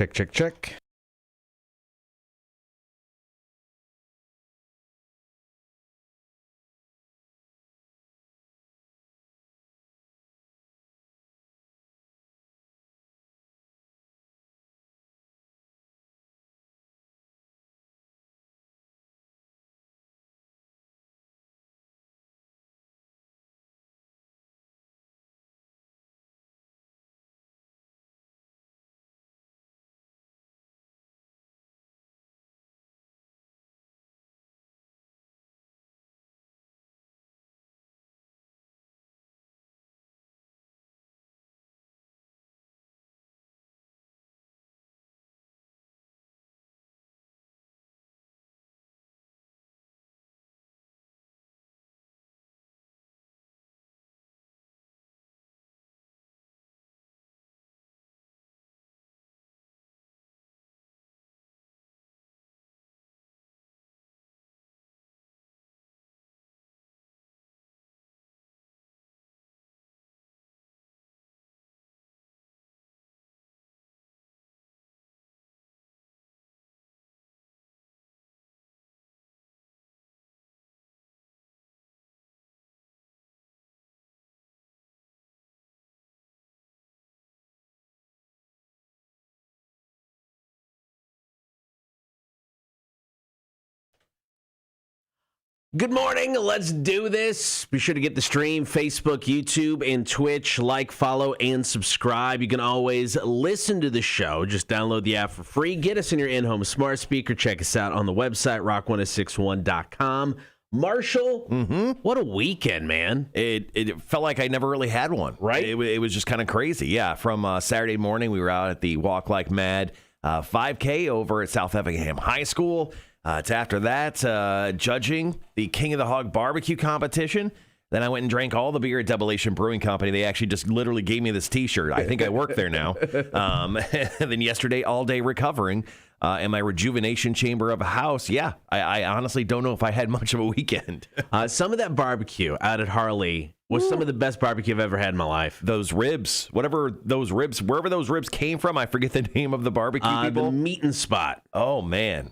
Check, check, check. Good morning. Let's do this. Be sure to get the stream, Facebook, YouTube, and Twitch. Like, follow, and subscribe. You can always listen to the show. Just download the app for free. Get us in your in-home smart speaker. Check us out on the website, rock1061.com. Marshall, what a weekend, man. It felt like I never really had one. Right? It was just kind of crazy. Yeah, from Saturday morning, we were out at the Walk Like Mad 5K over at South Effingham High School. It's after that, judging the King of the Hog barbecue competition. Then I went and drank all the beer at Double-Ation Brewing Company. They actually just literally gave me this T-shirt. I think I work there now. And then yesterday, all day recovering in my rejuvenation chamber of a house. Yeah, I honestly don't know if I had much of a weekend. Some of that barbecue out at Harley was some of the best barbecue I've ever had in my life. Those ribs, wherever those ribs came from, I forget the name of the barbecue people. The Meat & Spot. Oh, man.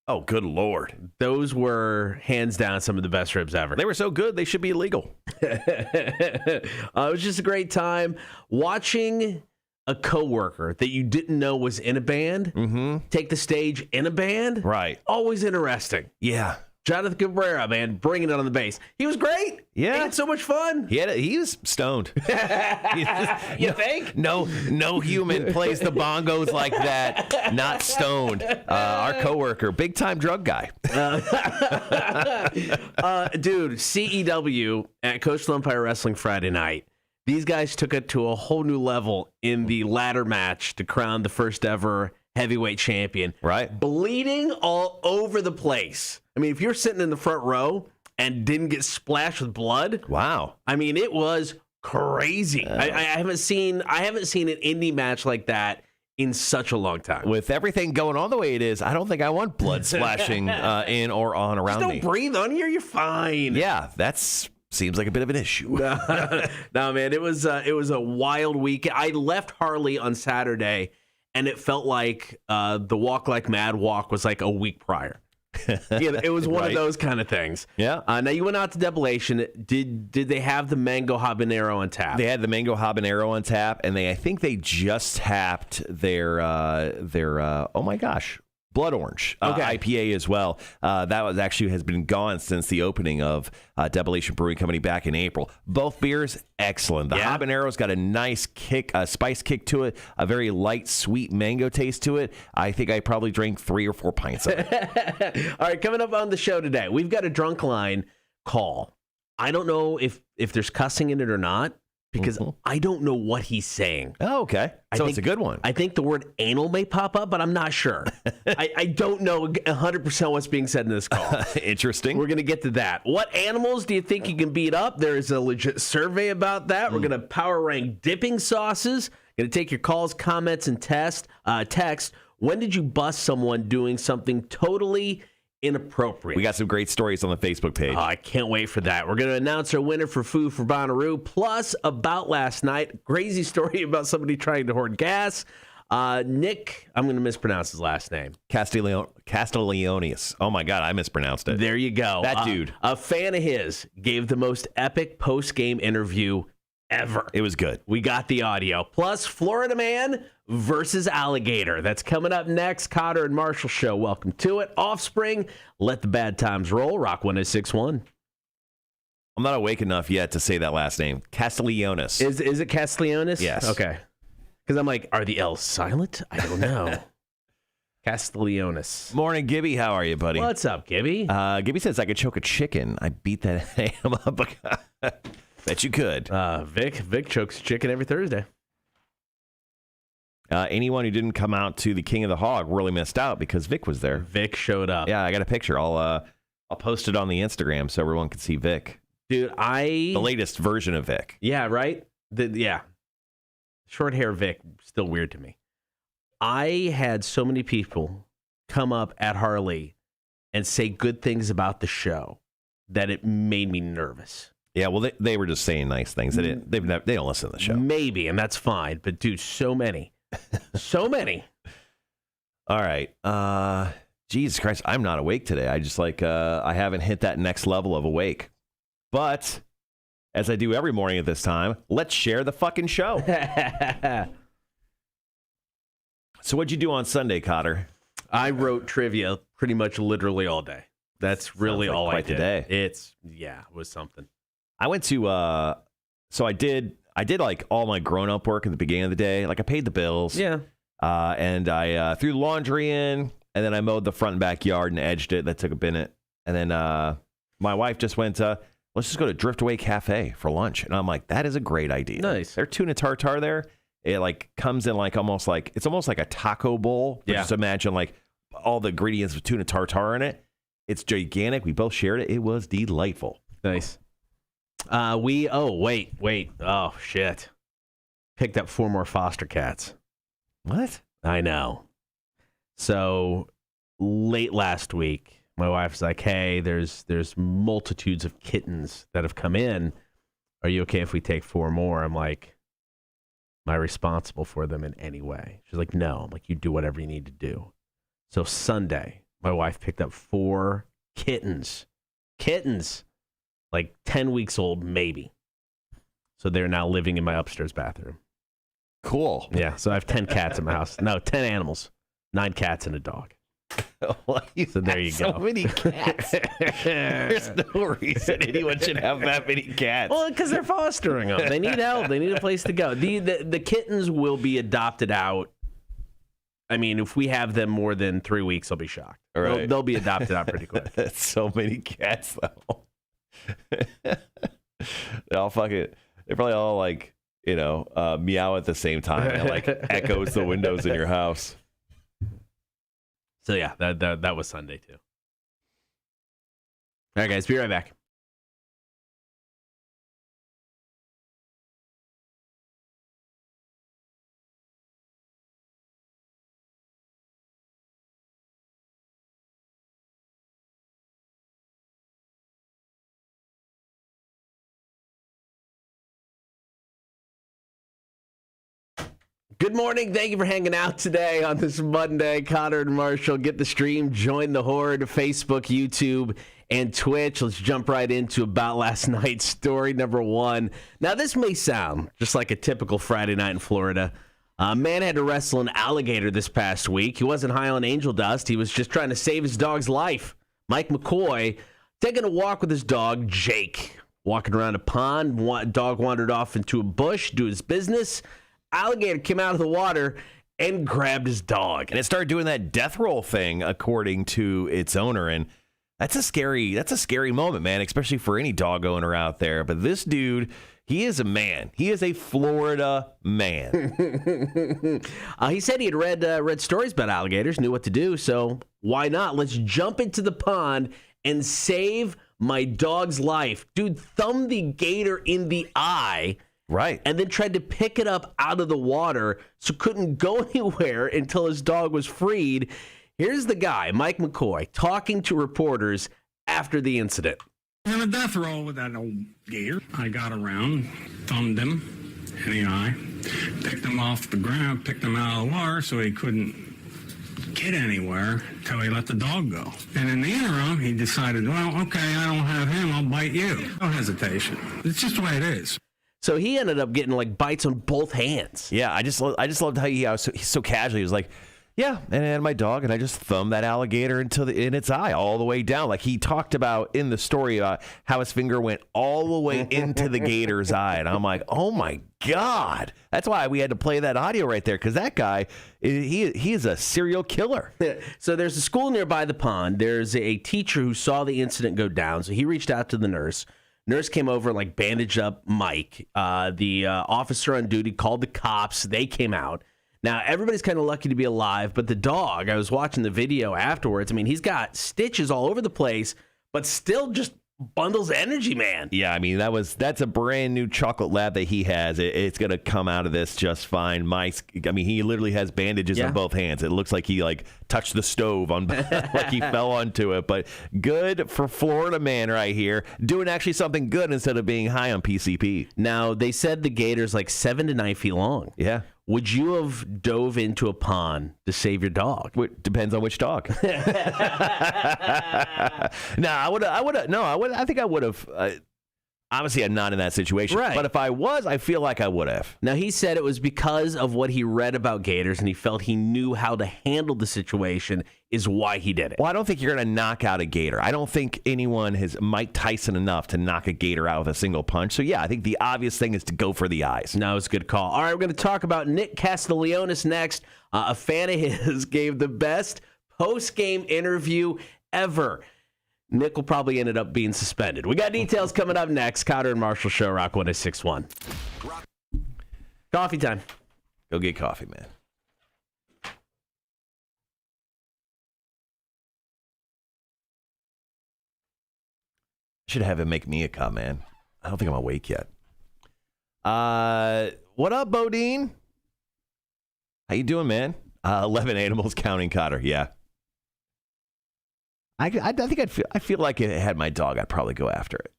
Oh, good Lord. Those were hands down some of the best ribs ever. They were so good, they should be illegal. It was just a great time watching a coworker that you didn't know was in a band take the stage in a band. Right. Always interesting. Yeah. Jonathan Cabrera, man, bringing it on the bass. He was great. Yeah. He had so much fun. He was stoned. You think? No human plays the bongos like that, not stoned. Our coworker, big time drug guy. Dude, CEW at Coastal Empire Wrestling Friday night. These guys took it to a whole new level in the ladder match to crown the first ever heavyweight champion. Right. Bleeding all over the place. I mean, if you're sitting in the front row and didn't get splashed with blood, wow. I mean, it was crazy. I haven't seen an indie match like that in such a long time. With everything going on the way it is, I don't think I want blood splashing in or on around Just me. don't breathe on here. You're fine. Yeah, seems like a bit of an issue. No, man, it was a wild week. I left Harley on Saturday, and it felt like the Walk Like Mad walk was like a week prior. Yeah, it was one of those kind of things. Yeah. Now you went out to Double-Ation. Did they have the mango habanero on tap? They had the mango habanero on tap, and I think they just tapped their oh my gosh, blood orange IPA as well. That was actually has been gone since the opening of Double-Ation Brewing Company back in April. Both beers, excellent. The habanero's got a nice kick, a spice kick to it, a very light, sweet mango taste to it. I think I probably drank 3 or 4 pints of it. All right, coming up on the show today, we've got a drunk line call. I don't know if there's cussing in it or not, because I don't know what he's saying. Oh, okay. So it's a good one. I think the word anal may pop up, but I'm not sure. I don't know 100% what's being said in this call. Interesting. We're going to get to that. What animals do you think you can beat up? There is a legit survey about that. We're going to power rank dipping sauces. Going to take your calls, comments, and text. When did you bust someone doing something totally inappropriate? We got some great stories on the Facebook page. Oh, I can't wait for that. We're going to announce our winner for Food for Bonnaroo, plus about last night. Crazy story about somebody trying to hoard gas. Nick, I'm going to mispronounce his last name. Castiglionis. Oh, my God, I mispronounced it. There you go. That dude. A fan of his gave the most epic post-game interview ever. It was good. We got the audio. Plus, Florida man versus alligator. That's coming up next. Cotter and Marshall Show. Welcome to it. Offspring, let the bad times roll. Rock 1061. I'm not awake enough yet to say that last name. Castiglionis. Is it Castiglionis? Yes. Okay. Because I'm like, are the L's silent? I don't know. Castiglionis. Morning, Gibby. How are you, buddy? What's up, Gibby? Gibby says I could choke a chicken. I beat that ham up. Bet you could. Vic chokes chicken every Thursday. Anyone who didn't come out to the King of the Hog really missed out because Vic was there. Vic showed up. Yeah, I got a picture. I'll post it on the Instagram so everyone can see Vic. Dude, the latest version of Vic. Yeah, right? Yeah. Short hair Vic, still weird to me. I had so many people come up at Harley and say good things about the show that it made me nervous. Yeah, well, they were just saying nice things. They don't listen to the show. Maybe, and that's fine. But, dude, so many. So many. All right. Jesus Christ, I'm not awake today. I just I haven't hit that next level of awake. But as I do every morning at this time, let's share the fucking show. So what'd you do on Sunday, Cotter? I wrote trivia pretty much literally all day. That's really all I did. Today. It was something. I went to so I did like all my grown-up work at the beginning of the day. Like I paid the bills. Yeah. And I threw laundry in, and then I mowed the front and backyard and edged it. That took a minute. And then my wife just went, let's just go to Driftaway Cafe for lunch. And I'm like, that is a great idea. Nice. Their tuna tartare there, it like comes in like almost like a taco bowl. Yeah. Just imagine like all the ingredients with tuna tartare in it. It's gigantic. We both shared it. It was delightful. Nice. Wait. Oh, shit. Picked up 4 more foster cats. What? I know. So late last week, my wife's like, hey, there's multitudes of kittens that have come in. Are you okay if we take 4 more? I'm like, am I responsible for them in any way? She's like, no. I'm like, you do whatever you need to do. So Sunday, my wife picked up 4 kittens. Kittens. Like 10 weeks old, maybe. So they're now living in my upstairs bathroom. Cool. Yeah, so I have 10 cats in my house. No, 10 animals. 9 cats and a dog. So there you go. So many cats. There's no reason anyone should have that many cats. Well, because they're fostering them. They need help. They need a place to go. The kittens will be adopted out. I mean, if we have them more than 3 weeks, I'll be shocked. All right. They'll be adopted out pretty quick. That's so many cats, though. They all fucking, they probably all like, meow at the same time. It like echoes the windows in your house. So yeah, that was Sunday too. All right, guys, be right back. Good morning. Thank you for hanging out today on this Monday. Connor and Marshall, get the stream. Join the horde. Facebook, YouTube, and Twitch. Let's jump right into About Last Night story number 1. Now, this may sound just like a typical Friday night in Florida. A man had to wrestle an alligator this past week. He wasn't high on angel dust. He was just trying to save his dog's life. Mike McCoy taking a walk with his dog, Jake. Walking around a pond. Dog wandered off into a bush, do his business. Alligator came out of the water and grabbed his dog. And it started doing that death roll thing, according to its owner. And that's a scary moment, man, especially for any dog owner out there. But this dude, he is a man. He is a Florida man. He said he had read stories about alligators, knew what to do. So why not? Let's jump into the pond and save my dog's life. Dude thumbed the gator in the eye. Right. And then tried to pick it up out of the water, so couldn't go anywhere until his dog was freed. Here's the guy, Mike McCoy, talking to reporters after the incident. On a death roll with that old gator. I got around, thumbed him in the eye, picked him off the ground, picked him out of the water so he couldn't get anywhere until he let the dog go. And in the interim, he decided, well, okay, I don't have him, I'll bite you. No hesitation. It's just the way it is. So he ended up getting like bites on both hands. Yeah, I just loved how he's so casual. He was like, yeah, and I had my dog, and I just thumbed that alligator in its eye all the way down. Like he talked about in the story how his finger went all the way into the gator's eye. And I'm like, oh, my God. That's why we had to play that audio right there, because that guy, he is a serial killer. So there's a school nearby the pond. There's a teacher who saw the incident go down, so he reached out to the nurse. Nurse came over and like bandaged up Mike. The officer on duty called the cops. They came out. Now, everybody's kind of lucky to be alive, but the dog, I was watching the video afterwards. I mean, he's got stitches all over the place, but still just bundles energy, man. Yeah, I mean, that's a brand new chocolate lab that he has. It's going to come out of this just fine. He literally has bandages on both hands. It looks like he touched the stove on like he fell onto it. But good for Florida man right here, doing actually something good instead of being high on PCP. Now, they said the gator's like 7 to 9 feet long. Yeah. Would you have dove into a pond to save your dog? Depends on which dog. I think I would have. Obviously, I'm not in that situation. Right. But if I was, I feel like I would have. Now, he said it was because of what he read about gators, and he felt he knew how to handle the situation is why he did it. Well, I don't think you're going to knock out a gator. I don't think anyone has Mike Tyson enough to knock a gator out with a single punch. So, yeah, I think the obvious thing is to go for the eyes. No, it's a good call. All right, we're going to talk about Nick Castellanos next. A fan of his gave the best post-game interview ever. Nick will probably ended up being suspended. We got details coming up next. Cotter and Marshall Show, Rock 106.1. Coffee time. Go get coffee, man. Should have him make me a cup, man. I don't think I'm awake yet. What up, Bodine? How you doing, man? 11 animals counting Cotter. Yeah. I think I feel like if it had my dog, I'd probably go after it.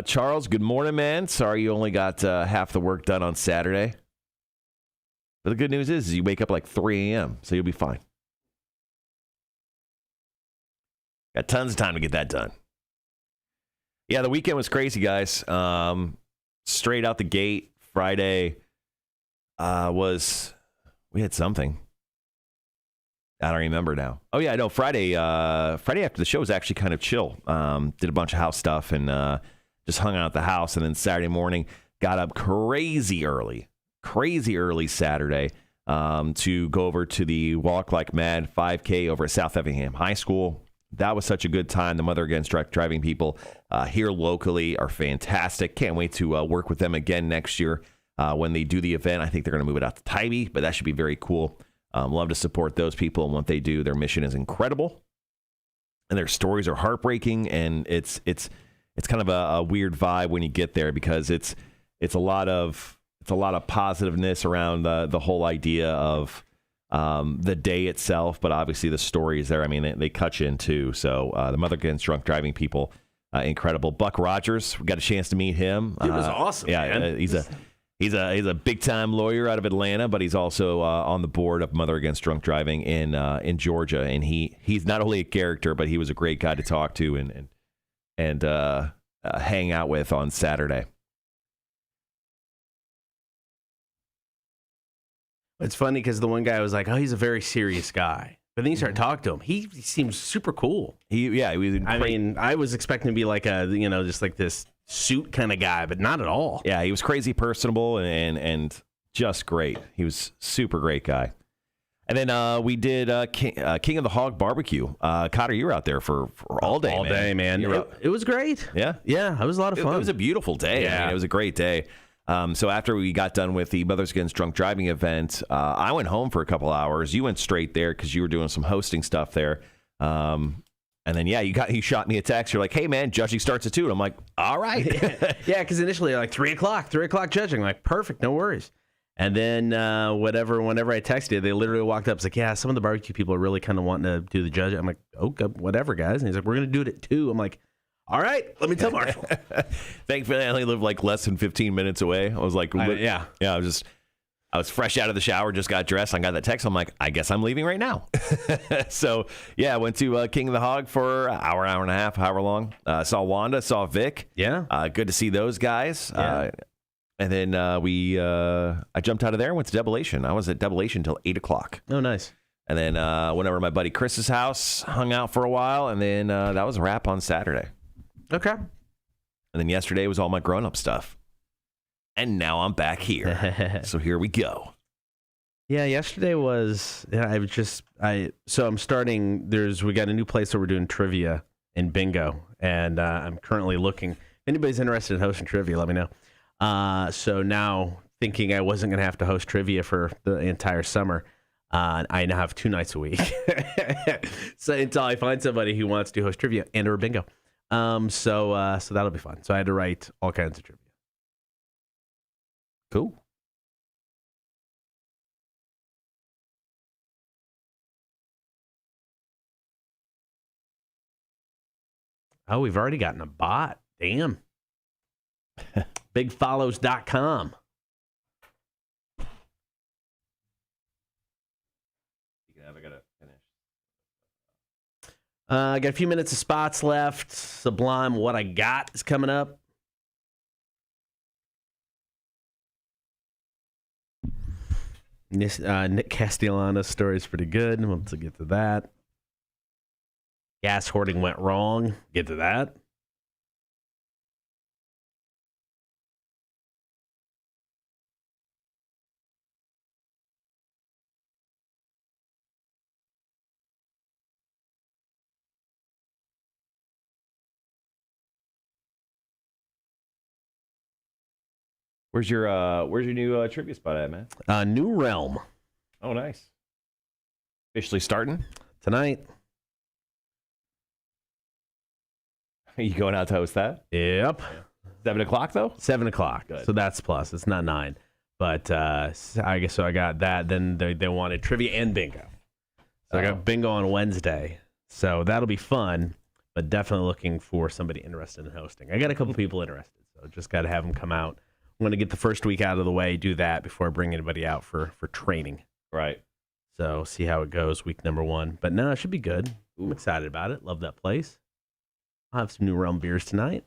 Charles, good morning, man. Sorry you only got half the work done on Saturday. But the good news is you wake up like 3 a.m., so you'll be fine. Got tons of time to get that done. Yeah, the weekend was crazy, guys. Straight out the gate, Friday we had something. I don't remember now. Oh, yeah, no, Friday after the show was actually kind of chill. Did a bunch of house stuff and just hung out at the house. And then Saturday morning, got up crazy early Saturday to go over to the Walk Like Mad 5K over at South Effingham High School. That was such a good time. The Mother Against Drunk Driving people here locally are fantastic. Can't wait to work with them again next year when they do the event. I think they're going to move it out to Tybee, but that should be very cool. Love to support those people and what they do. Their mission is incredible, and their stories are heartbreaking. And it's kind of a weird vibe when you get there because it's a lot of positiveness around the whole idea of the day itself, but obviously the stories there. I mean, they cut you in too. So the Mother Against Drunk Driving people, incredible. Buck Rogers, we got a chance to meet him. He was awesome. Yeah, man. He's a big time lawyer out of Atlanta, but he's also on the board of Mother Against Drunk Driving in Georgia. And he's not only a character, but he was a great guy to talk to and hang out with on Saturday. It's funny because the one guy was like, "Oh, he's a very serious guy," but then you start talking to him. He seems super cool. He was. I mean, I was expecting to be like just like this suit kind of guy, but not at all. Yeah, he was crazy personable and just great. He was super great guy. And then we did King of the Hog barbecue. Cotter, you were out there for all day. All day, man. It was great. Yeah, it was a lot of fun. It was a beautiful day. Yeah, I mean, it was a great day. So after we got done with the Mothers Against Drunk Driving event, I went home for a couple hours. You went straight there because you were doing some hosting stuff there. And then, you shot me a text. You're like, hey, man, judging starts at 2. And I'm like, all right. Yeah, because initially, like 3 o'clock judging. I'm like, perfect, no worries. And then whenever I texted you, they literally walked up. It's like, yeah, some of the barbecue people are really kind of wanting to do the judging. I'm like, okay, whatever, guys. And he's like, we're going to do it at 2. I'm like, All right, let me tell Marshall. Thankfully, I only live like less than 15 minutes away. I was like, yeah. I was fresh out of the shower, just got dressed. I got that text. I'm like, I guess I'm leaving right now. So, yeah, I went to King of the Hog for an hour and a half, however long. Saw Wanda, saw Vic. Yeah. Good to see those guys. Yeah. And then I jumped out of there and went to Debilation. I was at Debilation until 8 o'clock. Oh, nice. And then went over to my buddy Chris's house, hung out for a while, and then that was a wrap on Saturday. Okay. And then yesterday was all my grown-up stuff. And now I'm back here. So here we go. Yeah, yesterday was, so I'm starting, we got a new place where we're doing trivia and bingo. And I'm currently looking, if anybody's interested in hosting trivia, let me know. So now thinking I wasn't going to have to host trivia for the entire summer, I now have 2 nights a week. So until I find somebody who wants to host trivia and or bingo. So that'll be fun. So I had to write all kinds of trivia. Cool. Oh, we've already gotten a bot. Damn. Bigfollows.com. I gotta finish. I got a few minutes of spots left. Sublime What I Got is coming up. Nick Castellano's story is pretty good. We'll get to that. Gas hoarding went wrong. Get to that. Where's your new trivia spot at, man? New Realm. Oh, nice. Officially starting Tonight. Are you going out to host that? Yep. 7 o'clock though. 7 o'clock. Good. So that's plus. It's not 9. But I guess so. I got that. Then they wanted trivia and bingo. So I got bingo on Wednesday. So that'll be fun. But definitely looking for somebody interested in hosting. I got a couple people interested. So just got to have them come out. I'm going to get the first week out of the way, do that before I bring anybody out for training. Right. So see how it goes week number 1. But no, it should be good. I'm excited about it. Love that place. I'll have some New Realm beers tonight.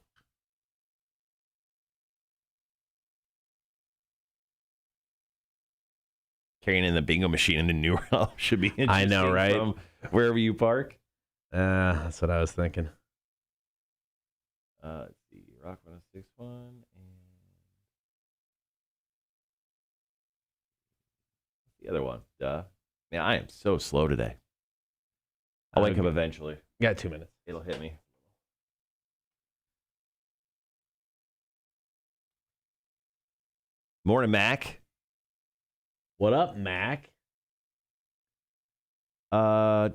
Carrying in the bingo machine into New Realm should be interesting. I know, right? From wherever you park. That's what I was thinking. Let's see. Rock 106.1 and the other one. Man, I am so slow today. I'll wake up eventually. Got 2 minutes. It'll hit me. Morning, Mac. What up, Mac? Bodine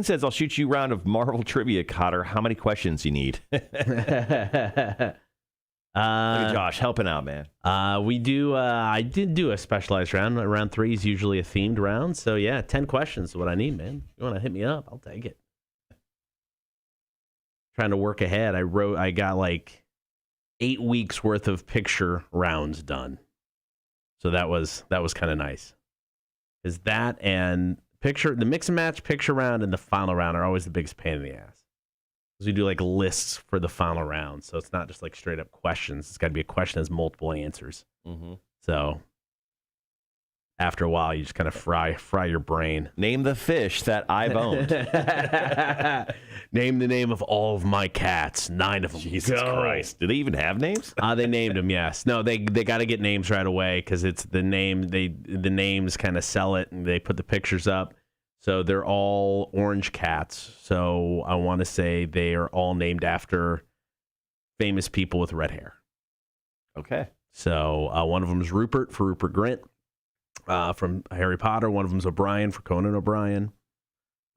says, I'll shoot you a round of Marvel trivia, Cotter. How many questions you need? Look at Josh helping out, man. We do. I did do a specialized round. Round 3 is usually a themed round. So, yeah, 10 questions is what I need, man. If you want to hit me up, I'll take it. Trying to work ahead. I got like 8 weeks worth of picture rounds done. So that was kind of nice. Is that and the mix and match picture round and the final round are always the biggest pain in the ass. Because we do like lists for the final round. So it's not just like straight up questions. It's got to be a question that has multiple answers. Mm-hmm. So after a while, you just kind of fry your brain. Name the fish that I've owned. Name the name of all of my cats. 9 of them. Jesus Christ. Do they even have names? They named them, yes. No, they got to get names right away because it's the name. The names kind of sell it, and they put the pictures up. So they're all orange cats. So I want to say they are all named after famous people with red hair. Okay. So one of them is Rupert for Rupert Grint. From Harry Potter. One of them is O'Brien for Conan O'Brien.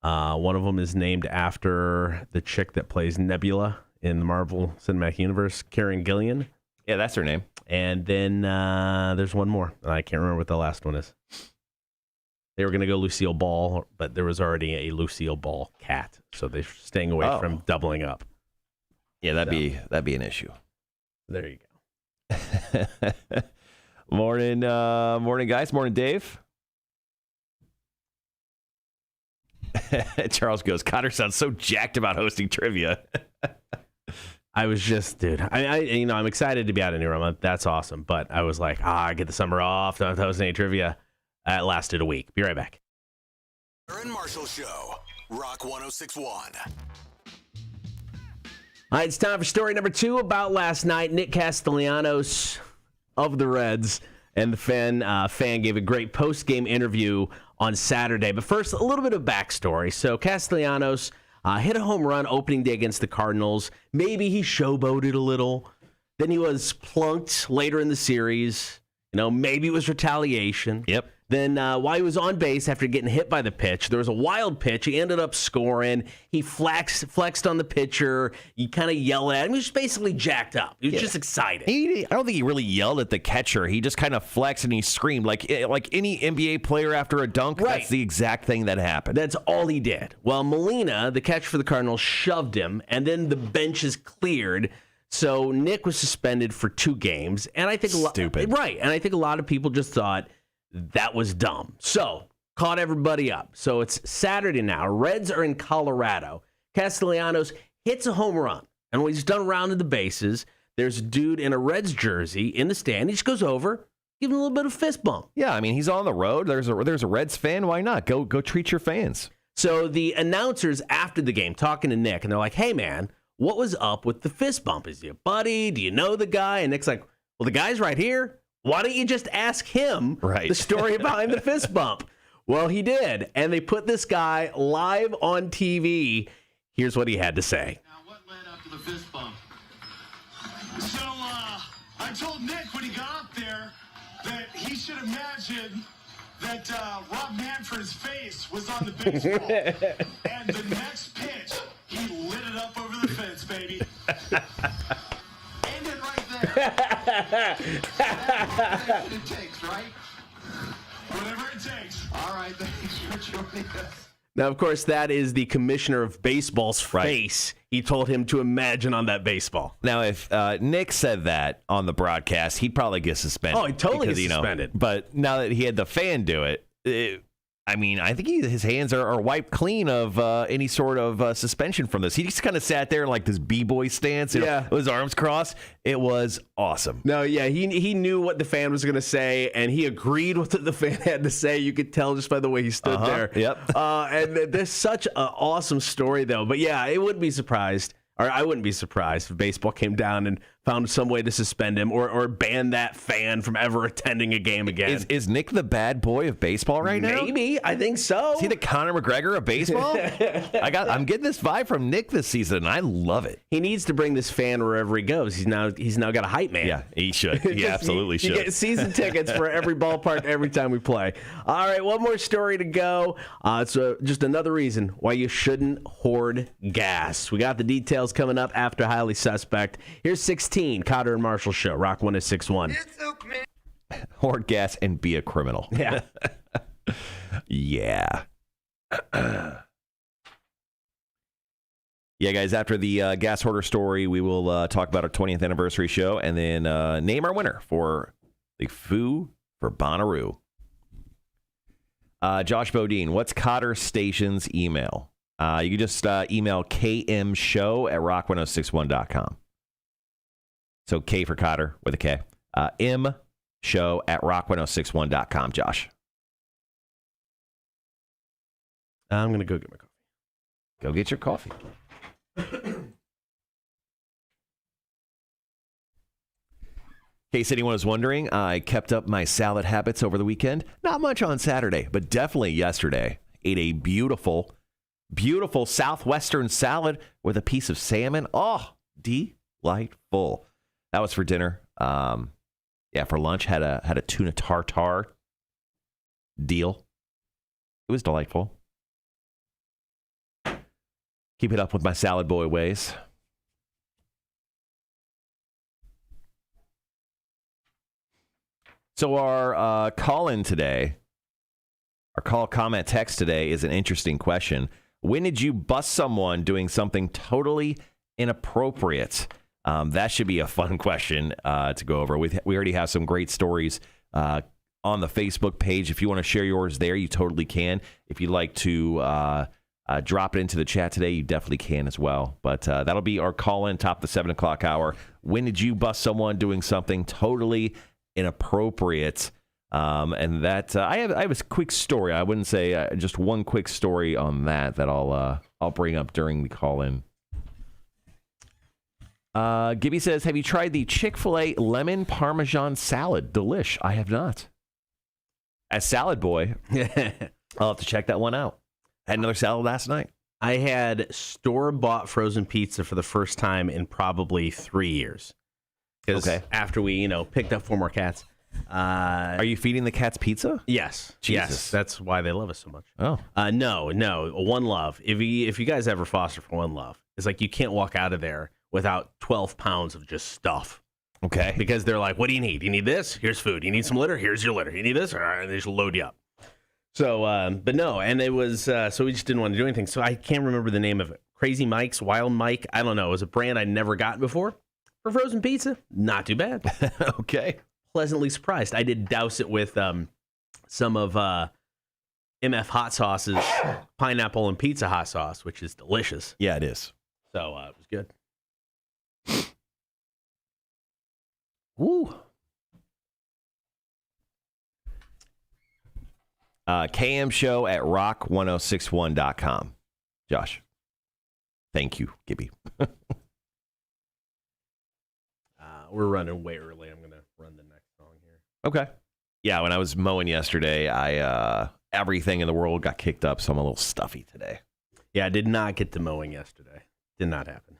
One of them is named after the chick that plays Nebula in the Marvel Cinematic Universe, Karen Gillian. Yeah, that's her name. And then there's one more. I can't remember what the last one is. They were going to go Lucille Ball, but there was already a Lucille Ball cat. So they're staying away from doubling up. Yeah, that'd be an issue. There you go. Morning, guys. Morning, Dave. Charles goes, Cotter sounds so jacked about hosting trivia. I was just, dude, I'm excited to be out in New Roma. That's awesome. But I was like, I get the summer off. Don't host any trivia. It lasted a week. Be right back. Aaron Marshall Show, Rock 106.1. All right, it's time for story number 2 about last night. Nick Castellanos of the Reds and the fan gave a great post-game interview on Saturday. But first, a little bit of backstory. So Castellanos hit a home run opening day against the Cardinals. Maybe he showboated a little. Then he was plunked later in the series. Maybe it was retaliation. Yep. Then while he was on base after getting hit by the pitch, there was a wild pitch. He ended up scoring. He flexed on the pitcher. You kind of yell at him. He was basically jacked up. He was just excited. I don't think he really yelled at the catcher. He just kind of flexed and he screamed like any NBA player after a dunk. Right. That's the exact thing that happened. That's all he did. Well, Molina, the catcher for the Cardinals, shoved him, and then the benches cleared. So Nick was suspended for 2 games. And I think Stupid. Right. And I think a lot of people just thought that was dumb. So caught everybody up. So it's Saturday now. Reds are in Colorado. Castellanos hits a home run. And when he's done rounding the bases, there's a dude in a Reds jersey in the stand. He just goes over, give him a little bit of fist bump. Yeah, I mean, he's on the road. There's a Reds fan. Why not? Go treat your fans. So the announcers after the game talking to Nick, and they're like, hey, man, what was up with the fist bump? Is he a buddy? Do you know the guy? And Nick's like, well, the guy's right here. Why don't you just ask him the story behind the fist bump? Well, he did. And they put this guy live on TV. Here's what he had to say. Now, what led up to the fist bump? So, I told Nick when he got up there that he should imagine that Rob Manfred's face was on the baseball. And the next pitch, he lit it up over the fence, baby. End it right there. Whatever it takes, right? Whatever it takes. All right, thanks for joining us. Now, of course, that is the commissioner of baseball's face. He told him to imagine on that baseball. Now, if Nick said that on the broadcast, he'd probably get suspended. Oh, he totally gets suspended. But now that he had the fan do it, I think his hands are wiped clean of any sort of suspension from this. He just kind of sat there in like this b-boy stance, with his arms crossed. It was awesome. No, yeah, he knew what the fan was going to say, and he agreed with what the fan had to say. You could tell just by the way he stood there. Yep. And there's such an awesome story, though. But yeah, I wouldn't be surprised if baseball came down and found some way to suspend him or ban that fan from ever attending a game again. Is Nick the bad boy of baseball right now? Maybe. I think so. Is he the Conor McGregor of baseball? I'm getting this vibe from Nick this season, and I love it. He needs to bring this fan wherever he goes. He's now got a hype man. Yeah, he should. He absolutely should. You get season tickets for every ballpark every time we play. All right, one more story to go. It's just another reason why you shouldn't hoard gas. We got the details coming up after Highly Suspect. Here's 16, Cotter and Marshall Show, Rock 106.1. Hoard gas and be a criminal. Yeah. Yeah. Yeah, guys, after the gas hoarder story, we will talk about our 20th anniversary show and then name our winner for the Foo for Bonnaroo. Josh Bodine, what's Cotter Station's email? You can just email kmshow@rock1061.com. So K for Cotter with a K. mshow@rock1061.com, Josh. I'm going to go get my coffee. Go get your coffee. In case anyone was wondering, I kept up my salad habits over the weekend. Not much on Saturday, but definitely yesterday. Ate a beautiful, beautiful southwestern salad with a piece of salmon. Oh, delightful. That was for dinner. For lunch, had a tuna tartare deal. It was delightful. Keep it up with my salad boy ways. So our call-in today, our call, comment, text today is an interesting question. When did you bust someone doing something totally inappropriate? That should be a fun question to go over. We already have some great stories on the Facebook page. If you want to share yours there, you totally can. If you'd like to drop it into the chat today, you definitely can as well. But that'll be our call-in top of the 7 o'clock hour. When did you bust someone doing something totally inappropriate? And that I have a quick story. I wouldn't say just one quick story on that I'll bring up during the call-in. Gibby says, have you tried the Chick-fil-A lemon Parmesan salad? Delish. I have not. As salad boy, I'll have to check that one out. Had another salad last night. I had store-bought frozen pizza for the first time in probably 3 years. Because after we, picked up 4 more cats. Are you feeding the cats pizza? Yes. Jesus. Yes. That's why they love us so much. Oh. No. One Love. If you guys ever foster for One Love, it's like you can't walk out of there without 12 pounds of just stuff. Okay. Because they're like, what do you need? You need this? Here's food. You need some litter? Here's your litter. You need this? All right, and they just load you up. So, but no, and it was, so we just didn't want to do anything. So I can't remember the name of it. Crazy Mike's, Wild Mike. I don't know. It was a brand I'd never gotten before. For frozen pizza, not too bad. Okay. Pleasantly surprised. I did douse it with some of MF Hot Sauce's pineapple and pizza hot sauce, which is delicious. Yeah, it is. So it was good. Woo. KM show at rock1061.com. Josh. Thank you, Gibby. We're running way early. I'm going to run the next song here. Okay. Yeah, when I was mowing yesterday, everything in the world got kicked up, so I'm a little stuffy today. Yeah, I did not get to mowing yesterday. Did not happen.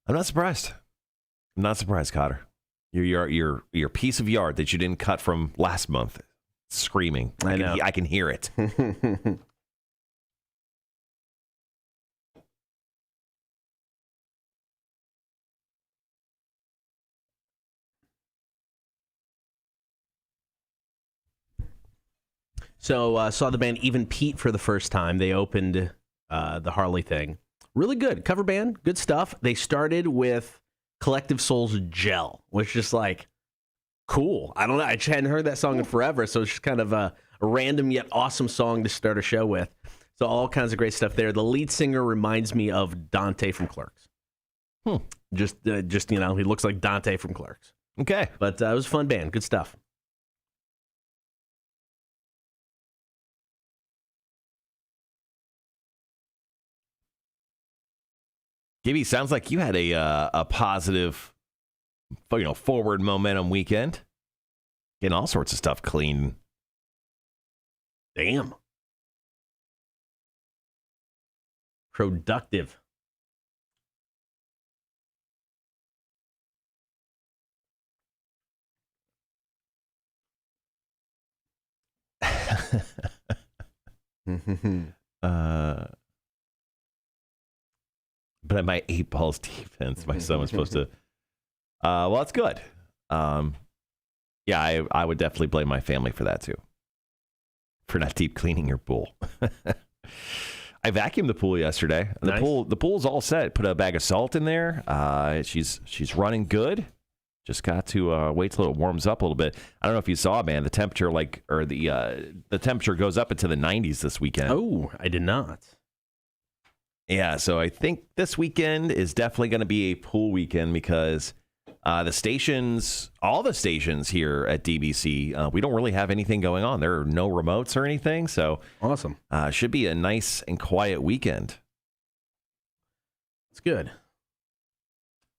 I'm not surprised. I'm not surprised, Cotter. Your piece of yard that you didn't cut from last month, screaming. I know. I can hear it. So saw the band Even Pete for the first time. They opened the Harley thing. Really good. Cover band. Good stuff. They started with Collective Soul's Gel, which is just like, cool. I don't know. I just hadn't heard that song in forever, so it's just kind of a random yet awesome song to start a show with. So all kinds of great stuff there. The lead singer reminds me of Dante from Clerks. Just he looks like Dante from Clerks. Okay. But it was a fun band. Good stuff. Gibby, sounds like you had a positive, forward momentum weekend. Getting all sorts of stuff clean. Damn. Productive. But at my 8 balls defense, my son was supposed to. Well, that's good. Yeah, I would definitely blame my family for that too. For not deep cleaning your pool. I vacuumed the pool yesterday. Nice. The pool's all set. Put a bag of salt in there. She's running good. Just got to wait till it warms up a little bit. I don't know if you saw, man. The temperature, the temperature goes up into the 90s this weekend. Oh, I did not. Yeah, so I think this weekend is definitely going to be a pool weekend because all the stations here at DBC, we don't really have anything going on. There are no remotes or anything, so awesome. Should be a nice and quiet weekend. It's good.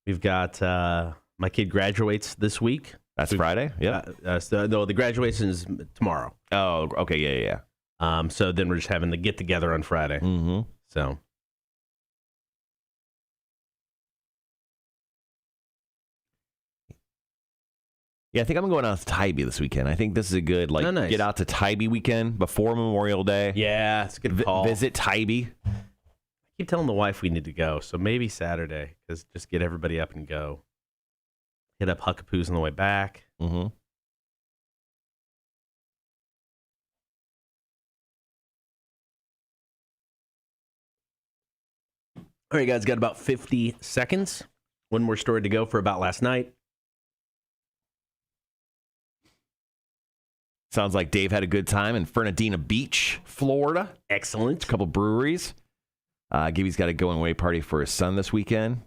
We've got my kid graduates this week. That's Friday? Yeah. No, the graduation is tomorrow. Oh, okay, yeah. So then we're just having the get together on Friday. Mm-hmm. So. Yeah, I think I'm going out to Tybee this weekend. I think this is a good nice. Get out to Tybee weekend before Memorial Day. Yeah, it's a good call. Visit Tybee. I keep telling the wife we need to go, so maybe Saturday, because just get everybody up and go. Hit up Huckapoo's on the way back. Mm-hmm. All right, guys, got about 50 seconds. One more story to go for about last night. Sounds like Dave had a good time in Fernandina Beach, Florida. Excellent. A couple breweries. Gibby's got a going away party for his son this weekend.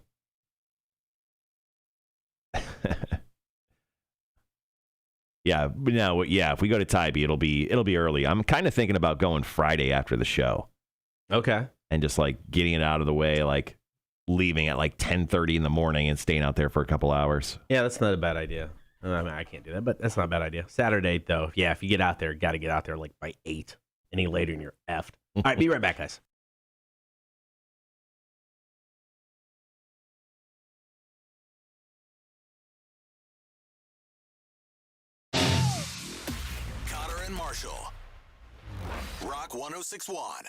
If we go to Tybee, it'll be early. I'm kind of thinking about going Friday after the show. Okay. And just like getting it out of the way, like leaving at like 10:30 in the morning and staying out there for a couple hours. Yeah, that's not a bad idea. I mean, I can't do that, but that's not a bad idea. Saturday, though, yeah, if you get out there, got to get out there like by 8. Any later and you're effed. All right, be right back, guys. Connor and Marshall. Rock 1061.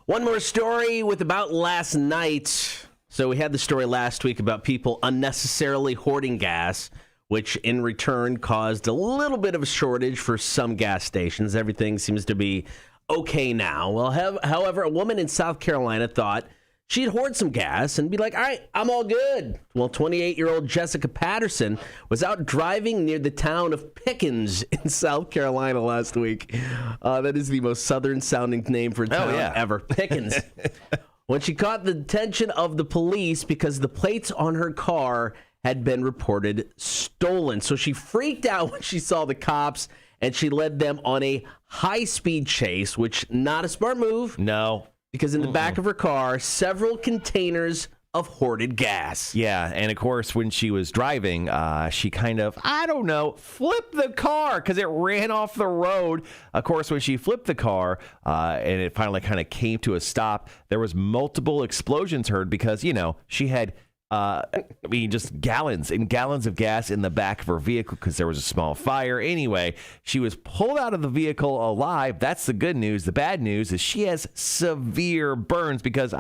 One more story with about last night. So we had the story last week about people unnecessarily hoarding gas, which in return caused a little bit of a shortage for some gas stations. Everything seems to be okay now. Well, however, a woman in South Carolina thought she'd hoard some gas and be like, all right, I'm all good. Well, 28-year-old Jessica Patterson was out driving near the town of Pickens in South Carolina last week. That is the most southern-sounding name for a town ever. Pickens. When she caught the attention of the police because the plates on her car had been reported stolen. So she freaked out when she saw the cops, and she led them on a high-speed chase, which not a smart move. No. Because in the back of her car, several containers of hoarded gas. Yeah, and of course, when she was driving, she kind of, flipped the car because it ran off the road. Of course, when she flipped the car and it finally kind of came to a stop, there was multiple explosions heard because, she had just gallons and gallons of gas in the back of her vehicle because there was a small fire. Anyway, she was pulled out of the vehicle alive. That's the good news. The bad news is she has severe burns because,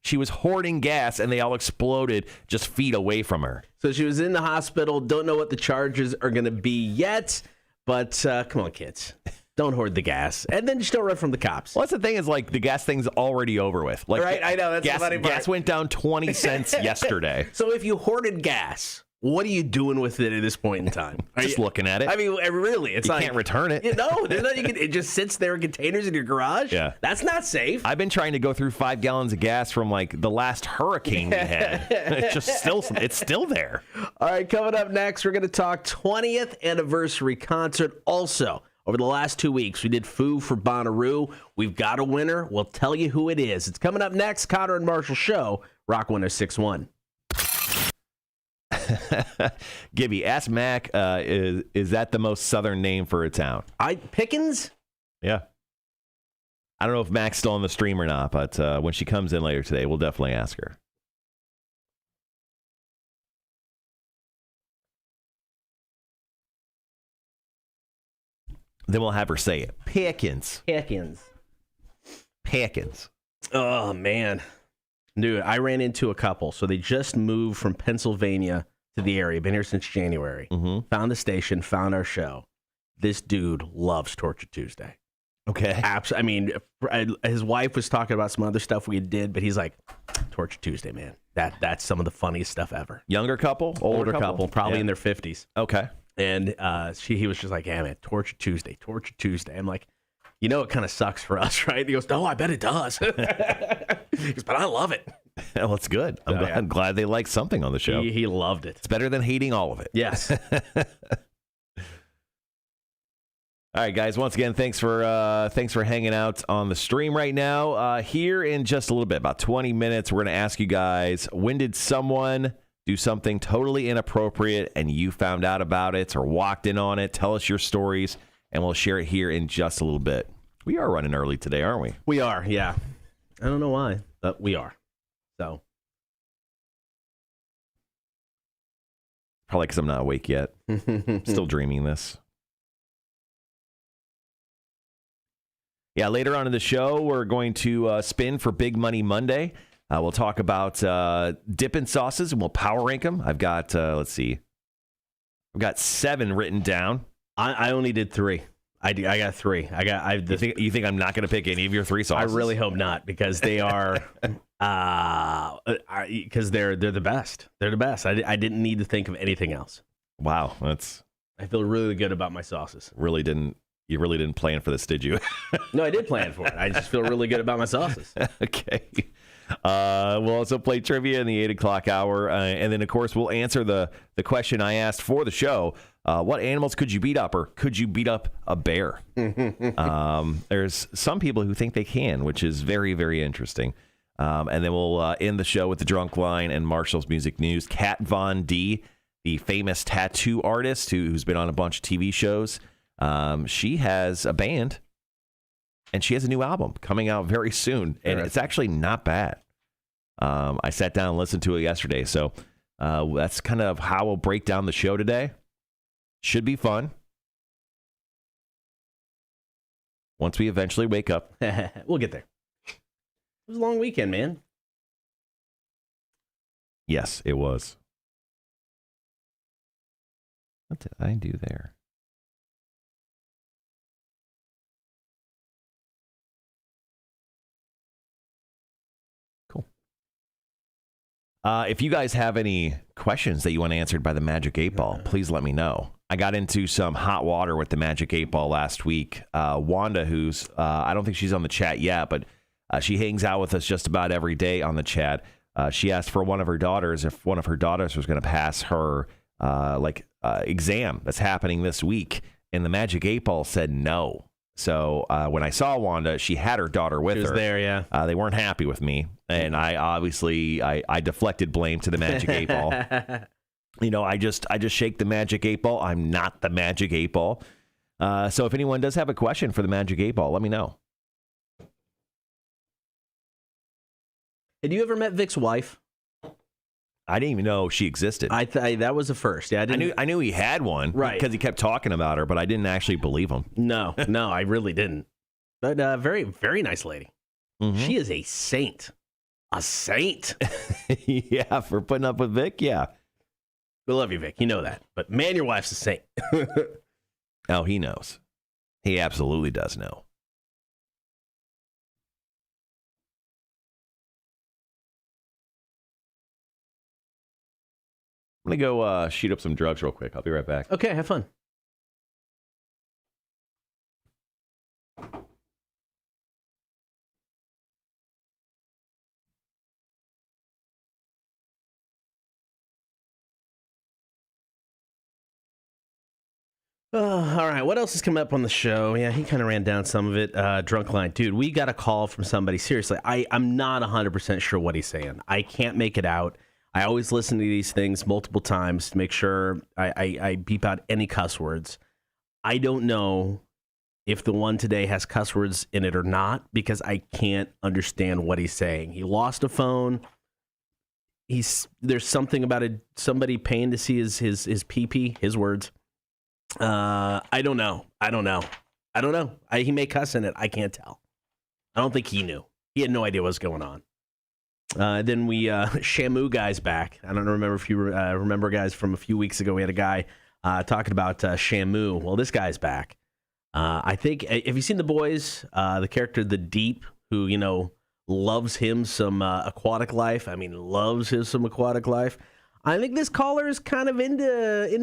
she was hoarding gas and they all exploded just feet away from her. So she was in the hospital. Don't know what the charges are going to be yet, but come on, kids. Don't hoard the gas. And then just don't run from the cops. Well, that's the thing is, like, the gas thing's already over with. Like, right? I know. That's the funny part. Gas went down 20 cents yesterday. So if you hoarded gas, what are you doing with it at this point in time? Just looking at it. I mean, really, it's you can't return it. There's nothing it just sits there in containers in your garage. Yeah. That's not safe. I've been trying to go through 5 gallons of gas from, like, the last hurricane we had. It's still there. All right, coming up next, we're going to talk 20th anniversary concert. Also, over the last 2 weeks, we did Foo for Bonnaroo. We've got a winner. We'll tell you who it is. It's coming up next. Connor and Marshall Show, Rock 1061. Gibby, ask Mac, is that the most southern name for a town? Pickens? Yeah. I don't know if Mac's still on the stream or not, but when she comes in later today, we'll definitely ask her. Then we'll have her say it. Pickens. Oh, man. Dude, I ran into a couple. So they just moved from Pennsylvania to the area. Been here since January. Mm-hmm. Found the station, found our show. This dude loves Torture Tuesday. Okay. I mean, his wife was talking about some other stuff we did, but he's like, Torture Tuesday, man. That's some of the funniest stuff ever. Younger couple? Older couple, probably in their 50s. Okay. And he was just like, yeah, man, Torture Tuesday. I'm like, it kind of sucks for us, right? He goes, no, I bet it does. He goes, but I love it. Well, it's good. I'm glad they like something on the show. He loved it. It's better than hating all of it. Yes. All right, guys. Once again, thanks for hanging out on the stream right now. Here in just a little bit, about 20 minutes, we're going to ask you guys, when did someone do something totally inappropriate and you found out about it or walked in on it? Tell us your stories, and we'll share it here in just a little bit. We are running early today, aren't we? We are, yeah. I don't know why, but we are. So probably because I'm not awake yet. Still dreaming this. Yeah, later on in the show, we're going to spin for Big Money Monday. We'll talk about dipping sauces, and we'll power rank them. I've got, let's see. I've got 7 written down. I only did 3. I got 3. You think I'm not going to pick any of your 3 sauces? I really hope not, because they are because they're the best. They're the best. I didn't need to think of anything else. Wow, I feel really good about my sauces. You really didn't plan for this, did you? No, I did plan for it. I just feel really good about my sauces. Okay. We'll also play trivia in the 8 o'clock hour. And then, of course, we'll answer the question I asked for the show. What animals could you beat up, or could you beat up a bear? There's some people who think they can, which is very, very interesting. And then we'll end the show with the drunk line and Marshall's music news. Kat Von D, the famous tattoo artist who's been on a bunch of TV shows. She has a band, and she has a new album coming out very soon, and it's actually not bad. I sat down and listened to it yesterday, so that's kind of how we'll break down the show today. Should be fun. Once we eventually wake up. We'll get there. It was a long weekend, man. Yes, it was. What did I do there? If you guys have any questions that you want answered by the Magic 8 Ball, please let me know. I got into some hot water with the Magic 8 Ball last week. Wanda, who's, I don't think she's on the chat yet, but she hangs out with us just about every day on the chat. She asked for one of her daughters, if one of her daughters was going to pass her exam that's happening this week, and the Magic 8 Ball said no. So when I saw Wanda, she had her daughter with her. She was there, yeah. They weren't happy with me, and I deflected blame to the Magic 8 Ball. I just shake the Magic 8 Ball. I'm not the Magic 8 Ball. So if anyone does have a question for the Magic 8 Ball, let me know. Had you ever met Vic's wife? I didn't even know she existed. That was the first. Yeah, I knew he had one, right? Because he kept talking about her, but I didn't actually believe him. No, I really didn't. But very, very nice lady. Mm-hmm. She is a saint. A saint. Yeah, for putting up with Vic. Yeah, we love you, Vic. You know that. But man, your wife's a saint. Oh, he knows. He absolutely does know. I'm going to go shoot up some drugs real quick. I'll be right back. Okay, have fun. All right, what else has come up on the show? Yeah, he kind of ran down some of it. Drunk line. Dude, we got a call from somebody. Seriously, I'm not 100% sure what he's saying. I can't make it out. I always listen to these things multiple times to make sure I beep out any cuss words. I don't know if the one today has cuss words in it or not, because I can't understand what he's saying. He lost a phone. There's something about somebody paying to see his pee-pee, his words. I don't know. He may cuss in it. I can't tell. I don't think he knew. He had no idea what was going on. Then Shamu guy's back. I don't remember if you remember, guys, from a few weeks ago. We had a guy talking about Shamu. Well, this guy's back. I think, have you seen The Boys? The character, The Deep, who, loves him some aquatic life. I mean, loves him some aquatic life. I think this caller is kind of into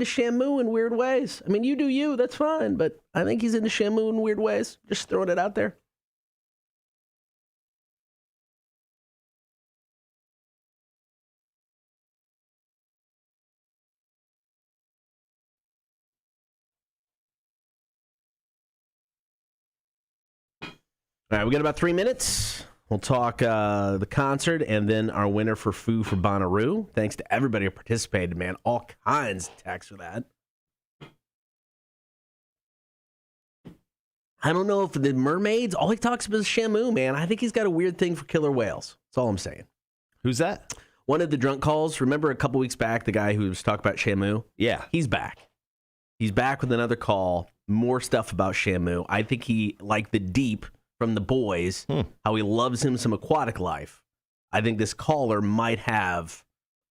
Shamu in weird ways. I mean, you do you, that's fine. But I think he's into Shamu in weird ways. Just throwing it out there. All right, we got about 3 minutes. We'll talk the concert and then our winner for Foo for Bonnaroo. Thanks to everybody who participated, man. All kinds of texts for that. I don't know if the mermaids, all he talks about is Shamu, man. I think he's got a weird thing for killer whales. That's all I'm saying. Who's that? One of the drunk calls. Remember a couple weeks back, the guy who was talking about Shamu? Yeah. He's back. He's back with another call. More stuff about Shamu. I think he, like The Deep from The Boys, how he loves him some aquatic life. I think this caller might have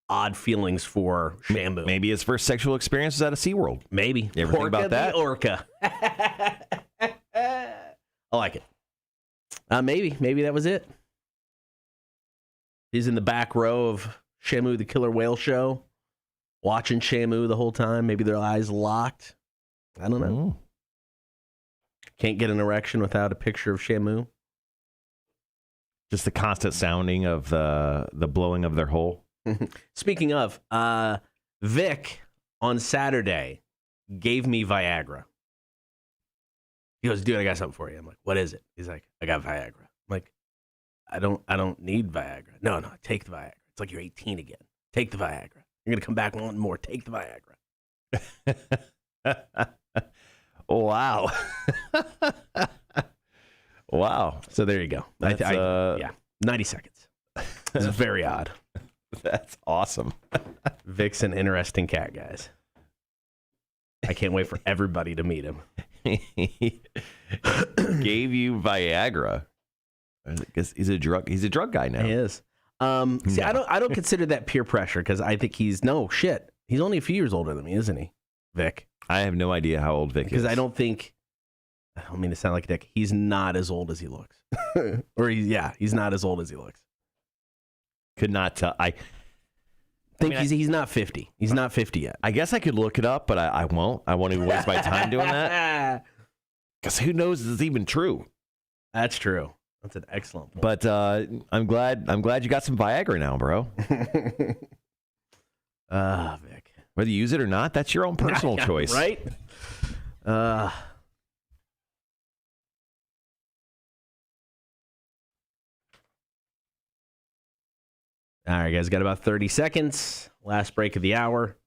odd feelings for Shamu. Maybe his first sexual experience was at a SeaWorld. Maybe. You ever think about that? The orca. I like it. Maybe that was it. He's in the back row of Shamu the Killer Whale show, watching Shamu the whole time. Maybe their eyes locked. I don't know. Can't get an erection without a picture of Shamu. Just the constant sounding of the blowing of their hole. Speaking of, Vic on Saturday gave me Viagra. He goes, dude, I got something for you. I'm like, what is it? He's like, I got Viagra. I'm like, I don't need Viagra. No, take the Viagra. It's like you're 18 again. Take the Viagra. You're gonna come back wanting more. Take the Viagra. Wow. Wow. So there you go. Yeah, 90 seconds. It's very odd. That's awesome. Vic's an interesting cat, guys. I can't wait for everybody to meet him. Gave you Viagra. I guess he's a drug guy now. He is. See, I don't consider that peer pressure because I think he's only a few years older than me, isn't he, Vic? I have no idea how old Vic is. Because I don't mean to sound like a dick. He's not as old as he looks. He's not as old as he looks. Could not tell. He's not 50. He's not 50 yet. I guess I could look it up, but I won't. I won't even waste my time doing that. Because who knows if it's even true? That's true. That's an excellent point. But I'm glad you got some Viagra now, bro. Vic. Whether you use it or not, that's your own personal choice. Right? All right, guys, got about 30 seconds. Last break of the hour.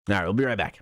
All right, we'll be right back.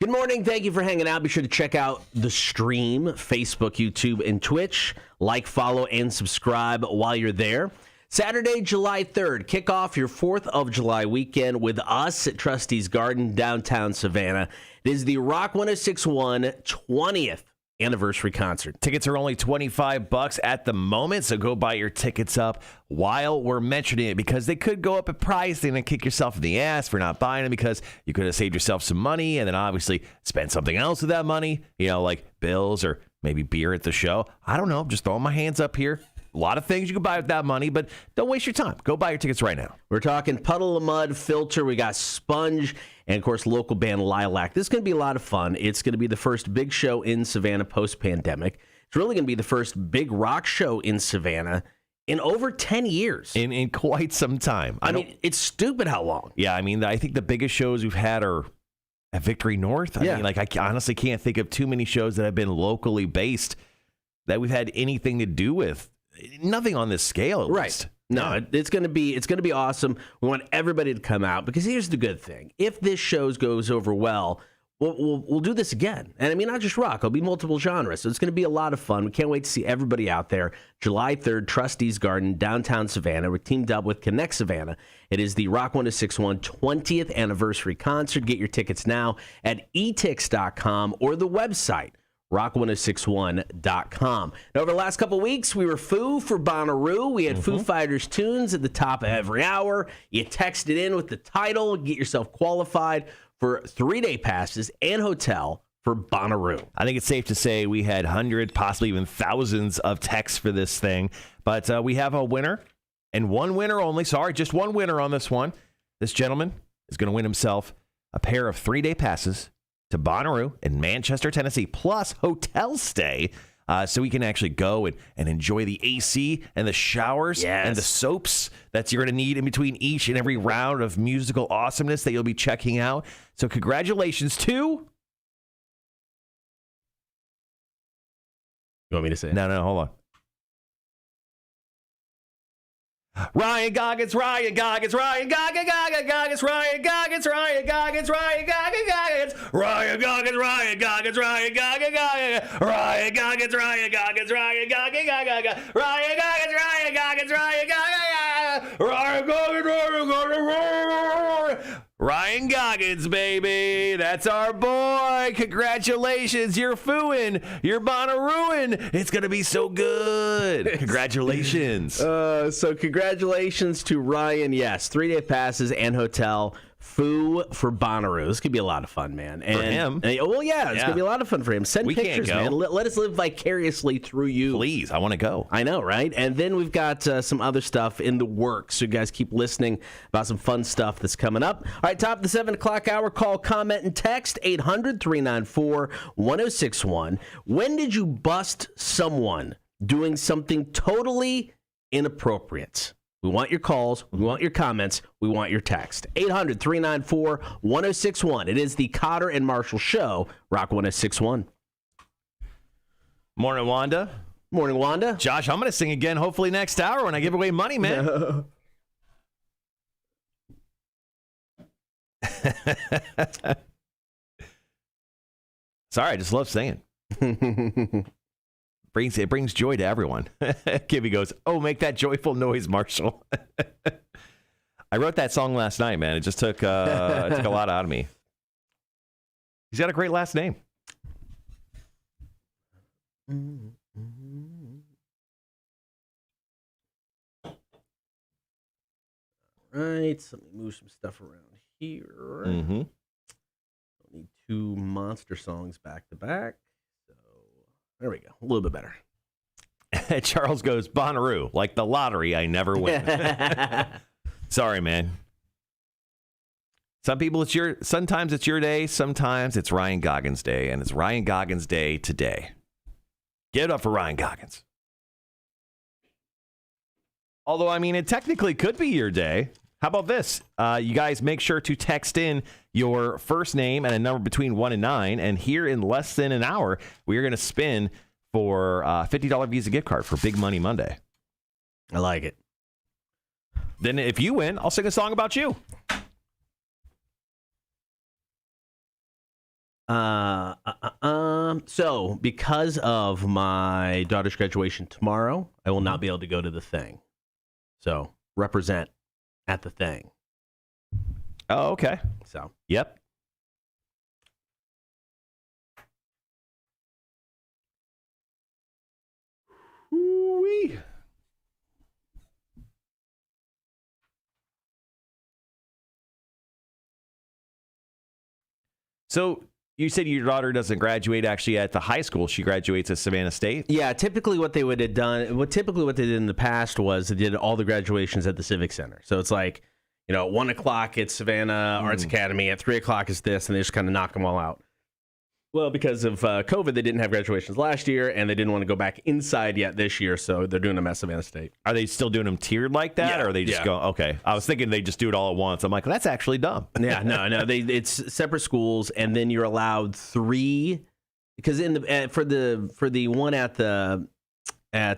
Good morning. Thank you for hanging out. Be sure to check out the stream, Facebook, YouTube, and Twitch. Like, follow, and subscribe while you're there. Saturday, July 3rd, kick off your 4th of July weekend with us at Trustee's Garden, downtown Savannah. It is the Rock 106.1 20th anniversary concert. Tickets are only $25 at the moment, so go buy your tickets up while we're mentioning it, because they could go up in price and then kick yourself in the ass for not buying them, because you could have saved yourself some money and then obviously spend something else with that money, like bills or maybe beer at the show. I don't know. I'm just throwing my hands up here. A lot of things you can buy with that money, but don't waste your time. Go buy your tickets right now. We're talking Puddle of Mud, Filter. We got Sponge, and, of course, local band Lilac. This is going to be a lot of fun. It's going to be the first big show in Savannah post-pandemic. It's really going to be the first big rock show in Savannah in over 10 years. In quite some time. I mean, it's stupid how long. Yeah, I mean, I think the biggest shows we've had are at Victory North. I mean, I honestly can't think of too many shows that have been locally based that we've had anything to do with. Nothing on this scale, at least. No, it's going to be awesome. We want everybody to come out, because here's the good thing: if this show goes over well, we'll do this again. And I mean, not just rock; it'll be multiple genres. So it's going to be a lot of fun. We can't wait to see everybody out there. July 3rd, Trustee's Garden, downtown Savannah. We're teamed up with Connect Savannah. It is the Rock 106.1 20th anniversary concert. Get your tickets now at etix.com or the website rock1061.com. Now, over the last couple of weeks, we were Foo for Bonnaroo. We had Foo Fighters tunes at the top of every hour. You text it in with the title, get yourself qualified for 3-day passes and hotel for Bonnaroo. I think it's safe to say we had hundreds, possibly even thousands of texts for this thing. But we have a winner, and one winner only. Sorry, just one winner on this one. This gentleman is going to win himself a pair of 3-day passes to Bonnaroo in Manchester, Tennessee, plus hotel stay, so we can actually go and enjoy the AC and the showers and the soaps that you're going to need in between each and every round of musical awesomeness that you'll be checking out. So congratulations to... You want me to say it? No, hold on. Ryan Goggins, Ryan Goggins, Ryan Goggins, Ryan Goggins, Ryan Goggins, Ryan Goggins, Ryan Goggins, Ryan Goggins, Ryan Goggins, Ryan Goggins, Ryan Goggins, Ryan Goggins, Ryan Goggins, Ryan Goggins, Ryan Goggins, Ryan Goggins, Ryan Goggins, Ryan Goggins, Ryan Goggins, Ryan Goggins, Ryan Goggins, baby. That's our boy. Congratulations. You're fooing. You're Bonnarooing. It's going to be so good. Congratulations. So congratulations to Ryan. Yes, 3-day passes and hotel. Foo for Bonnaroo. This could be a lot of fun, man. And, for him. Well, yeah, it's going to be a lot of fun for him. Send We can't pictures, go. man. Let us live vicariously through you. Please, I want to go. I know, right? And then we've got some other stuff in the works. So you guys keep listening about some fun stuff that's coming up. All right, top of the 7 o'clock hour. Call, comment, and text 800-394-1061. When did you bust someone doing something totally inappropriate? We want your calls. We want your comments. We want your text. 800-394-1061. It is the Cotter and Marshall Show, Rock 1061. Morning, Wanda. Morning, Wanda. Josh, I'm going to sing again hopefully next hour when I give away money, man. Sorry, I just love singing. It brings joy to everyone. Gibby goes, oh, make that joyful noise, Marshall. I wrote that song last night, man. It just took a lot out of me. He's got a great last name. Right, so let me move some stuff around here. Mm-hmm. Need 2 monster songs back to back. So there we go, a little bit better. Charles goes, Bonnaroo, like the lottery, I never win. Sorry, man. Sometimes it's your day, sometimes it's Ryan Goggins' day, and it's Ryan Goggins' day today. Give it up for Ryan Goggins. Although, I mean, it technically could be your day. How about this? You guys make sure to text in your first name and a number between 1 and 9. And here in less than an hour, we are going to spin for a $50 Visa gift card for Big Money Monday. I like it. Then if you win, I'll sing a song about you. So because of my daughter's graduation tomorrow, I will not be able to go to the thing. So represent at the thing. Oh, okay. So Yep. Ooh-wee. So you said your daughter doesn't graduate actually at the high school. She graduates at Savannah State. yeah, typically what they would have done, what they did in the past was they did all the graduations at the Civic Center. So it's like, you know, at 1 o'clock it's Savannah Arts Academy, at 3 o'clock is this, and they just kind of knock them all out. Well, because of COVID, they didn't have graduations last year, and they didn't want to go back inside yet this year, so they're doing them at Savannah State. Are they still doing them tiered like that, Yeah, or are they just yeah. go? Okay, I was thinking they just do it all at once. I'm like, well, that's actually dumb. Yeah, no, it's separate schools, and then you're allowed 3 because in the for the one at the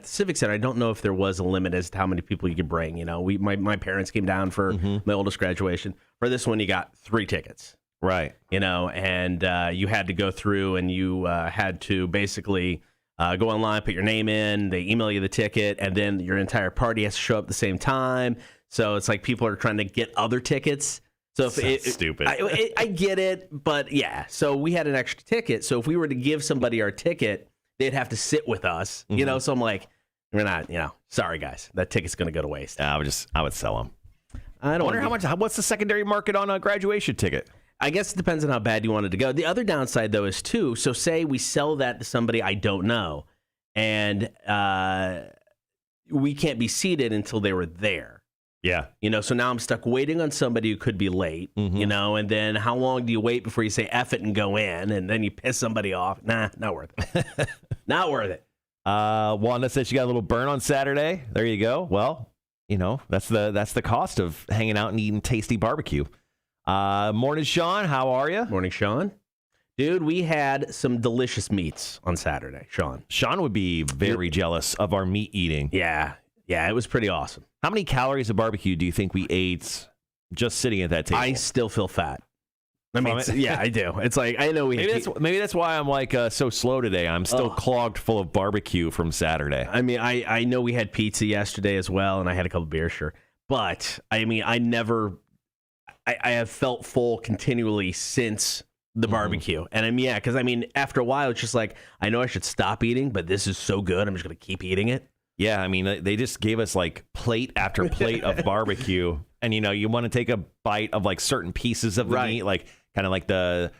Civic Center, I don't know if there was a limit as to how many people you could bring. You know, my parents came down for my oldest graduation. For this one, you got 3 tickets. Right. You know, and you had to go through and you had to basically go online, put your name in, they email you the ticket, and then your entire party has to show up at the same time. So it's like people are trying to get other tickets. So if Stupid. I get it, but yeah. So we had an extra ticket. So if we were to give somebody our ticket, they'd have to sit with us. You know, so I'm like, we're not. You know, sorry guys, that ticket's going to go to waste. I would sell them. I don't Wonder how much. What's the secondary market on a graduation ticket? I guess it depends on how bad you wanted to go. The other downside, though, is too. So, say we sell that to somebody I don't know, and we can't be seated until they were there. Yeah. You know, so now I'm stuck waiting on somebody who could be late. You know, and then how long do you wait before you say F it and go in, and then you piss somebody off? Nah, not worth it. Not worth it. Wanda says she got a little burn on Saturday. There you go. Well, you know, that's the cost of hanging out and eating tasty barbecue. Morning, Sean. How are you? Morning, Sean. Dude, we had some delicious meats on Saturday, Sean. Sean would be very jealous of our meat eating. Yeah, it was pretty awesome. How many calories of barbecue do you think we ate just sitting at that table? I still feel fat. I mean, from it? yeah, I do. It's like, I know Maybe that's why I'm like so slow today. I'm still clogged full of barbecue from Saturday. I mean, I know we had pizza yesterday as well, and I had a couple beers, sure. But, I mean, I have felt full continually since the barbecue. And I mean, yeah, because I mean, after a while, it's just like, I know I should stop eating, but this is so good, I'm just going to keep eating it. Yeah, I mean, they just gave us like plate after plate of barbecue. And, you know, you want to take a bite of like certain pieces of the meat, like kind of like the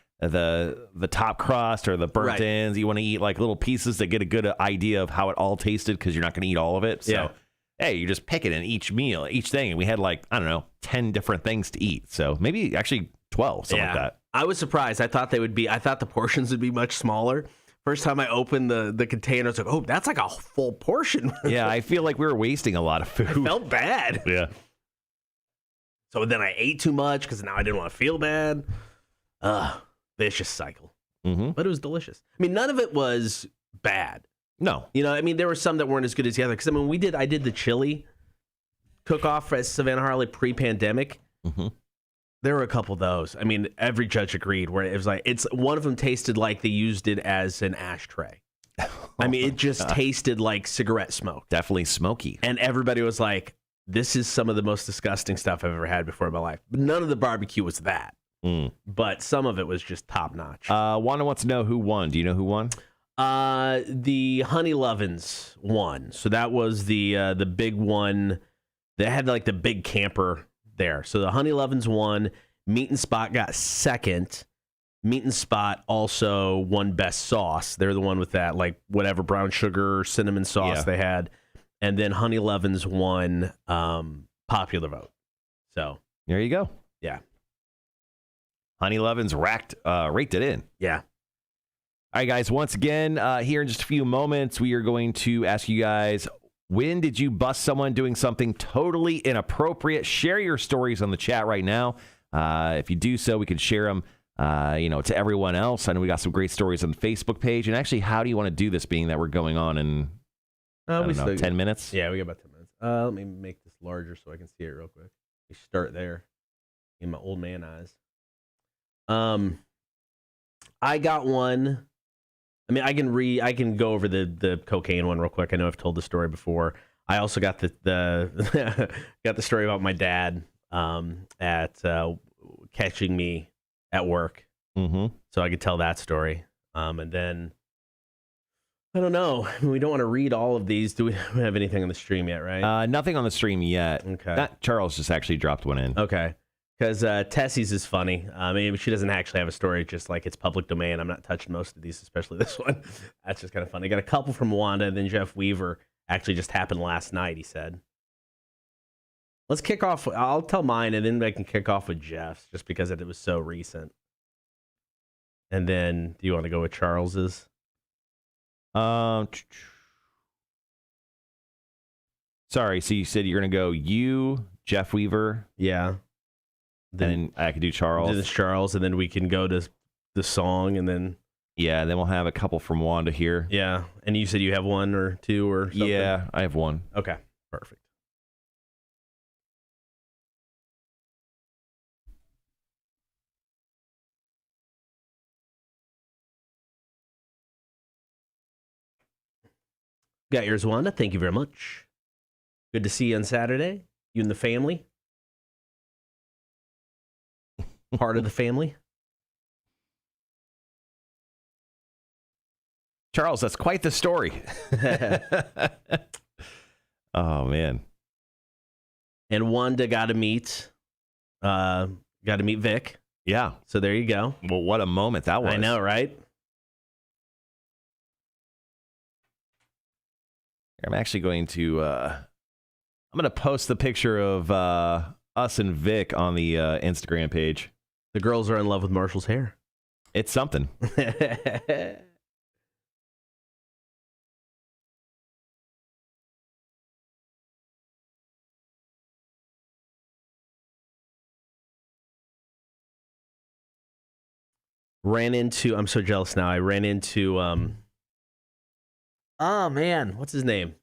top crust or the burnt ends. You want to eat like little pieces to get a good idea of how it all tasted because you're not going to eat all of it. So, hey, you just pick it in each meal, each thing. And we had like, I don't know, 10 different things to eat. So maybe actually 12, something like that. I was surprised. I thought the portions would be much smaller. First time I opened the container, I was like, oh, that's like a full portion. Yeah, I feel like we were wasting a lot of food. I felt bad. Yeah. So then I ate too much because now I didn't want to feel bad. Vicious cycle. Mm-hmm. But it was delicious. I mean, none of it was bad. No. You know, I mean, there were some that weren't as good as the other. Because, I mean, I did the chili cook-off at Savannah Harley pre-pandemic. Mm-hmm. There were a couple of those. I mean, every judge agreed where it was like, one of them tasted like they used it as an ashtray. I mean, it just tasted like cigarette smoke. Definitely smoky. And everybody was like, this is some of the most disgusting stuff I've ever had before in my life. But none of the barbecue was that. But some of it was just top notch. Wanda wants to know who won. Do you know who won? The Honey Lovins won. So that was the big one. They had like the big camper there. So the Honey Lovins won. Meat and Spot got second. Meat and Spot also won best sauce. They're the one with that like whatever brown sugar cinnamon sauce they had. And then Honey Lovins won popular vote. So there you go. Yeah. Honey Lovins raked it in. Yeah. All right, guys. Once again, here in just a few moments, we are going to ask you guys, when did you bust someone doing something totally inappropriate? Share your stories on the chat right now. If you do so, we can share them, to everyone else. I know we got some great stories on the Facebook page. And actually, how do you want to do this, being that we're going on in, 10 minutes? Yeah, we got about 10 minutes. Let me make this larger so I can see it real quick. We start there in my old man eyes. I got one. I mean, I can go over the cocaine one real quick. I know I've told the story before. I also got the got the story about my dad at catching me at work. Mm-hmm. So I could tell that story. And then I don't know. We don't want to read all of these. Do we have anything on the stream yet? Right? Nothing on the stream yet. Okay. Charles just actually dropped one in. Okay. Because Tessie's is funny. I mean, she doesn't actually have a story, just like it's public domain. I'm not touching most of these, especially this one. That's just kind of funny. Got a couple from Wanda, and then Jeff Weaver actually just happened last night, he said. Let's kick off. I'll tell mine, and then I can kick off with Jeff's, just because it was so recent. And then, do you want to go with Charles's? Sorry, so you said you're going to go Jeff Weaver. Yeah. Then I could do Charles. Then it's Charles, and then we can go to the song, and then... Yeah, then we'll have a couple from Wanda here. Yeah, and you said you have one or two or something? Yeah, I have one. Okay, perfect. Got yours, Wanda. Thank you very much. Good to see you on Saturday. You and the family. Part of the family. Charles, that's quite the story. Oh, man. And Wanda got to meet Vic. Yeah. So there you go. Well, what a moment that was. I know, right? I'm actually going to post the picture of us and Vic on the Instagram page. The girls are in love with Marshall's hair. It's something. I'm so jealous now. I ran into, oh man, what's his name?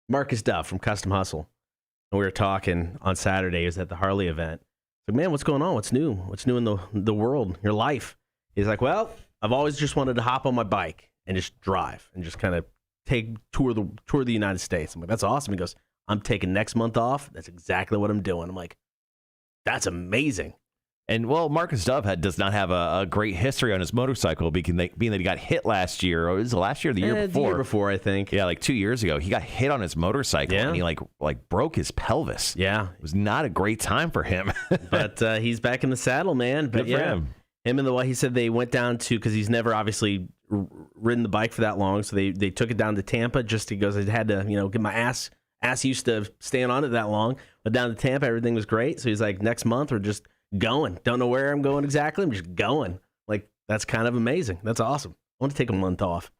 Marcus Duff from Custom Hustle. And we were talking on Saturday. He was at the Harley event. Like, man, what's going on? What's new? What's new in the world, your life? He's like, well, I've always just wanted to hop on my bike and just drive and just kind of tour the United States. I'm like, that's awesome. He goes, I'm taking next month off. That's exactly what I'm doing. I'm like, that's amazing. And, well, Marcus Dove does not have a great history on his motorcycle being that he got hit last year. Or was it last year or the year before? The year before, I think. Yeah, like 2 years ago. He got hit on his motorcycle, and he like broke his pelvis. Yeah. It was not a great time for him. But he's back in the saddle, man. But Good for him. Him and the wife, he said they went down to, because he's never obviously ridden the bike for that long, so they took it down to Tampa just because I had to, get my ass used to staying on it that long. But down to Tampa, everything was great. So he's like, next month we're just going. Don't know where I'm going exactly. I'm just going. Like, that's kind of amazing. That's awesome. I want to take a month off.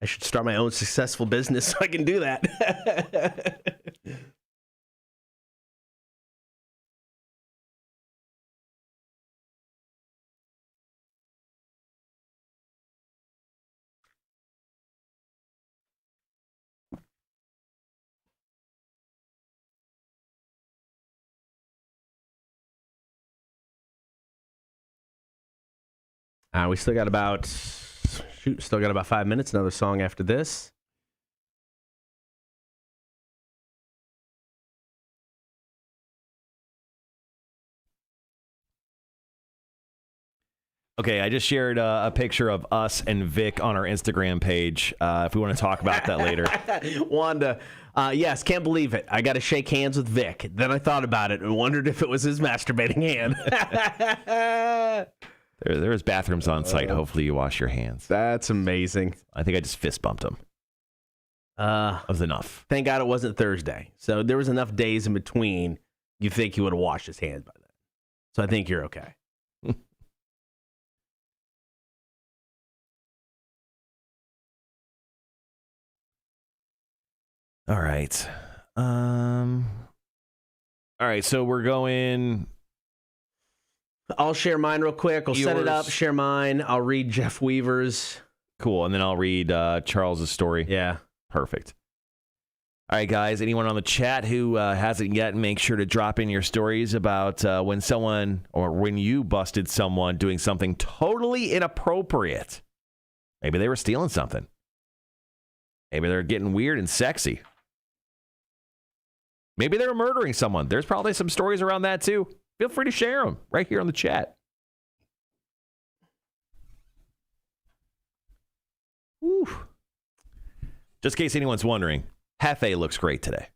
I should start my own successful business so I can do that. We still got about 5 minutes. Another song after this. Okay, I just shared a picture of us and Vic on our Instagram page. If we want to talk about that later. Wanda, yes, can't believe it. I got to shake hands with Vic. Then I thought about it and wondered if it was his masturbating hand. There's bathrooms on site. Hopefully you wash your hands. That's amazing. I think I just fist bumped him. That was enough. Thank God it wasn't Thursday. So there was enough days in between. You think he would have washed his hands by then. So I think you're okay. All right. All right, so we're going... I'll share mine real quick. I'll set it up, share mine. I'll read Jeff Weaver's. Cool, and then I'll read Charles's story. Yeah. Perfect. All right, guys, anyone on the chat who hasn't yet, make sure to drop in your stories about when you busted someone doing something totally inappropriate. Maybe they were stealing something. Maybe they're getting weird and sexy. Maybe they were murdering someone. There's probably some stories around that, too. Feel free to share them right here on the chat. Woo. Just in case anyone's wondering, Hefe looks great today.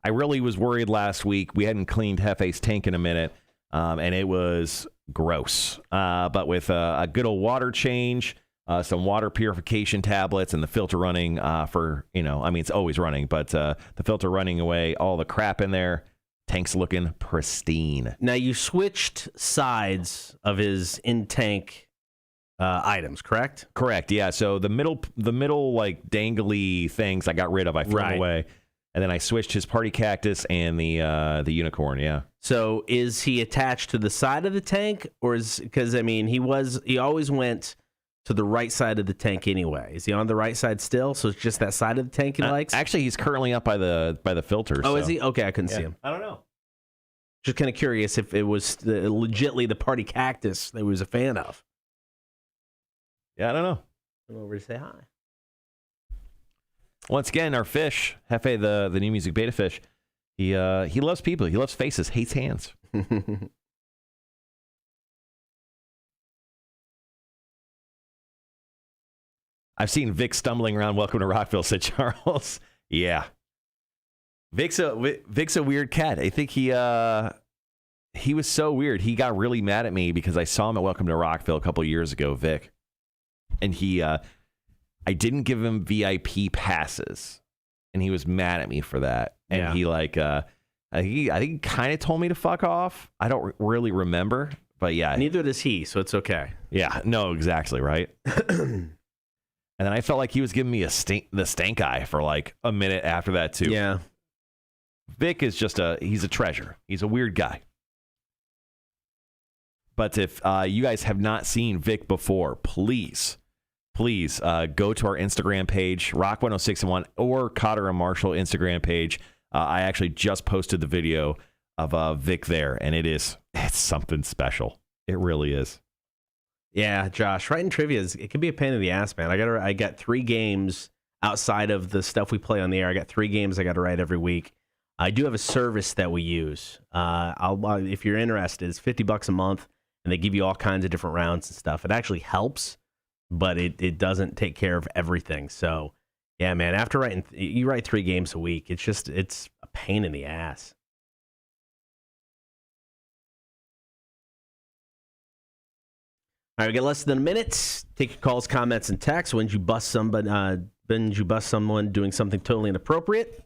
I really was worried last week. We hadn't cleaned Hefe's tank in a minute, and it was gross. But with a good old water change, some water purification tablets, and the filter running it's always running, but the filter running away all the crap in there, tank's looking pristine. Now, you switched sides of his in-tank items, correct? Correct, yeah. So the middle like dangly things I got rid of. I threw them away. And then I switched his party cactus and the unicorn, yeah. So is he attached to the side of the tank? Or because he always went to the right side of the tank anyway. Is he on the right side still? So it's just that side of the tank he likes? Actually, he's currently up by the filter. Oh, so. Is he? Okay, I couldn't see him. I don't know. Just kind of curious if it was legitly the party cactus that he was a fan of. Yeah, I don't know. Come over to say hi. Once again, our fish, Hefe, the new music beta fish, he loves people. He loves faces, hates hands. I've seen Vic stumbling around. Welcome to Rockville, said Charles. Yeah. Vic's a weird cat. I think he was so weird. He got really mad at me because I saw him at Welcome to Rockville a couple years ago, Vic. And I didn't give him VIP passes. And he was mad at me for that. And he I think he kind of told me to fuck off. I don't really remember, but yeah. Neither does he, so it's okay. Yeah, no, exactly, right? And then I felt like he was giving me the stank eye for like a minute after that too. Yeah. Vic is he's a treasure. He's a weird guy. But if you guys have not seen Vic before, please go to our Instagram page, Rock1061, or Cotter and Marshall Instagram page. I actually just posted the video of Vic there, and it's something special. It really is. Yeah, Josh, writing trivia it can be a pain in the ass, man. I got 3 games outside of the stuff we play on the air. I got 3 games I got to write every week. I do have a service that we use. If you're interested, it's $50 a month, and they give you all kinds of different rounds and stuff. It actually helps, but it doesn't take care of everything. So, yeah, man, after you write 3 games a week, it's a pain in the ass. All right, we got less than a minute. Take your calls, comments, and texts. When did you bust someone doing something totally inappropriate?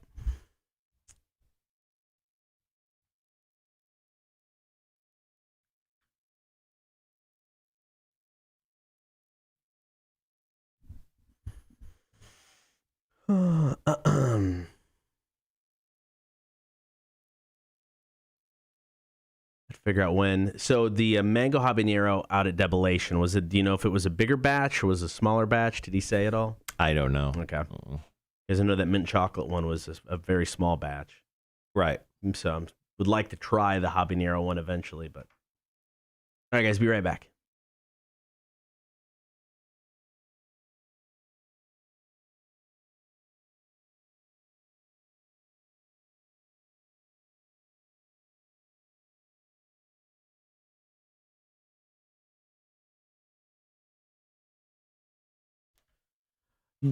Figure out when. So the mango habanero out at Debilation, do you know if it was a bigger batch or was a smaller batch? Did he say at all? I don't know. Okay. Because I know that mint chocolate one was a very small batch. Right. So I would like to try the habanero one eventually. But all right, guys, be right back.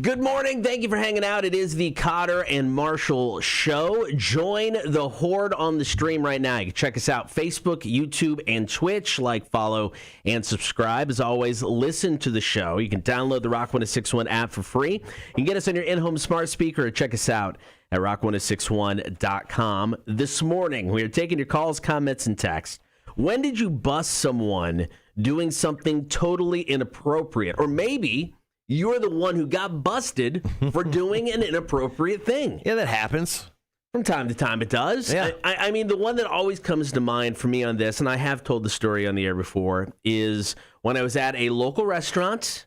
Good morning. Thank you for hanging out. It is the Cotter and Marshall Show. Join the horde on the stream right now. You can check us out, Facebook, YouTube, and Twitch. Like, follow, and subscribe. As always, listen to the show. You can download the Rock 1061 app for free. You can get us on your in-home smart speaker or check us out at rock1061.com. This morning, we are taking your calls, comments, and texts. When did you bust someone doing something totally inappropriate? Or maybe you're the one who got busted for doing an inappropriate thing. Yeah, that happens. From time to time, it does. Yeah. I mean, the one that always comes to mind for me on this, and I have told the story on the air before, is when I was at a local restaurant.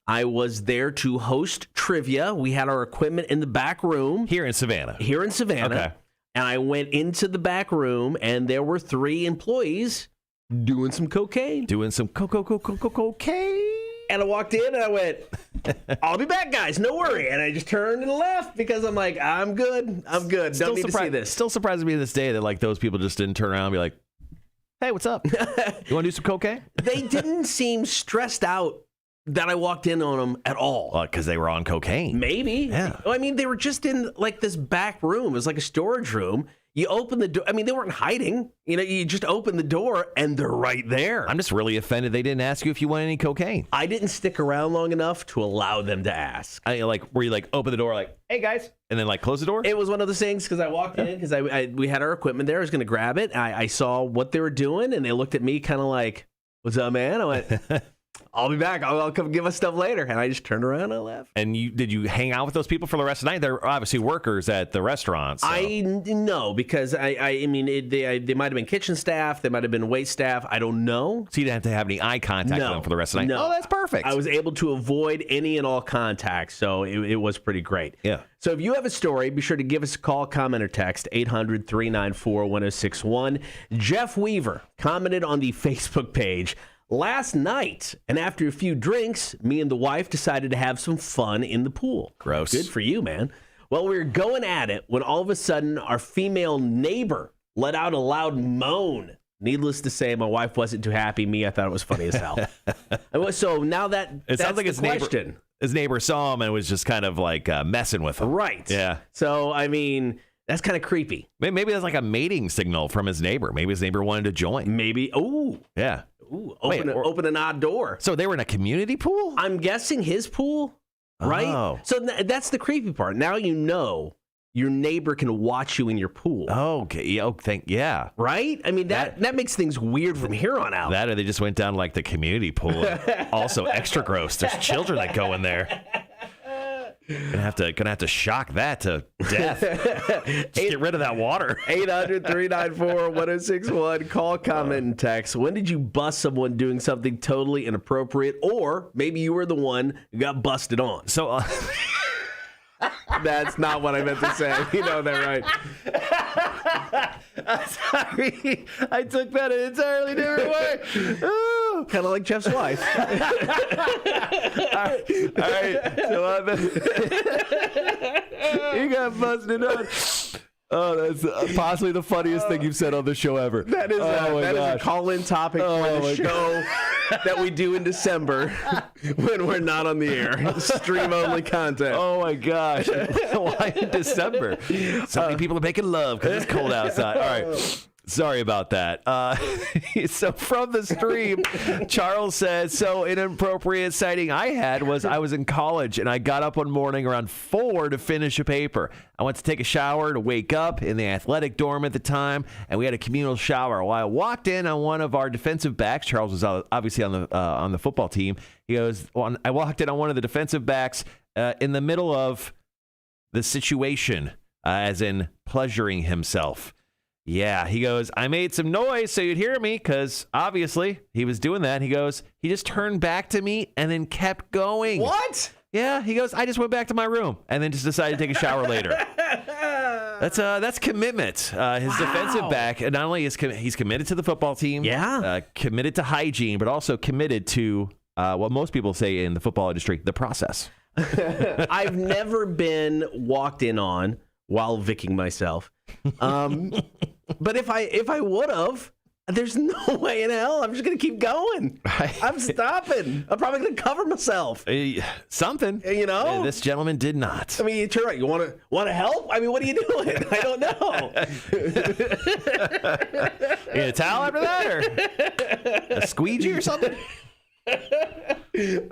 I was there to host trivia. We had our equipment in the back room. Here in Savannah. Okay. And I went into the back room, and there were 3 employees doing some cocaine. Cocaine. And I walked in and I went, I'll be back, guys. No worry. And I just turned and left because I'm like, I'm good. Don't need to see this. Still surprises me to this day that like those people just didn't turn around and be like, hey, what's up? You want to do some cocaine? They didn't seem stressed out that I walked in on them at all. Because they were on cocaine. Maybe. Yeah. I mean, they were just in like this back room. It was like a storage room. You open the door. I mean, they weren't hiding. You just open the door and they're right there. I'm just really offended they didn't ask you if you want any cocaine. I didn't stick around long enough to allow them to ask. Where you like open the door like, hey guys, and then like close the door? It was one of those things because I walked in because we had our equipment there. I was going to grab it. I saw what they were doing and they looked at me kind of like, what's up, man? I went, I'll be back. I'll come give us stuff later. And I just turned around and I left. And did you hang out with those people for the rest of the night? They're obviously workers at the restaurant. So. I know because they might have been kitchen staff. They might have been wait staff. I don't know. So you didn't have to have any eye contact with them for the rest of the night? No. Oh, that's perfect. I was able to avoid any and all contact. So it was pretty great. Yeah. So if you have a story, be sure to give us a call, comment, or text 800-394-1061. Jeff Weaver commented on the Facebook page. Last night, and after a few drinks, me and the wife decided to have some fun in the pool. Gross. Good for you, man. Well, we were going at it when all of a sudden our female neighbor let out a loud moan. Needless to say, my wife wasn't too happy. Me, I thought it was funny as hell. So now that's sounds like the question. His neighbor saw him and was just kind of like messing with him. Right. Yeah. So, I mean, that's kind of creepy. Maybe that's like a mating signal from his neighbor. Maybe his neighbor wanted to join. Maybe. Ooh. Yeah. Ooh, open an odd door. So they were in a community pool? I'm guessing his pool, right? Oh. So that's the creepy part. Now you know your neighbor can watch you in your pool. Oh, okay. Yeah. Right? I mean, that makes things weird from here on out. That or they just went down like the community pool. Also extra gross. There's children that go in there. Gonna have to shock that to death. Just get rid of that water. 800-394-1061. Call, comment, and text. When did you bust someone doing something totally inappropriate? Or maybe you were the one who got busted on. So That's not what I meant to say. You know that, right? Sorry, I took that an entirely different way. Kind of like Jeff's wife. All right. So, you got busted on. Oh, that's possibly the funniest thing you've said on the show ever. That is a call-in topic for the show that we do in December when we're not on the air. Stream-only content. Oh, my gosh. Why in December? So many people are making love because it's cold outside. All right. Sorry about that. So from the stream, Charles says, so an inappropriate sighting I had was I was in college and I got up one morning around 4 to finish a paper. I went to take a shower to wake up in the athletic dorm at the time, and we had a communal shower. While I walked in on one of our defensive backs, Charles was obviously on the football team. He goes, I walked in on one of the defensive backs in the middle of the situation, as in pleasuring himself. Yeah, he goes, I made some noise so you'd hear me because obviously he was doing that. He goes, he just turned back to me and then kept going. What? Yeah, he goes, I just went back to my room and then just decided to take a shower later. That's commitment. His defensive back, not only is he's committed to the football team, committed to hygiene, but also committed to what most people say in the football industry, the process. I've never been walked in on while vicking myself. But if I would have, there's no way in hell I'm just going to keep going. I'm stopping. I'm probably going to cover myself. Something. You know? This gentleman did not. I mean, you're right. You want to help? I mean, what are you doing? I don't know. You need a towel after that or a squeegee or something?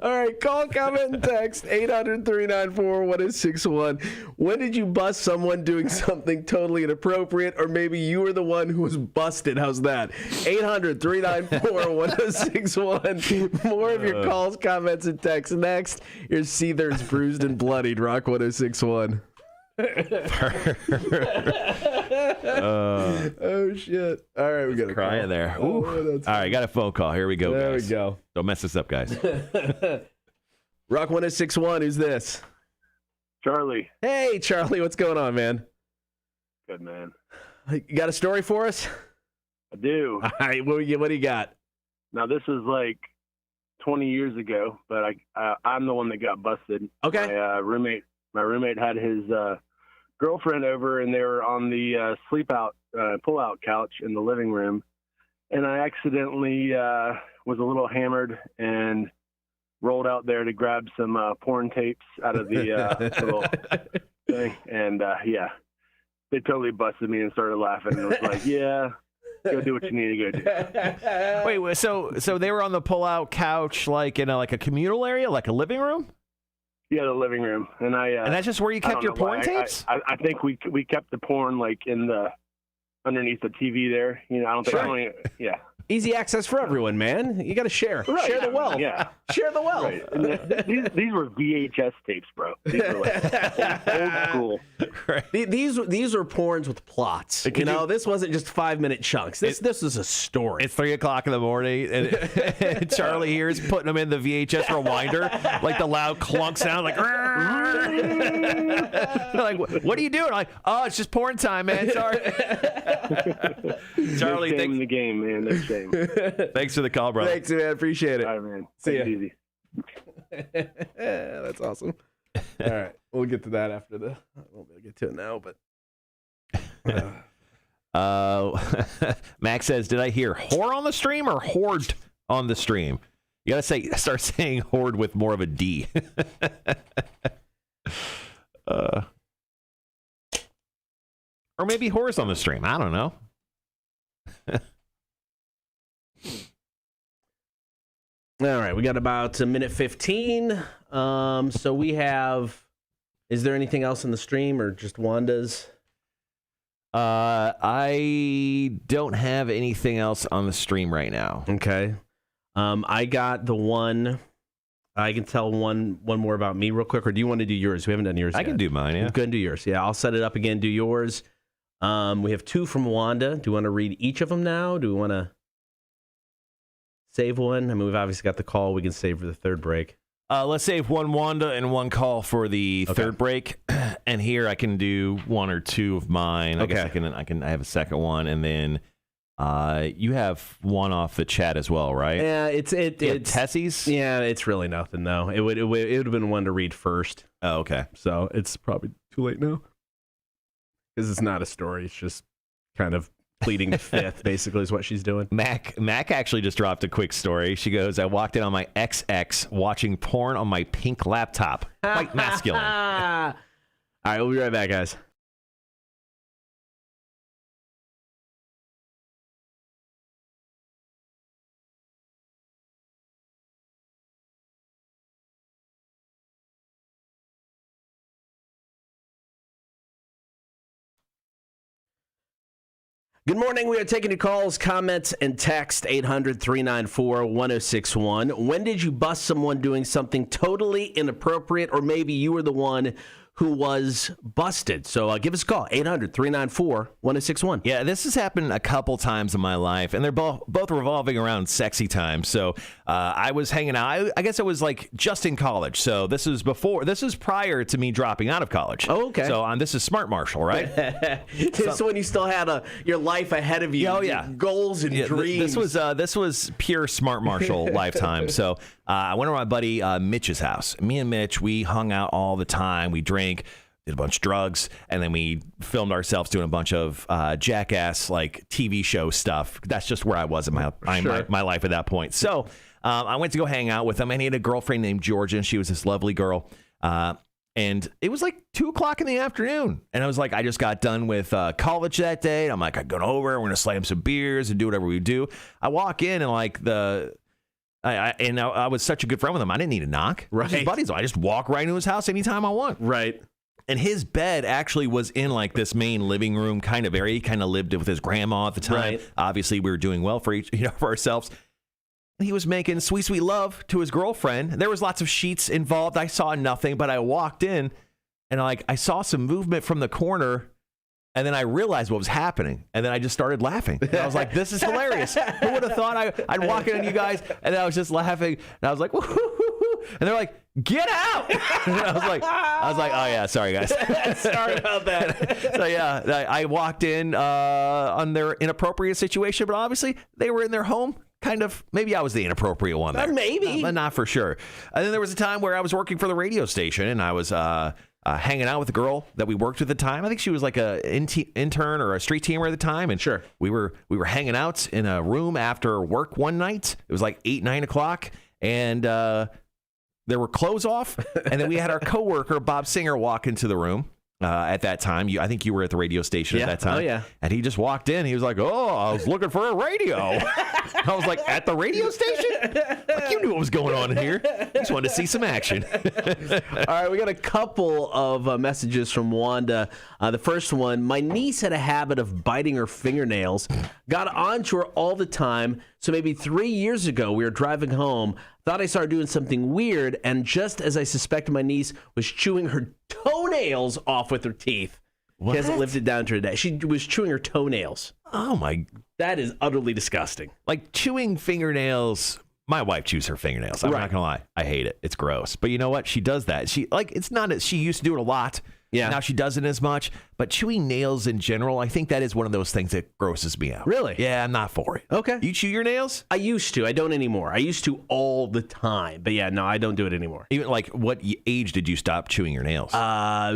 All right, call, comment, and text 800-394-1061. When did you bust someone doing something totally inappropriate, or maybe you were the one who was busted? How's that? 800-394-1061. More of your calls, comments, and texts next. Your Seether's Bruised and Bloodied, Rock 1061. Oh shit! All right, we got a crying call. there. Oh, all right, got a phone call. Here we go. There guys. we go. Don't mess this up, guys. Rock 1061. Who's this? Charlie. Hey, Charlie. What's going on, man? Good, man. You got a story for us? I do. All right. What do you got? Now, this is like 20 years ago, but I'm the one that got busted. Okay. My roommate had his girlfriend over, and they were on the pull-out couch in the living room, and I accidentally was a little hammered and rolled out there to grab some porn tapes out of the little thing, and they totally busted me and started laughing, and it was like, yeah, go do what you need to go do. Wait, so they were on the pull-out couch, like in a communal area, like a living room? Yeah, the living room, and and that's just where you kept your porn tapes? I think we kept the porn like underneath the TV there. You know, I don't think. Yeah. Easy access for everyone, man. You got to share. Right. Share the wealth. Yeah. Share the wealth. Right. These were VHS tapes, bro. These were like old school. Right. These were porns with plots. This wasn't just 5-minute chunks. This is a story. It's 3:00 in the morning, and Charlie here is putting them in the VHS rewinder, like the loud clunk sound, like. Like, what are you doing? Like, oh, it's just porn time, man. Sorry. Charlie, thanks in the game, man. No shame. Thanks for the call, brother. Thanks, man. Appreciate it. All right, man. See ya. Easy. That's awesome. All right, we'll get to that after I won't be able to get to it now, but. Max says, "Did I hear whore on the stream or horde on the stream?" You gotta start saying horde with more of a D. Or maybe horse on the stream. I don't know. All right, we got about a minute 15. So we have. Is there anything else in the stream or just Wanda's? I don't have anything else on the stream right now. Okay. I got the one. I can tell one more about me real quick, or do you want to do yours? We haven't done yours yet. I can do mine, yeah. Go and do yours. Yeah, I'll set it up again, do yours. We have 2 from Wanda. Do you want to read each of them now? Do we want to save one? I mean, we've obviously got the call. We can save for the third break. Let's save one Wanda and one call for the third break. And here I can do one or two of mine. I guess I have a second one, and then you have one off the chat as well, right? Yeah, it's Tessie's. Yeah, it's really nothing though. It would have been one to read first. Oh, okay. So it's probably too late now because it's not a story. It's just kind of pleading the fifth, basically, is what she's doing. Mac actually just dropped a quick story. She goes, "I walked in on my XX watching porn on my pink laptop. Quite masculine." All right, we'll be right back, guys. Good morning. We are taking your calls, comments, and text 800-394-1061. When did you bust someone doing something totally inappropriate, or maybe you were the one who was busted? So give us a call, 800-394-1061. Yeah, this has happened a couple times in my life, and they're both revolving around sexy time. So I was hanging out. I guess I was like just in college. So this is prior to me dropping out of college. Oh, okay. So this is Smart Marshall, right? This is when you still had your life ahead of you. Oh, yeah. Goals and dreams. This was pure Smart Marshall lifetime. So I went to my buddy Mitch's house. Me and Mitch, we hung out all the time. We drank, did a bunch of drugs, and then we filmed ourselves doing a bunch of jackass like TV show stuff. That's just where I was in my life at that point. So I went to go hang out with him, and he had a girlfriend named Georgia, and she was this lovely girl. And it was like 2:00 in the afternoon. And I was like, I just got done with college that day. And I'm like, I'm going over, we're going to slam some beers and do whatever we do. I walk in, and like I was such a good friend with him. I didn't need a knock. Right. His buddies. I just walk right into his house anytime I want. Right. And his bed actually was in like this main living room kind of area. He kind of lived with his grandma at the time. Right. Obviously, we were doing well for ourselves. He was making sweet, sweet love to his girlfriend. There was lots of sheets involved. I saw nothing, but I walked in, and I saw some movement from the corner. And then I realized what was happening, and then I just started laughing. And I was like, "This is hilarious! Who would have thought I'd walk in on you guys?" And I was just laughing, and I was like, "Woo-hoo-hoo-hoo." And they're like, "Get out!" And I was like, "Oh yeah, sorry guys, sorry about that." So yeah, I walked in on their inappropriate situation, but obviously they were in their home. Kind of, maybe I was the inappropriate one there. Maybe, but not for sure. And then there was a time where I was working for the radio station, and I was hanging out with a girl that we worked with at the time. I think she was like a intern or a street teamer at the time. And sure, we were hanging out in a room after work one night. It was like 8-9 o'clock, and there were clothes off. And then we had our coworker Bob Singer walk into the room. At that time, I think you were at the radio station at that time. Oh, yeah. And he just walked in. He was like, "Oh, I was looking for a radio." I was like, "At the radio station?" Like, you knew what was going on here. Just wanted to see some action. All right, we got a couple of messages from Wanda. The first one, my niece had a habit of biting her fingernails, got onto her all the time. So maybe 3 years ago, we were driving home, thought I saw her doing something weird, and just as I suspected my niece was chewing her toenails off with her teeth. What? She hasn't lived it down to today. She was chewing her toenails. Oh, my. That is utterly disgusting. Like, chewing fingernails. My wife chews her fingernails. I'm not going to lie. I hate it. It's gross. But you know what? She does that. It's not, she used to do it a lot. Yeah. Now she doesn't as much. But chewing nails in general, I think that is one of those things that grosses me out. Really? Yeah, I'm not for it. Okay. You chew your nails? I used to. I don't anymore. I used to all the time. But yeah, no, I don't do it anymore. Even like, what age did you stop chewing your nails? I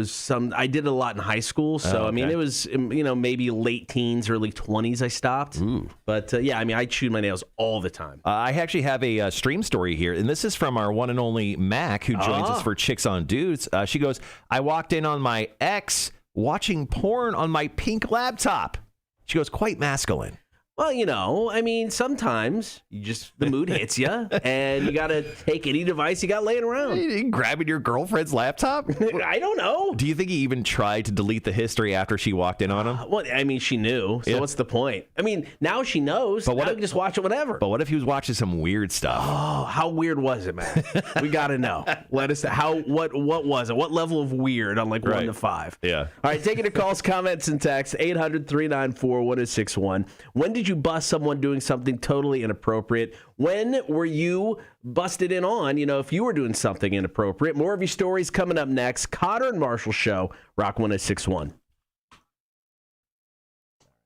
did it a lot in high school. So, okay. I mean, it was, maybe late teens, early 20s I stopped. Ooh. But yeah, I mean, I chewed my nails all the time. I actually have a stream story here, and this is from our one and only Mac, who joins us for Chicks on Dudes. She goes, I walked in on my ex watching porn on my pink laptop. She goes, quite masculine. Well, I mean, sometimes the mood hits you, and you got to take any device you got laying around. You grabbing your girlfriend's laptop? I don't know. Do you think he even tried to delete the history after she walked in on him? Well, I mean, she knew, so what's the point? I mean, now she knows. But now we can just watch it whenever. But what if he was watching some weird stuff? Oh, how weird was it, man? We got to know. Let us know. What was it? What level of weird on 1 to 5? Yeah. All right, taking your calls, comments, and texts, 800-394-1061. When did did you bust someone doing something totally inappropriate? When were you busted in on, if you were doing something inappropriate? More of your stories coming up next. Cotter and Marshall Show, Rock 1061.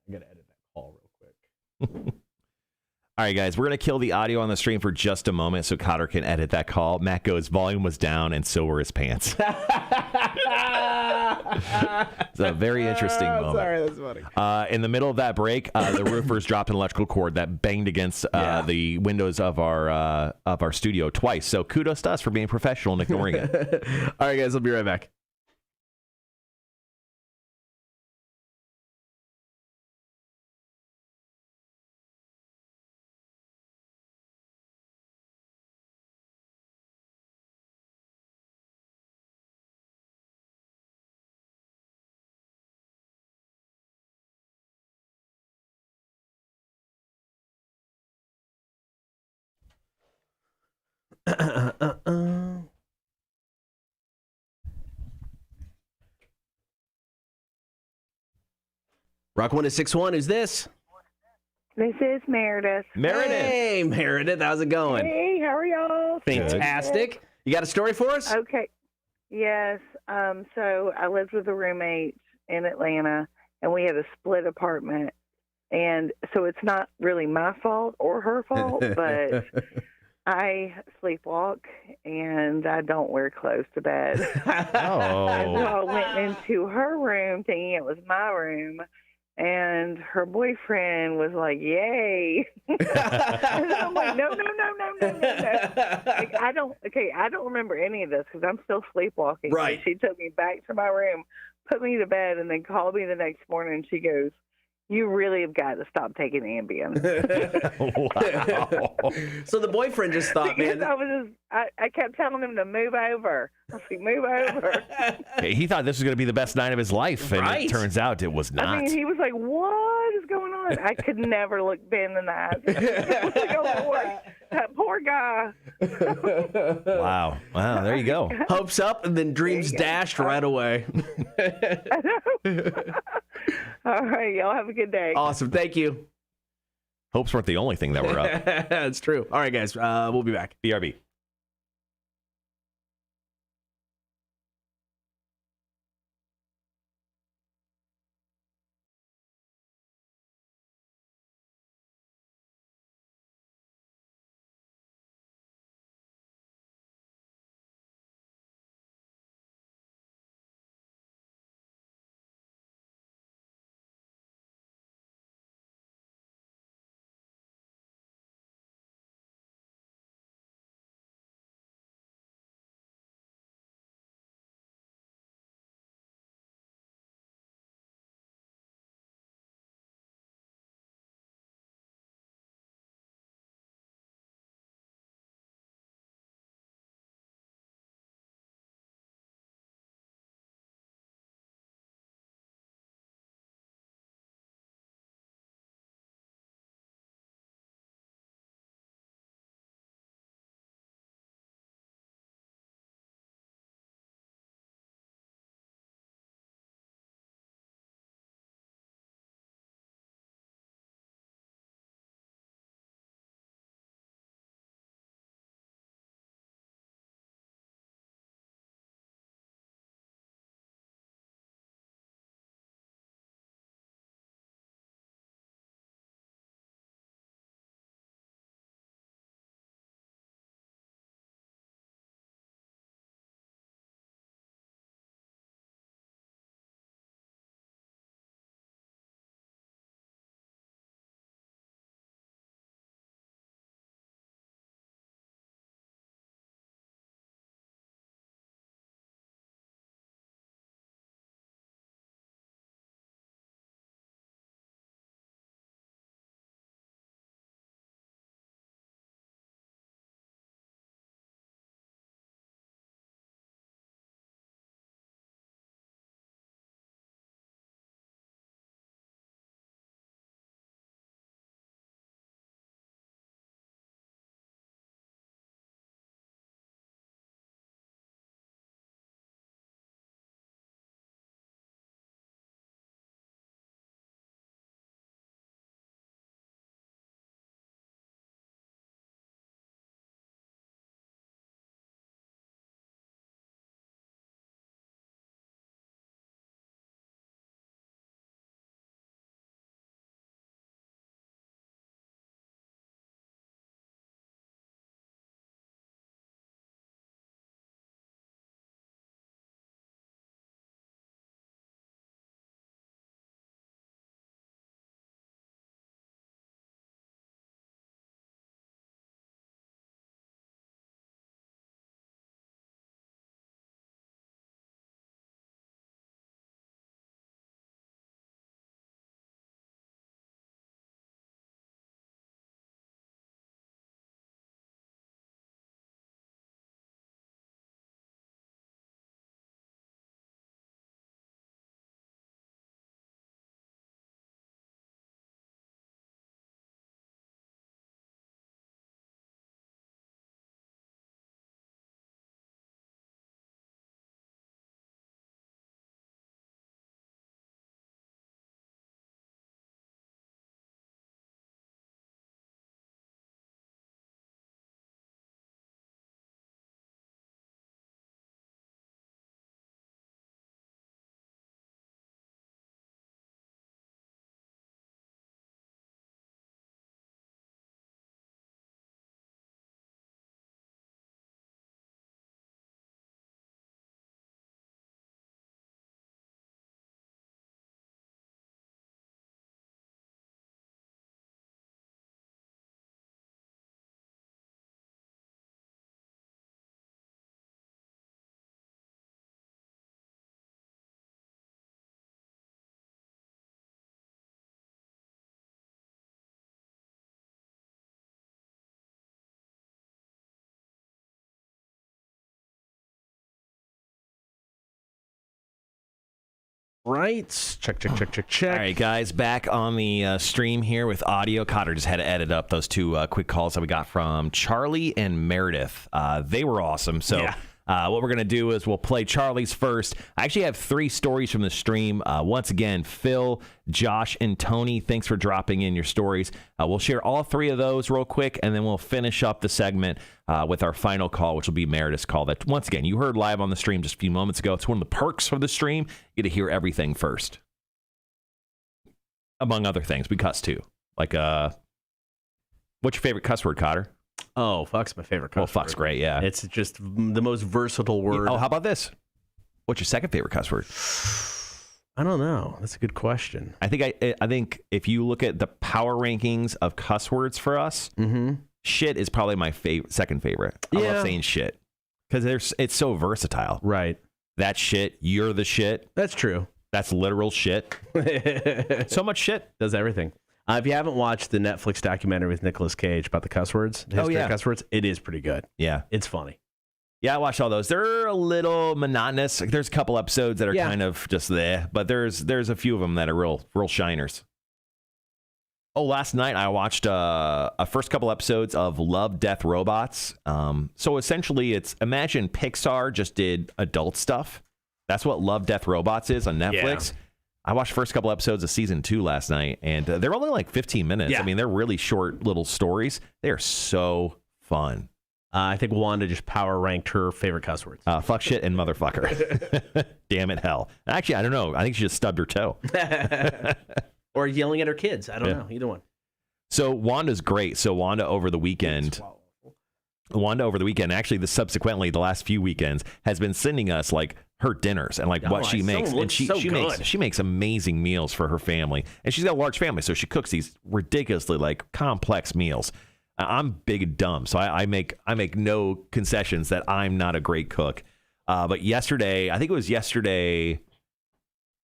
I got to edit that call real quick. All right, guys, we're going to kill the audio on the stream for just a moment so Cotter can edit that call. Matt goes, volume was down, and so were his pants. It's a very interesting moment. Sorry, that's funny. In the middle of that break, the roofers dropped an electrical cord that banged against the windows of our studio twice. So kudos to us for being professional and ignoring it. All right, guys, I'll be right back. Rock 1061, who's this? This is Meredith. Meredith. Hey, Meredith, how's it going? Hey, how are y'all? Fantastic. You got a story for us? Okay. Yes. So I lived with a roommate in Atlanta, and we had a split apartment. And so it's not really my fault or her fault, but I sleepwalk, and I don't wear clothes to bed. Oh. So I went into her room thinking it was my room, and her boyfriend was like, yay. And I'm like, no. Like, I don't remember any of this because I'm still sleepwalking. Right. So she took me back to my room, put me to bed, and then called me the next morning, and she goes, you really have got to stop taking Ambien. Wow. So the boyfriend just thought, Because man. I kept telling him to move over. I was like, move over. He thought this was going to be the best night of his life, and Right. it turns out it was not. I mean, he was like, what is going on? I could never look Ben in the eyes. I was like, oh, boy, that poor guy. Wow. There you go. Hopes up and then dreams dashed right away. All right, y'all have a good day. Awesome. Thank you. Hopes weren't the only thing that were up. That's true. All right, guys. We'll be back. BRB. Right. Check. All right, guys, back on the stream here with audio. Cotter just had to edit up those two quick calls that we got from Charlie and Meredith. They were awesome. So what we're going to do is we'll play Charlie's first. I actually have 3 stories from the stream. Once again, Phil, Josh, and Tony, thanks for dropping in your stories. We'll share all 3 of those real quick, and then we'll finish up the segment with our final call, which will be Meredith's call. That, once again, you heard live on the stream just a few moments ago. It's one of the perks of the stream. You get to hear everything first. Among other things, we cuss too. Like, what's your favorite cuss word, Cotter? Oh, fuck's my favorite cuss word. Well, fuck's great, yeah. It's just the most versatile word. Oh, how about this? What's your second favorite cuss word? I don't know. That's a good question. I think if you look at the power rankings of cuss words for us, shit is probably my second favorite. I love saying shit because it's so versatile. Right. That shit, you're the shit. That's true. That's literal shit. So much shit. Does everything. If you haven't watched the Netflix documentary with Nicolas Cage about the cuss words, cuss words, it is pretty good. Yeah. It's funny. Yeah, I watched all those. They're a little monotonous. There's a couple episodes that are kind of just there, but there's a few of them that are real shiners. Oh, last night I watched a first couple episodes of Love, Death, Robots. So essentially imagine Pixar just did adult stuff. That's what Love, Death, Robots is on Netflix. Yeah. I watched the first couple episodes of season 2 last night, and they're only like 15 minutes. Yeah. I mean, they're really short little stories. They're so fun. I think Wanda just power ranked her favorite cuss words. Fuck, shit, and motherfucker. Damn it, hell. Actually, I don't know. I think she just stubbed her toe. Or yelling at her kids. I don't know. Either one. So Wanda's great. So Wanda over the weekend, actually subsequently the last few weekends, has been sending us like her dinners and like what she makes. And she makes amazing meals for her family. And she's got a large family, so she cooks these ridiculously like complex meals. I'm big and dumb, so I make no concessions that I'm not a great cook. But yesterday, I think it was yesterday,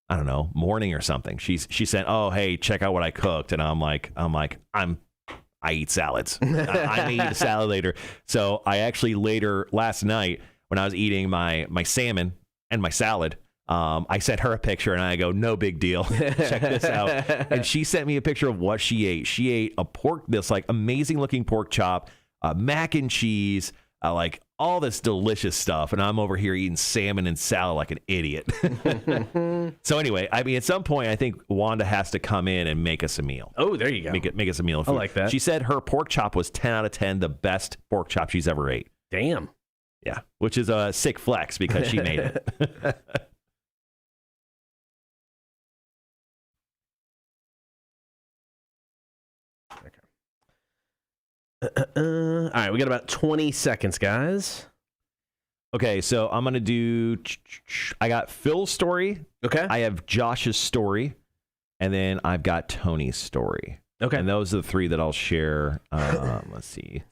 I don't know, morning or something, she sent, oh, hey, check out what I cooked. And I'm like, I eat salads. I may eat a salad later. So I actually later last night when I was eating my salmon and my salad, I sent her a picture and I go, no big deal. Check this out. And she sent me a picture of what she ate. She ate this like amazing looking pork chop, mac and cheese, like all this delicious stuff. And I'm over here eating salmon and salad like an idiot. So anyway, I mean, at some point, I think Wanda has to come in and make us a meal. Oh, there you go. Make us a meal of food. I like that. She said her pork chop was 10 out of 10, the best pork chop she's ever ate. Damn. Yeah, which is a sick flex because she made it. All right, we got about 20 seconds, guys. Okay, so I'm going to do... I got Phil's story. Okay. I have Josh's story. And then I've got Tony's story. Okay. And those are the 3 that I'll share. Let's see.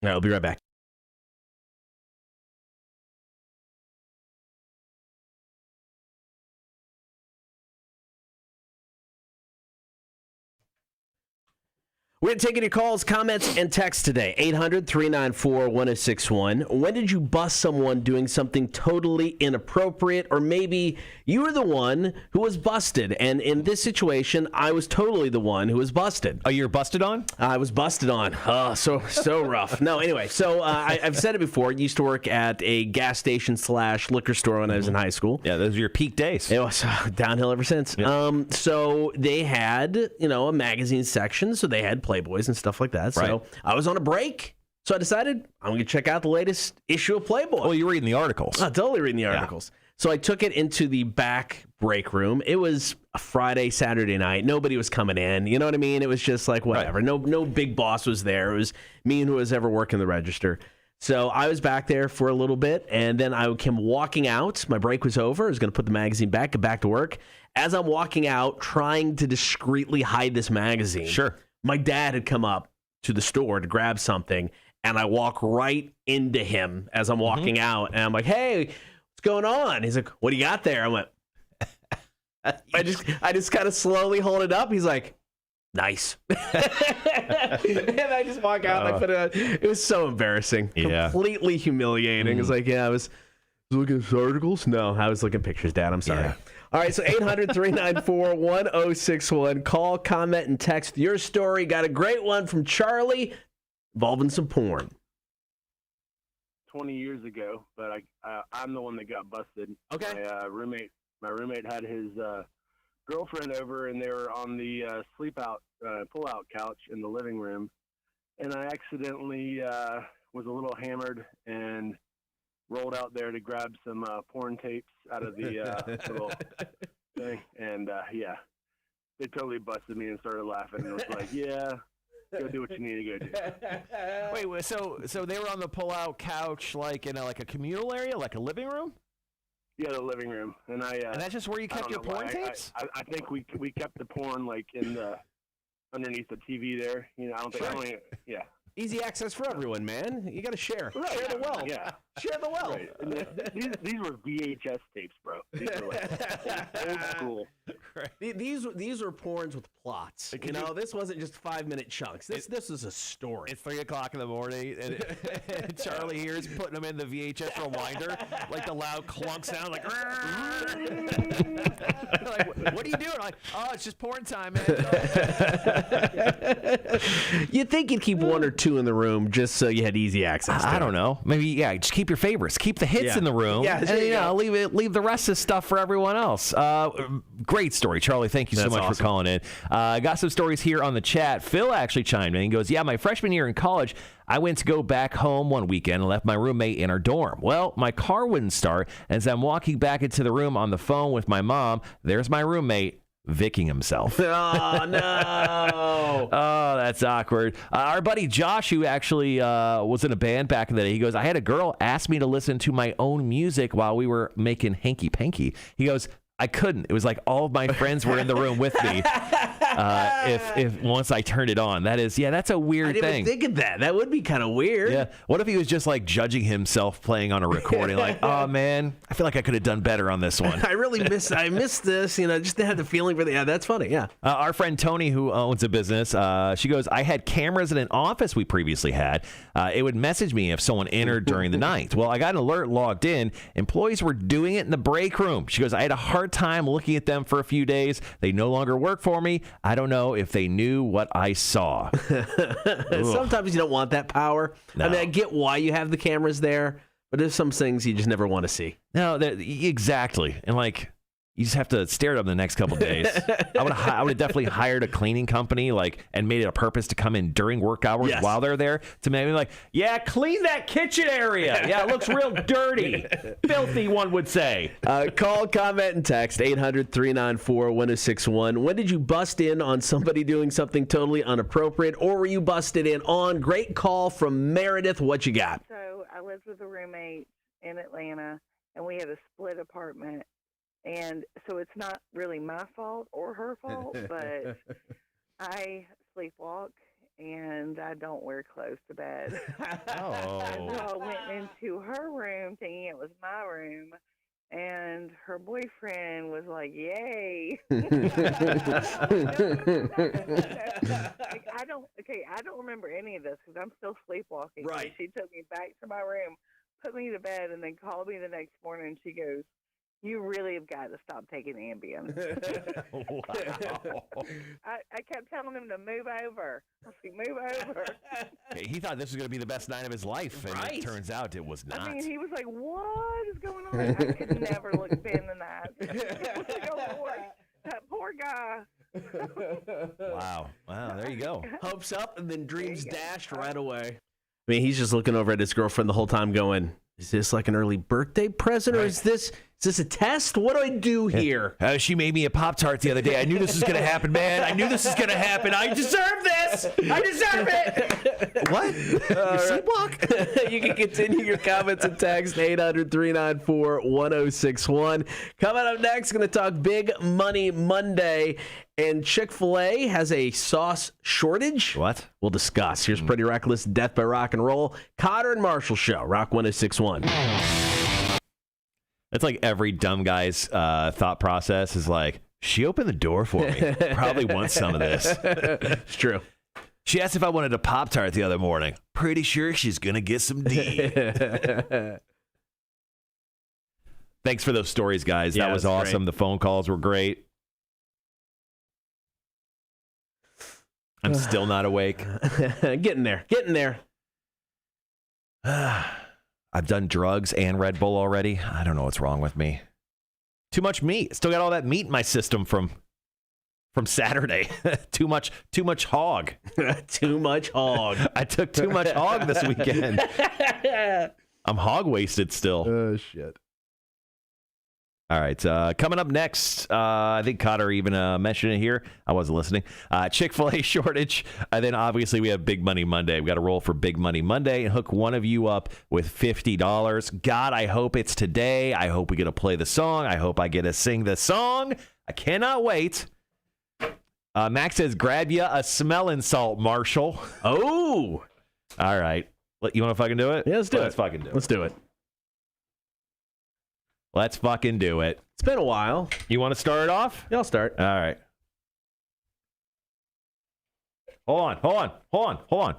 All right, I'll be right back. We're going to take your calls, comments, and texts today. 800-394-1061. When did you bust someone doing something totally inappropriate? Or maybe you were the one who was busted. And in this situation, I was totally the one who was busted. Oh, you were busted on? I was busted on. Oh, so rough. No, anyway, so I've said it before. I used to work at a gas station / liquor store when I was in high school. Yeah, those were your peak days. It was downhill ever since. Yeah. So they had, a magazine section. So they had Playboys and stuff like that. So I was on a break. So I decided I'm going to check out the latest issue of Playboy. Oh, you're reading the articles. I'm totally reading the articles. Yeah. So I took it into the back break room. It was a Friday, Saturday night. Nobody was coming in. You know what I mean? It was just like whatever. Right. No big boss was there. It was me and who was ever working the register. So I was back there for a little bit, and then I came walking out. My break was over. I was going to put the magazine back, get back to work. As I'm walking out, trying to discreetly hide this magazine. Sure. My dad had come up to the store to grab something, and I walk right into him as I'm walking out, and I'm like, "Hey, what's going on?" He's like, "What do you got there?" I went, I just kind of slowly hold it up. He's like, "Nice," and I just walk out. And I put it on. It was so embarrassing, completely humiliating. It's like, yeah, it was Looking at articles? No, I was looking at pictures, Dad. I'm sorry. Yeah. All right, so 800-394-1061. Call, comment, and text your story. Got a great one from Charlie involving some porn. 20 years ago, but I'm the one that got busted. Okay. My roommate had his girlfriend over, and they were on the pull-out couch in the living room, and I accidentally was a little hammered and rolled out there to grab some porn tapes out of the little thing, and they totally busted me and started laughing, and was like, "Yeah, go do what you need to go do." Wait, so they were on the pull-out couch, like in a communal area, like a living room? Yeah, the living room, and And that's just where you I kept don't your know porn why. tapes? I think we kept the porn like in the underneath the TV there. You know, I don't think. Yeah. Easy access for everyone, man. You got to share. Right. Share the wealth. Yeah. Share the wealth. Right. And these were VHS tapes, bro. These were like old school. These were porns with plots. You know, this wasn't just 5-minute chunks. This is a story. It's 3 o'clock in the morning, and Charlie here is putting them in the VHS rewinder, like the loud clunk sound, like, like what are you doing? Like, oh, it's just porn time, man. You'd think you'd keep one or two in the room just so you had easy access to I it. don't know. Maybe, just keep your favorites. Keep the hits in the room. Yeah, there you go. leave the rest of the stuff for everyone else. Great story, Charlie. Thank you so much for calling in. I got some stories here on the chat. Phil actually chimed in and goes, my freshman year in college, I went to go back home one weekend and left my roommate in our dorm. Well, my car wouldn't start. As I'm walking back into the room on the phone with my mom, there's my roommate vicking himself. Oh, no. Oh, that's awkward. Our buddy Josh, who actually was in a band back in the day, he goes, I had a girl ask me to listen to my own music while we were making Hanky Panky. He goes, I couldn't. It was like all of my friends were in the room with me. If once I turned it on, that's a weird thing. I didn't even think of that. That would be kind of weird. Yeah. What if he was just like judging himself playing on a recording, like, oh man, I feel like I could have done better on this one. I missed this. You know, just to have the feeling for that's funny. Yeah. Our friend Tony, who owns a business, she goes, I had cameras in an office we previously had. It would message me if someone entered during the night. Well, I got an alert logged in. Employees were doing it in the break room. She goes, I had a hard time looking at them for a few days. They no longer work for me. I don't know if they knew what I saw. Sometimes you don't want that power. No. I mean, I get why you have the cameras there, but there's some things you just never want to see. No, exactly. And like, you just have to stare at them the next couple of days. I would have definitely hired a cleaning company, and made it a purpose to come in during work hours while they're there to maybe clean that kitchen area. Yeah, it looks real dirty, filthy. One would say. Call, comment, and text 800-394-1061. When did you bust in on somebody doing something totally inappropriate, or were you busted in on? Great call from Meredith. What you got? So I lived with a roommate in Atlanta, and we had a split apartment. And so it's not really my fault or her fault, but I sleepwalk and I don't wear clothes to bed. Oh. So I went into her room thinking it was my room, and her boyfriend was like, yay. I don't remember any of this because I'm still sleepwalking. Right. She took me back to my room, put me to bed, and then called me the next morning, and she goes, you really have got to stop taking Ambien. Wow. I kept telling him to move over. I was like, move over. He thought this was going to be the best night of his life, and it turns out it was not. I mean, he was like, what is going on? I could never look Ben in the eyes. I was like, oh, Lord, that poor guy. Wow, there you go. Hopes up and then dreams dashed right away. I mean, he's just looking over at his girlfriend the whole time going, is this like an early birthday present, or is this a test? What do I do here? She made me a Pop-Tart the other day. I knew this was going to happen, man. I knew this was going to happen. I deserve this. I deserve it. What? Sleepwalk? You can continue your comments and text 800-394-1061. Coming up next, going to talk Big Money Monday. And Chick-fil-A has a sauce shortage. What? We'll discuss. Here's Pretty Reckless, Death by Rock and Roll. Cotter and Marshall Show, Rock 1061. It's like every dumb guy's thought process is like, she opened the door for me. Probably wants some of this. It's true. She asked if I wanted a Pop-Tart the other morning. Pretty sure she's going to get some D. Thanks for those stories, guys. Yeah, That was that's awesome. great. The phone calls were great. I'm still not awake. Getting there. I've done drugs and Red Bull already. I don't know what's wrong with me. Too much meat. Still got all that meat in my system from Saturday. Too much hog. Too much hog. I took too much hog this weekend. I'm hog wasted still. Oh, shit. All right. Coming up next, I think Cotter even mentioned it here. I wasn't listening. Chick-fil-A shortage. And then obviously we have Big Money Monday. We've got to roll for Big Money Monday and hook one of you up with $50. God, I hope it's today. I hope we get to play the song. I hope I get to sing the song. I cannot wait. Max says, grab you a smelling salt, Marshall. Oh. All right. You want to fucking do it? Yeah, let's do it. Let's fucking do it. Let's do it. Let's fucking do it. It's been a while. You want to start it off? Yeah, I'll start. All right. Hold on.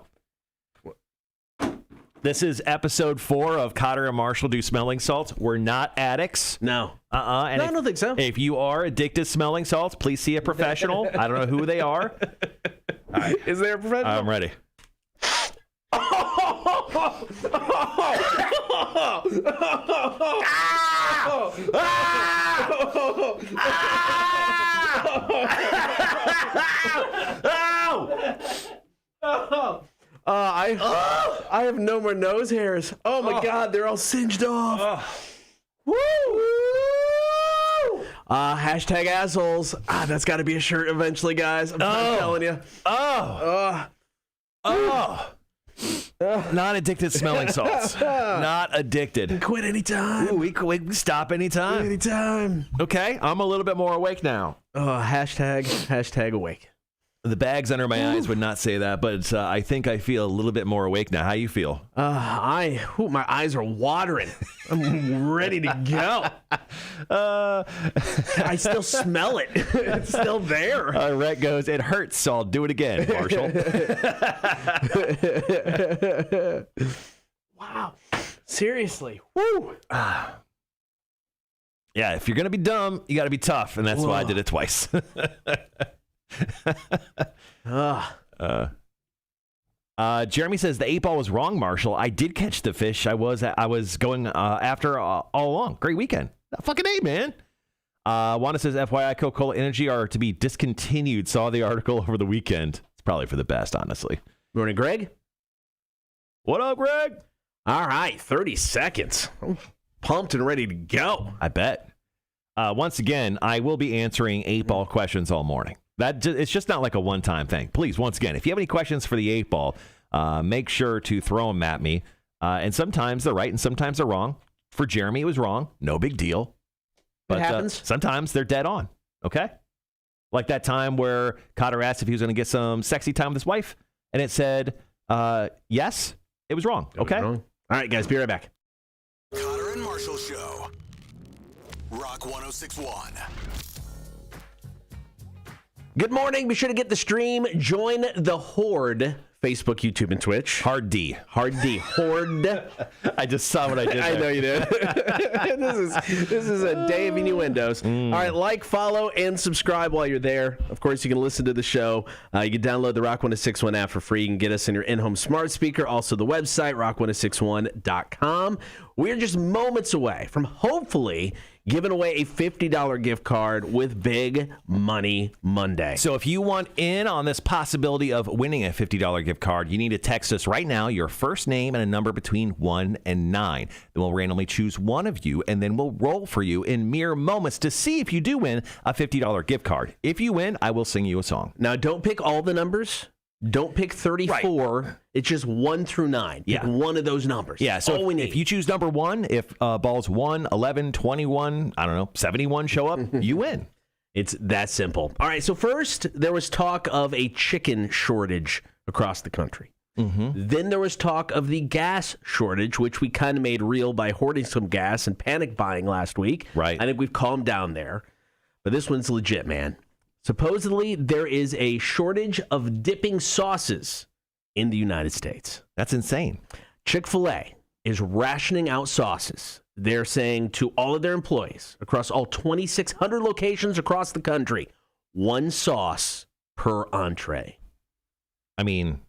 This is episode 4 of Cotter and Marshall Do Smelling Salts. We're not addicts. No. And No, I don't think so. If you are addicted to smelling salts, please see a professional. I don't know who they are. All right. Is there a professional? I'm ready. I have no more nose hairs. Oh my God, they're all singed off. Woo! Hashtag assholes. That's got to be a shirt eventually, guys. I'm telling you. Not addicted to smelling salts. Not addicted. Quit anytime. Ooh, we can stop anytime. Anytime. Okay, I'm a little bit more awake now. Hashtag awake. The bags under my eyes would not say that, but I think I feel a little bit more awake now. How you feel? My eyes are watering. I'm ready to go. I still smell it. It's still there. Rhett goes, it hurts, so I'll do it again, Marshall. Wow. Seriously. Woo. Yeah, if you're going to be dumb, you got to be tough, and that's why I did it twice. Jeremy says the 8 ball was wrong, Marshall. I did catch the fish. I was going after all along. Great weekend. Fucking A, man. Wanda says FYI, Coca-Cola Energy are to be discontinued. Saw the article over the weekend. It's probably for the best, honestly. Morning, Greg. What up, Greg? All right, 30 seconds. I'm pumped and ready to go. I bet. Once again, I will be answering 8 ball questions all morning. It's just not like a one-time thing. Please, once again, if you have any questions for the 8 ball, make sure to throw them at me. And sometimes they're right and sometimes they're wrong. For Jeremy, it was wrong. No big deal. But it happens. Sometimes they're dead on. Okay? Like that time where Cotter asked if he was going to get some sexy time with his wife, and it said, yes. It was wrong. Okay? All right, guys, be right back. Cotter and Marshall Show. Rock 106.1. Good morning. Be sure to get the stream. Join the Horde. Facebook, YouTube, and Twitch. Hard D. Horde. I just saw what I did there. I know you did. This is a day of innuendos. All right, like, follow, and subscribe while you're there. Of course, you can listen to the show. You can download the Rock 106.1 app for free. You can get us in your in-home smart speaker. Also, the website, rock1061.com. We're just moments away from hopefully giving away a $50 gift card with Big Money Monday. So if you want in on this possibility of winning a $50 gift card, you need to text us right now your first name and a number between 1 and 9. Then we'll randomly choose one of you, and then we'll roll for you in mere moments to see if you do win a $50 gift card. If you win, I will sing you a song. Now, don't pick all the numbers. Don't pick 34. Right. It's just 1 through 9. Pick one of those numbers. Yeah, so if you choose number 1, if balls 1, 11, 21, 71 show up, you win. It's that simple. All right, so first, there was talk of a chicken shortage across the country. Then there was talk of the gas shortage, which we kind of made real by hoarding some gas and panic buying last week. Right. I think we've calmed down there. But this one's legit, man. Supposedly, there is a shortage of dipping sauces in the United States. That's insane. Chick-fil-A is rationing out sauces. They're saying to all of their employees across all 2,600 locations across the country, one sauce per entree. I mean,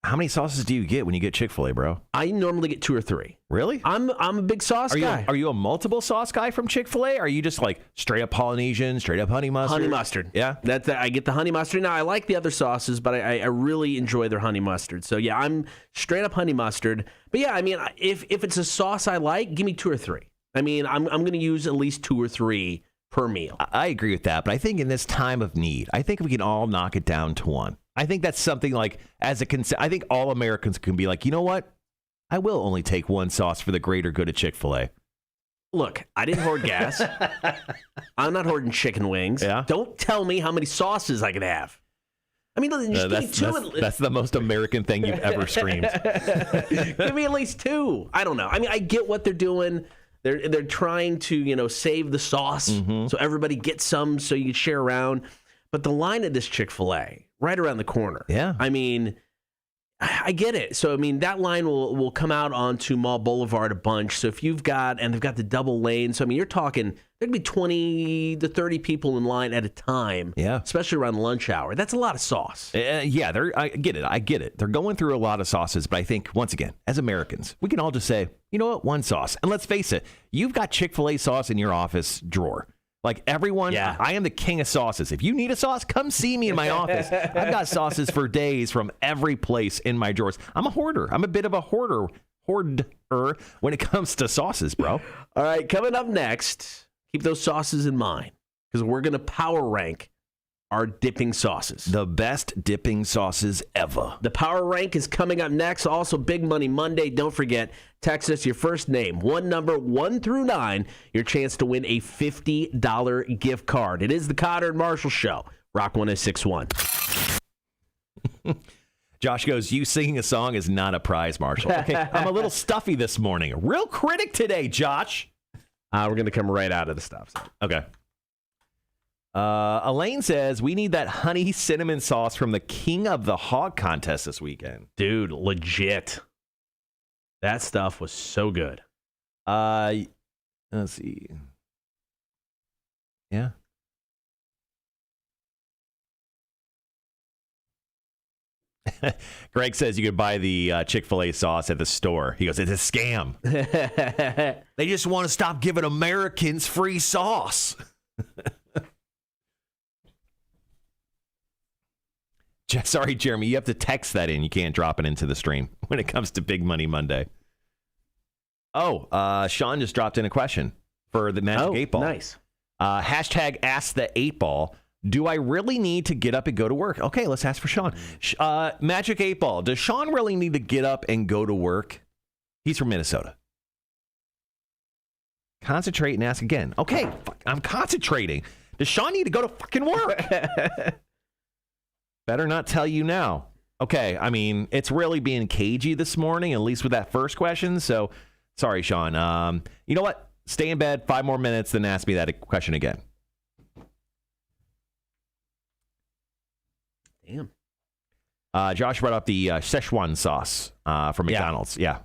how many sauces do you get when you get Chick-fil-A, bro? I normally get 2 or 3. Really? I'm a big sauce guy. Are you a multiple sauce guy from Chick-fil-A? Or are you just like straight up Polynesian, straight up honey mustard? Honey mustard. Yeah. I get the honey mustard. Now, I like the other sauces, but I really enjoy their honey mustard. So, yeah, I'm straight up honey mustard. But, yeah, I mean, if it's a sauce I like, give me 2 or 3. I mean, I'm going to use at least 2 or 3 per meal. I agree with that. But I think in this time of need, I think we can all knock it down to 1. I think that's something like, I think all Americans can be like, you know what? I will only take 1 sauce for the greater good of Chick-fil-A. Look, I didn't hoard gas. I'm not hoarding chicken wings. Yeah? Don't tell me how many sauces I could have. I mean, just give me 2. That's the most American thing you've ever screamed. Give me at least 2. I don't know. I mean, I get what they're doing. They're trying to, save the sauce so everybody gets some so you can share around. But the line at this Chick-fil-A, right around the corner. Yeah. I mean, I get it. So, I mean, that line will come out onto Mall Boulevard a bunch. So if they've got the double lane. So, I mean, you're talking, there could be 20 to 30 people in line at a time. Yeah. Especially around lunch hour. That's a lot of sauce. Yeah, I get it. They're going through a lot of sauces. But I think, once again, as Americans, we can all just say, you know what, 1 sauce. And let's face it, you've got Chick-fil-A sauce in your office drawer. Like everyone, yeah. I am the king of sauces. If you need a sauce, come see me in my office. I've got sauces for days from every place in my drawers. I'm a hoarder. I'm a bit of a hoarder when it comes to sauces, bro. All right, coming up next, keep those sauces in mind because we're going to power rank our dipping sauces. The best dipping sauces ever. The power rank is coming up next. Also, Big Money Monday. Don't forget, text us your first name, 1 number, 1 through 9, your chance to win a $50 gift card. It is the Cotter and Marshall Show. Rock 1061. Josh goes, you singing a song is not a prize, Marshall. Okay, I'm a little stuffy this morning. Real critic today, Josh. We're going to come right out of the stop sign. Okay. Elaine says, we need that honey cinnamon sauce from the King of the Hog contest this weekend. Dude, legit. That stuff was so good. Let's see. Yeah. Greg says you could buy the Chick-fil-A sauce at the store. He goes, it's a scam. They just want to stop giving Americans free sauce. Sorry, Jeremy, you have to text that in. You can't drop it into the stream when it comes to Big Money Monday. Oh, Sean just dropped in a question for the Magic 8 Ball. Nice. Hashtag ask the 8 Ball. Do I really need to get up and go to work? Okay, let's ask for Sean. Magic 8 Ball. Does Sean really need to get up and go to work? He's from Minnesota. Concentrate and ask again. Okay, I'm concentrating. Does Sean need to go to fucking work? Better not tell you now. Okay, I mean, it's really being cagey this morning, at least with that first question. So, sorry, Sean. You know what? Stay in bed 5 more minutes, then ask me that question again. Damn. Josh brought up the Szechuan sauce from McDonald's. Yeah.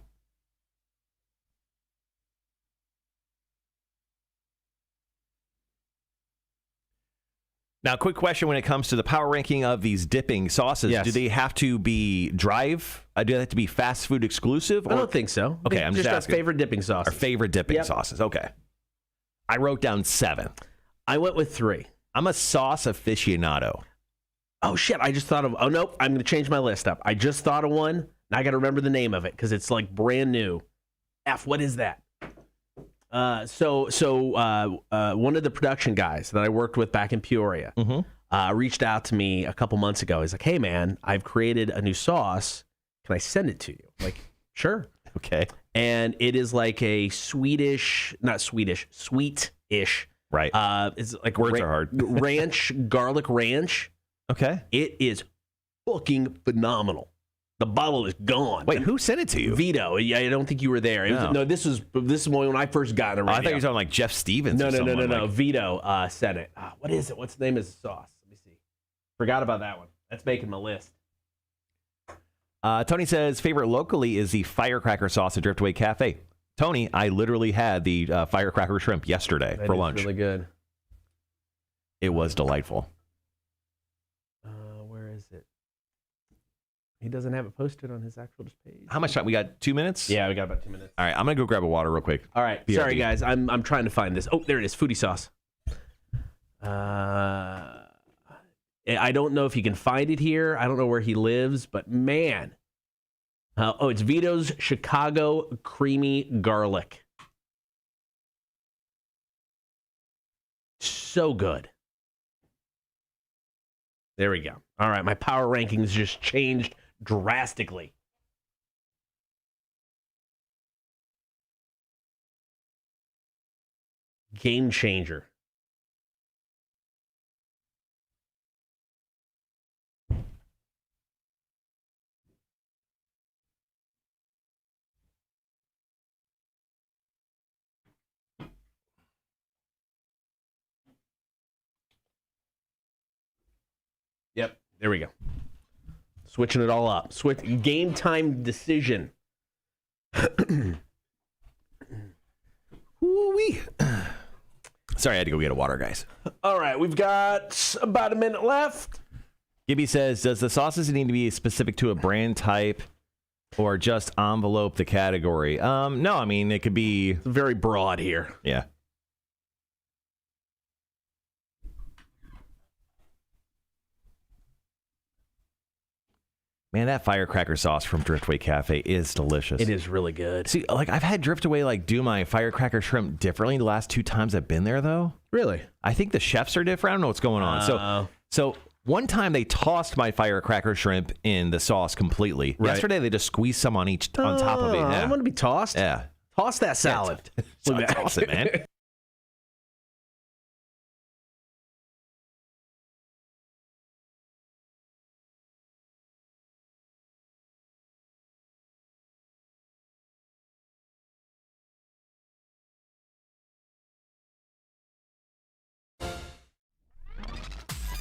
Now, quick question when it comes to the power ranking of these dipping sauces. Yes. Do they have to be do they have to be fast food exclusive? I don't think so. Okay, I'm just asking. Our favorite dipping sauce. Our favorite dipping sauces. Okay. I wrote down 7. I went with 3. I'm a sauce aficionado. Oh, shit. I just thought of... Oh, nope. I'm going to change my list up. I just thought of one. Now I got to remember the name of it because it's like brand new. What is that? So one of the production guys that I worked with back in Peoria reached out to me a couple months ago. He's like, hey, man, I've created a new sauce. Can I send it to you? I'm like, sure. Okay. And it is like a sweet-ish. Right. It's like words are hard. Ranch, garlic ranch. Okay. It is fucking phenomenal. The bottle is gone. Wait, who sent it to you? Vito. I don't think you were there. This is when I first got it. I thought you were talking like Jeff Stevens. No. Vito sent it. What is it? What's the name of the sauce? Let me see. Forgot about that one. That's making my list. Tony says favorite locally is the firecracker sauce at Driftway Cafe. Tony, I literally had the firecracker shrimp yesterday for lunch. Really good. It was delightful. Where is it? He doesn't have it posted on his actual page. How much time? We got 2 minutes? Yeah, we got about 2 minutes. All right, I'm going to go grab a water real quick. All right. BRB. Sorry, guys. I'm trying to find this. Oh, there it is. Foodie sauce. I don't know if you can find it here. I don't know where he lives, but man. It's Vito's Chicago Creamy Garlic. So good. There we go. All right, my power rankings just changed drastically. Game changer. Yep, there we go. Switching it all up. Game time decision. Ooh-wee. Sorry, I had to go get a water, guys. All right, we've got about a minute left. Gibby says, does the sauces need to be specific to a brand type or just envelope the category? No, I mean, it could be... It's very broad here. Yeah. Man, that firecracker sauce from Driftway Cafe is delicious. It is really good. See, like I've had Driftway do my firecracker shrimp differently the last 2 times I've been there, though. Really? I think the chefs are different. I don't know what's going on. So one time they tossed my firecracker shrimp in the sauce completely. Right. Yesterday they just squeezed some on top of it. Yeah. I want to be tossed. Yeah. Toss that salad. Toss it, man.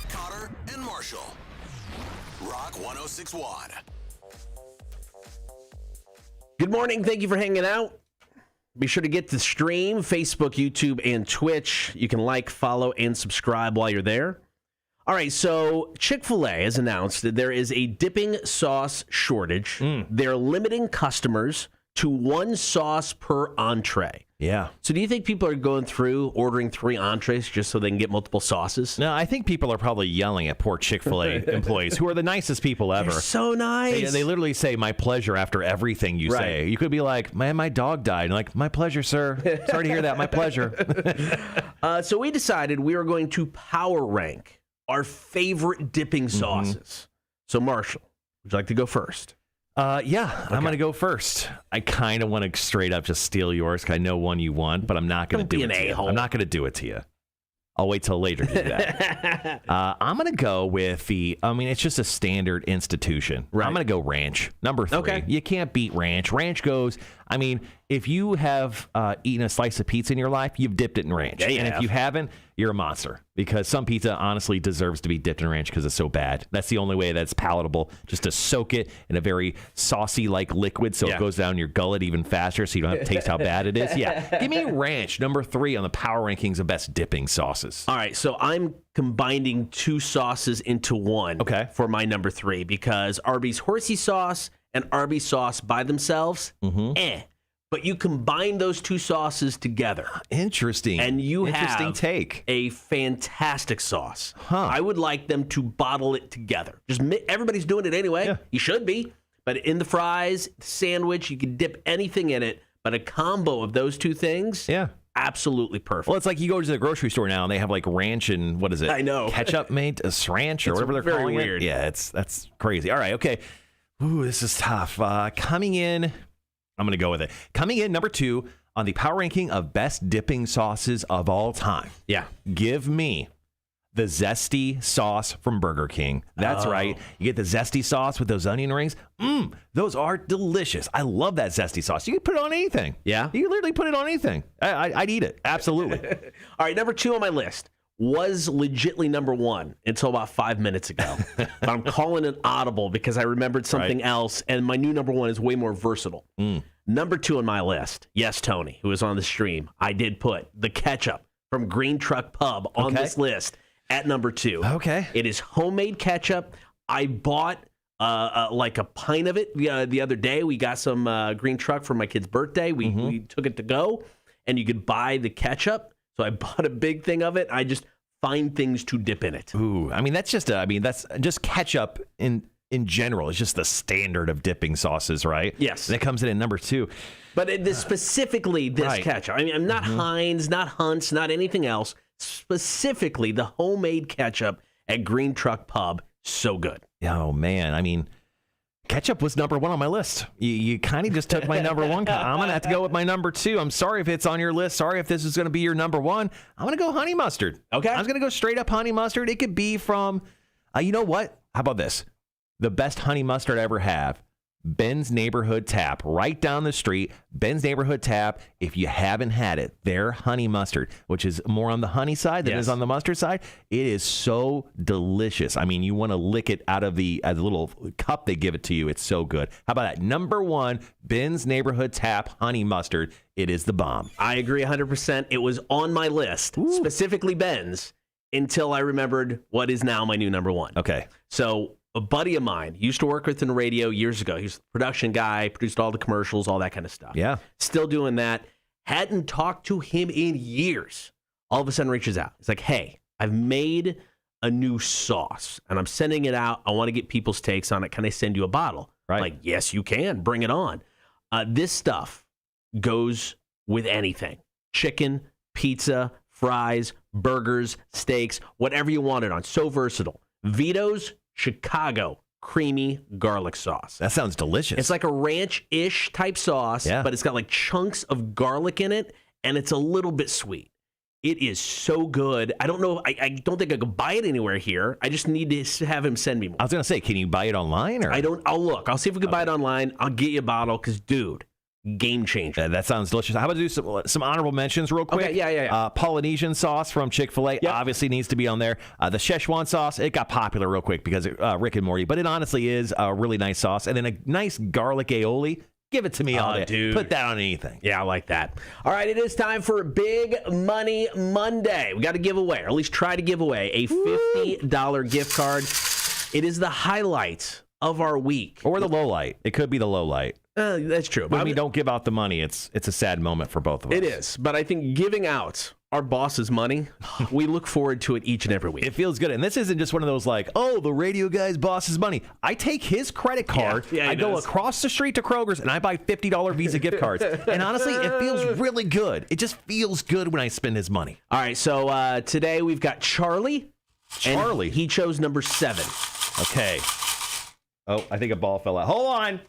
Cotter and Marshall. Rock 1061. Good morning. Thank you for hanging out. Be sure to get the stream, Facebook, YouTube, and Twitch. You can like, follow, and subscribe while you're there. All right, so Chick-fil-A has announced that there is a dipping sauce shortage. They're limiting customers to 1 sauce per entree. Yeah. So do you think people are going through ordering 3 entrees just so they can get multiple sauces? No, I think people are probably yelling at poor Chick-fil-A employees who are the nicest people ever. They're so nice. They literally say, my pleasure, after everything you say. You could be like, man, my dog died. And like, my pleasure, sir. Sorry to hear that. My pleasure. So we decided we were going to power rank our favorite dipping sauces. So Marshall, would you like to go first? Yeah, I'm going to go first. I kind of want to straight up just steal yours because I know one you want, but I'm not going to do it to you. I'm not going to do it to you. I'll wait till later to do that. I'm going to go with it's just a standard institution. Right. I'm going to go ranch. Number 3. Okay. You can't beat ranch. Ranch goes, if you have eaten a slice of pizza in your life, you've dipped it in ranch. Yeah, if you haven't, you're a monster because some pizza honestly deserves to be dipped in ranch because it's so bad. That's the only way that's palatable, just to soak it in a very saucy like liquid so it goes down your gullet even faster so you don't have to taste how bad it is. Yeah, give me ranch, number 3 on the power rankings of best dipping sauces. All right, so I'm combining 2 sauces into 1 for my number 3 because Arby's horsey sauce and Arby's sauce by themselves, But you combine those 2 sauces together. Interesting. And you have take. A fantastic sauce. I would like them to bottle it together. Everybody's doing it anyway. Yeah. You should be. But in the fries, sandwich, you can dip anything in it. But a combo of those 2 things, absolutely perfect. Well, it's like you go to the grocery store now and they have like ranch and what is it? I know. Ketchup made sriracha or whatever they're calling weird. It. Yeah, that's crazy. All right, okay. Ooh, this is tough. Coming in... I'm going to go with it. Coming in number 2 on the power ranking of best dipping sauces of all time. Yeah. Give me the zesty sauce from Burger King. That's right. You get the zesty sauce with those onion rings. Those are delicious. I love that zesty sauce. You can put it on anything. Yeah. You can literally put it on anything. I'd eat it. Absolutely. All right. Number 2 on my list. was legitly number one until about 5 minutes ago. But I'm calling it audible because I remembered something else, and my new number one is way more versatile. Number two on my list, yes, Tony, who was on the stream, I did put the ketchup from Green Truck Pub on this list at number two. Okay. It is homemade ketchup. I bought like a pint of it the other day. We got some Green Truck for my kid's birthday. We took it to go, and you could buy the ketchup. So I bought a big thing of it. I just find things to dip in it. Ooh, I mean, that's just ketchup in general. It's just the standard of dipping sauces, right? Yes. And it comes in at number two. But specifically this ketchup. I mean, I'm not Heinz, not Hunt's, not anything else. Specifically, the homemade ketchup at Green Truck Pub. So good. Oh, man. I mean, ketchup was number one on my list. You kind of just took my number one. I'm going to have to go with my number two. I'm sorry if it's on your list. Sorry if this is going to be your number one. I'm going to go honey mustard. Okay. I'm going to go straight up honey mustard. It could be from, you know what? How about this? The best honey mustard I ever have. Ben's Neighborhood Tap, right down the street. Ben's Neighborhood Tap. If you haven't had it, their honey mustard, which is more on the honey side than it is on the mustard side, it is so delicious. I mean, you want to lick it out of the little cup they give it to you. It's so good. How about that? Number one, Ben's Neighborhood Tap honey mustard. It is the bomb. I agree 100%. It was on my list, specifically Ben's, until I remembered what is now my new number one. Okay. So a buddy of mine used to work with in the radio years ago. He was the production guy, produced all the commercials, all that kind of stuff. Yeah. Still doing that. Hadn't talked to him in years. All of a sudden reaches out. He's like, hey, I've made a new sauce and I'm sending it out. I want to get people's takes on it. Can I send you a bottle? Right. I'm like, yes, you can. Bring it on. This stuff goes with anything. Chicken, pizza, fries, burgers, steaks, whatever you want it on. So versatile. Vito's Chicago creamy garlic sauce. That sounds delicious. It's like a ranch-ish type sauce, but it's got like chunks of garlic in it, and it's a little bit sweet. It is so good. I don't know. I don't think I could buy it anywhere here. I just need to have him send me more. I was going to say, can you buy it online? Or? I'll look. I'll see if we can buy it online. I'll get you a bottle because, dude, game changer. That sounds delicious. How about to do some honorable mentions real quick? Okay, yeah. Polynesian sauce from Chick-fil-A obviously needs to be on there. The Szechuan sauce, it got popular real quick because of Rick and Morty, but it honestly is a really nice sauce. And then a nice garlic aioli. Give it to me all day. Dude. Put that on anything. Yeah, I like that. All right, it is time for Big Money Monday. We got to give away, or at least try to give away, a $50 gift card. It is the highlight of our week. Or the low light. It could be the low light. That's true. When we don't give out the money, it's a sad moment for both of us. It is, but I think giving out our boss's money, we look forward to it each and every week. It feels good. And this isn't just one of those like, oh, the radio guy's boss's money. I take his credit card, I go across the street to Kroger's, and I buy $50 Visa gift cards. And honestly, it feels really good. It just feels good when I spend his money. All right, so today we've got Charlie. Charlie. And he chose number 7. Okay. Oh, I think a ball fell out. Hold on.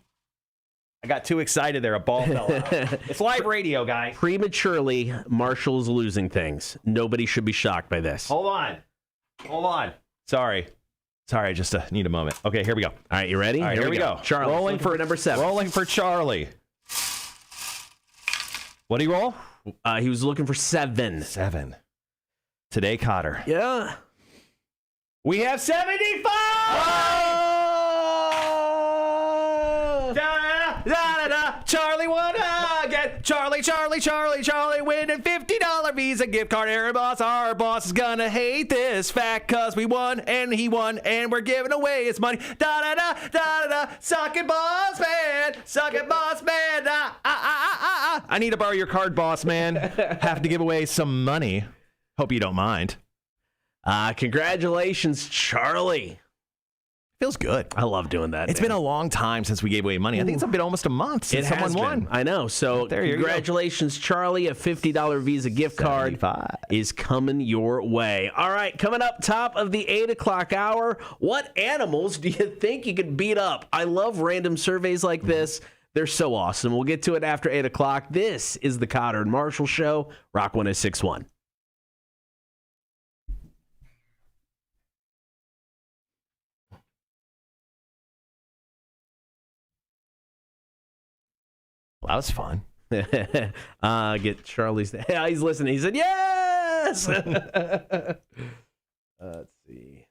I got too excited there. A ball fell out. It's live radio, guys. Prematurely, Marshall's losing things. Nobody should be shocked by this. Hold on. Sorry, I just need a moment. Okay, here we go. All right, you ready? All right, here we go. Charlie, rolling for number 7. Rolling for Charlie. What did he roll? He was looking for 7. 7. Today, Cotter. Yeah. We have 75! Charlie won again. Charlie winning $50 Visa gift card. Our boss is gonna hate this fact because we won and he won and we're giving away his money. Suck it, boss man. I need to borrow your card, boss man. Have to give away some money. Hope you don't mind. Congratulations, Charlie. Feels good. I love doing that. It's been a long time since we gave away money. I think it's been almost a month since someone won. I know. So congratulations, Charlie. A $50 Visa gift card is coming your way. All right, coming up top of the 8 o'clock hour, what animals do you think you could beat up? I love random surveys like this. They're so awesome. We'll get to it after 8 o'clock. This is the Cotter and Marshall Show, Rock 106.1. Well, that was fun. Get Charlie's. Yeah, he's listening. He said, "Yeah." Yes. Let's see.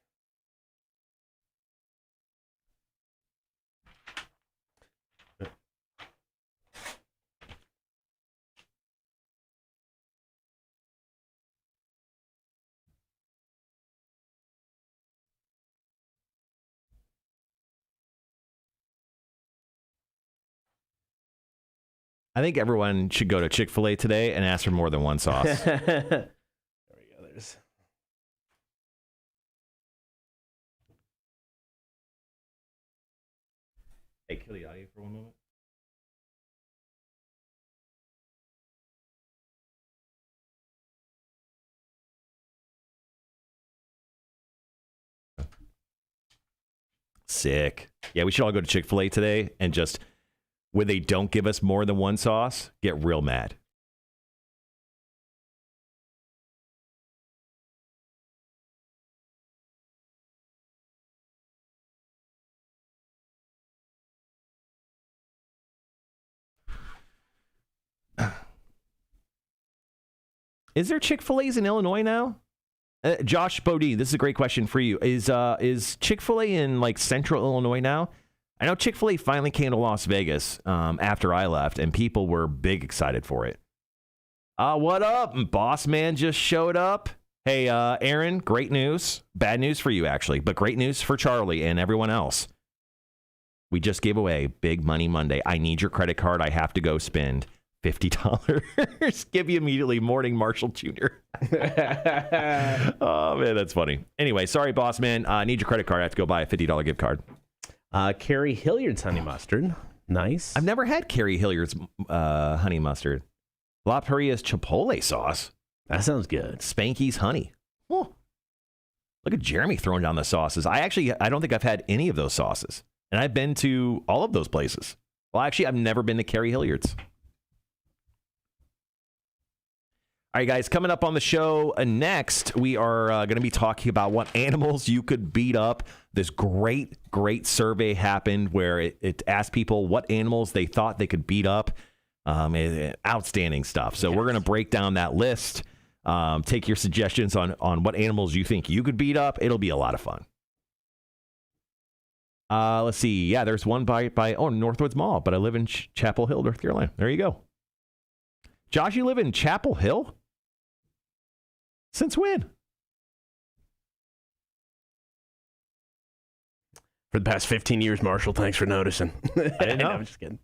I think everyone should go to Chick-fil-A today and ask for more than one sauce. There we go. There's. Hey, kill the audio for one moment. Sick. Yeah, we should all go to Chick-fil-A today and just, when they don't give us more than one sauce, get real mad. Is there Chick-fil-A's in Illinois now? Josh Bodine, this is a great question for you. Is Chick-fil-A in like central Illinois now? I know Chick-fil-A finally came to Las Vegas after I left, and people were big excited for it. What up? Boss man just showed up. Hey, Aaron, great news. Bad news for you, actually, but great news for Charlie and everyone else. We just gave away Big Money Monday. I need your credit card. I have to go spend $50. Give you immediately. Morning, Marshall Jr. Oh, man, that's funny. Anyway, sorry, boss man. I need your credit card. I have to go buy a $50 gift card. Carrie Hilliard's honey mustard. Nice. I've never had Carrie Hilliard's honey mustard. La Praia's chipotle sauce. That sounds good. Spanky's honey. Oh. Look at Jeremy throwing down the sauces. I don't think I've had any of those sauces. And I've been to all of those places. Well, actually, I've never been to Carrie Hilliard's. All right, guys, coming up on the show next, we are going to be talking about what animals you could beat up. This great survey happened where it asked people what animals they thought they could beat up. Outstanding stuff. So we're going to break down that list, take your suggestions on what animals you think you could beat up. It'll be a lot of fun. Let's see. Yeah, there's one by Northwoods Mall, but I live in Chapel Hill, North Carolina. There you go. Josh, you live in Chapel Hill? Since when? For the past 15 years, Marshall. Thanks for noticing. I didn't know. I'm just kidding.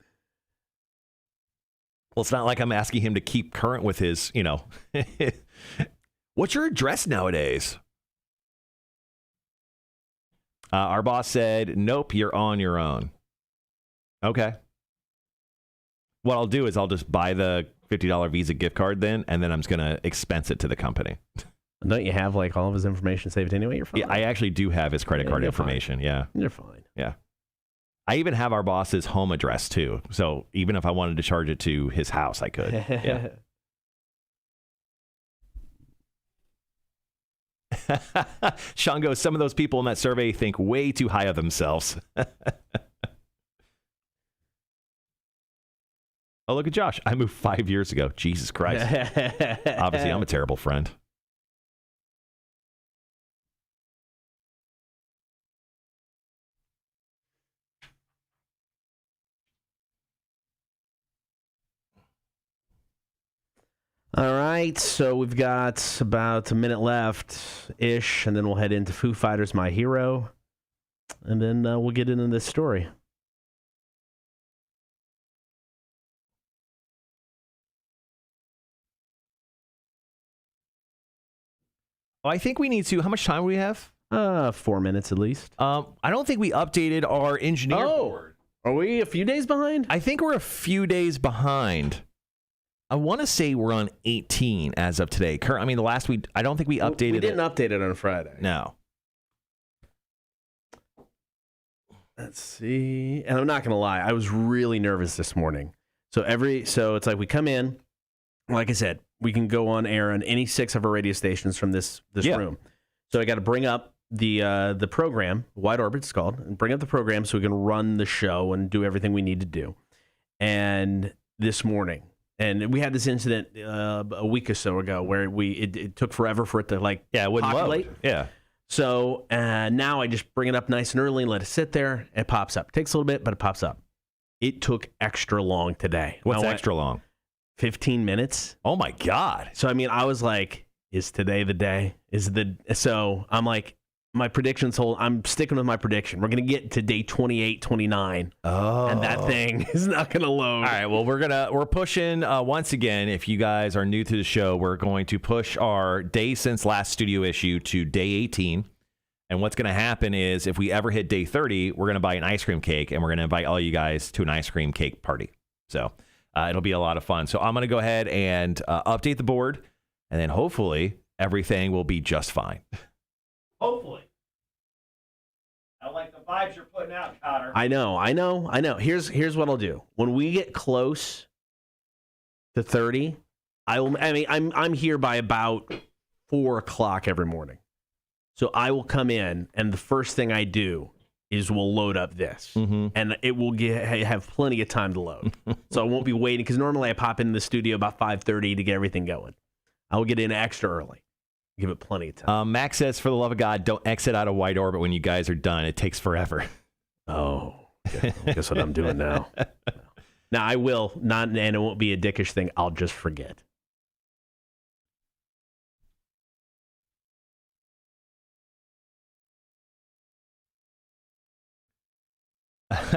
Well, it's not like I'm asking him to keep current with his, What's your address nowadays? Our boss said, nope, you're on your own. Okay. What I'll do is I'll just buy the $50 Visa gift card then, and then I'm just going to expense it to the company. Don't you have like all of his information saved anyway? You're fine. Yeah, I actually do have his credit card information. Fine. Yeah. You're fine. Yeah. I even have our boss's home address too. So even if I wanted to charge it to his house, I could. Yeah. Sean goes, some of those people in that survey think way too high of themselves. Oh, look at Josh. I moved 5 years ago. Jesus Christ. Obviously, I'm a terrible friend. All right, so we've got about a minute left-ish, and then we'll head into Foo Fighters' My Hero, and then we'll get into this story. Oh, I think we need to. How much time do we have? 4 minutes at least. I don't think we updated our engineer board. Are we a few days behind? I think we're a few days behind. I want to say we're on 18 as of today. I mean, the last week, I don't think we updated it. We didn't update it on Friday. No. Let's see. And I'm not going to lie. I was really nervous this morning. So it's like we come in, like I said, we can go on air on any 6 of our radio stations from this room. So I got to bring up the program, Wide Orbit it's called, and bring up the program so we can run the show and do everything we need to do. And this morning, And we had this incident a week or so ago where it took forever for it to it wouldn't populate. load. Yeah. So now I just bring it up nice and early and let it sit there. It pops up. It takes a little bit, but it pops up. It took extra long today. What's extra long? 15 minutes. Oh my God. So I mean, I was like, is today the day? So I'm like, my predictions hold. I'm sticking with my prediction. We're going to get to day 28, 29. Oh. And that thing is not going to load. All right. Well, we're pushing once again. If you guys are new to the show, we're going to push our day since last studio issue to day 18. And what's going to happen is if we ever hit day 30, we're going to buy an ice cream cake and we're going to invite all you guys to an ice cream cake party. So it'll be a lot of fun. So I'm going to go ahead and update the board, and then hopefully everything will be just fine. Hopefully. I like the vibes you're putting out, Cotter. I know. Here's what I'll do. When we get close to 30, I'm here by about 4 o'clock every morning. So I will come in, and the first thing I do is we'll load up this, and it will have plenty of time to load. So I won't be waiting, because normally I pop into the studio about 5:30 to get everything going. I will get in extra early. Give it plenty of time. Max says, for the love of God, don't exit out of wide orbit when you guys are done. It takes forever. Oh, guess what I'm doing now. Now I will not, and it won't be a dickish thing. I'll just forget.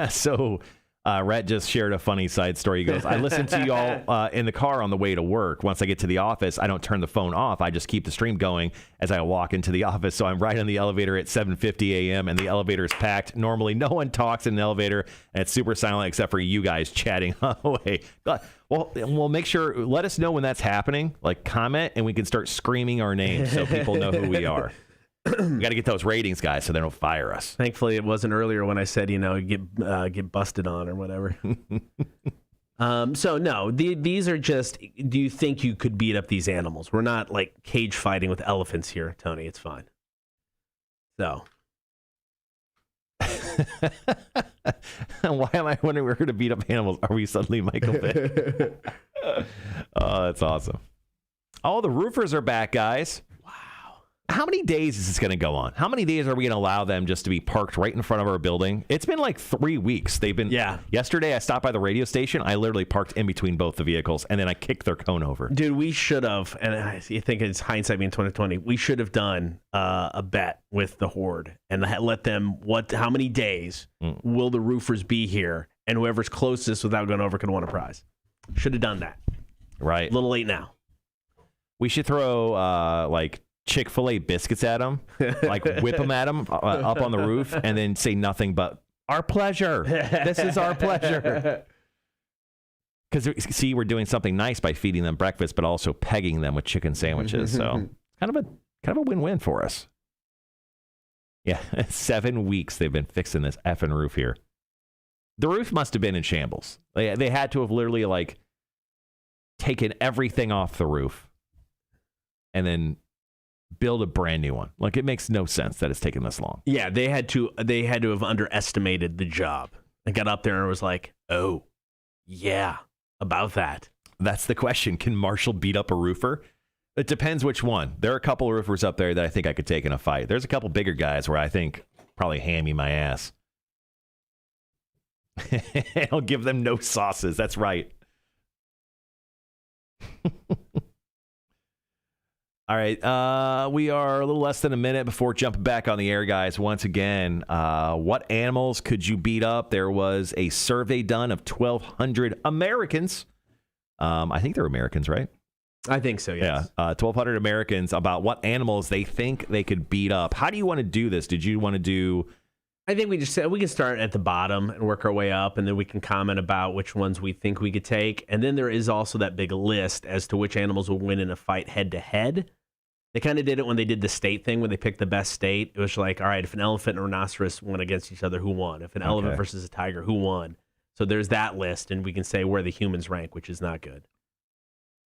So Rhett just shared a funny side story. He goes, I listen to y'all in the car on the way to work. Once I get to the office, I don't turn the phone off. I just keep the stream going as I walk into the office. So I'm right on the elevator at 7:50 a.m. and the elevator is packed. Normally, no one talks in an elevator, and it's super silent except for you guys chatting away. Well, we'll make sure, let us know when that's happening. Like, comment, and we can start screaming our names so people know who we are. We got to get those ratings, guys, so they don't fire us. Thankfully, it wasn't earlier when I said, get busted on or whatever. So no, these are just. Do you think you could beat up these animals? We're not like cage fighting with elephants here, Tony. It's fine. So. Why am I wondering we're going to beat up animals? Are we suddenly Michael Vick? Oh, that's awesome. Oh, the roofers are back, guys. How many days is this going to go on? How many days are we going to allow them just to be parked right in front of our building? It's been like 3 weeks. They've been. Yeah. Yesterday, I stopped by the radio station. I literally parked in between both the vehicles, and then I kicked their cone over. Dude, we should have, and I think it's hindsight being 2020. We should have done a bet with the Horde and let them. How many days will the roofers be here? And whoever's closest without going over could win a prize. Should have done that. Right. A little late now. We should throw like Chick-fil-A biscuits at them, like whip them at them up on the roof, and then say nothing but our pleasure. This is our pleasure. Because see, we're doing something nice by feeding them breakfast, but also pegging them with chicken sandwiches. So kind of a win-win for us. Yeah, 7 weeks they've been fixing this effing roof here. The roof must have been in shambles. They had to have literally like taken everything off the roof and then build a brand new one. Like, it makes no sense that it's taken this long. Yeah, they had to have underestimated the job and got up there and was like, oh, yeah, about that. That's the question. Can Marshall beat up a roofer? It depends which one. There are a couple of roofers up there that I think I could take in a fight. There's a couple bigger guys where I think probably hand me my ass. I'll give them no sauces. That's right. All right, we are a little less than a minute before jumping back on the air, guys. Once again, what animals could you beat up? There was a survey done of 1,200 Americans. I think they're Americans, right? I think so, yes. Yeah, 1,200 Americans about what animals they think they could beat up. How do you want to do this? Did you want to do... I think we can start at the bottom and work our way up, and then we can comment about which ones we think we could take. And then there is also that big list as to which animals will win in a fight head-to-head. They kind of did it when they did the state thing, when they picked the best state. It was like, all right, if an elephant and a rhinoceros went against each other, who won? If an elephant versus a tiger, who won? So there's that list, and we can say where the humans rank, which is not good.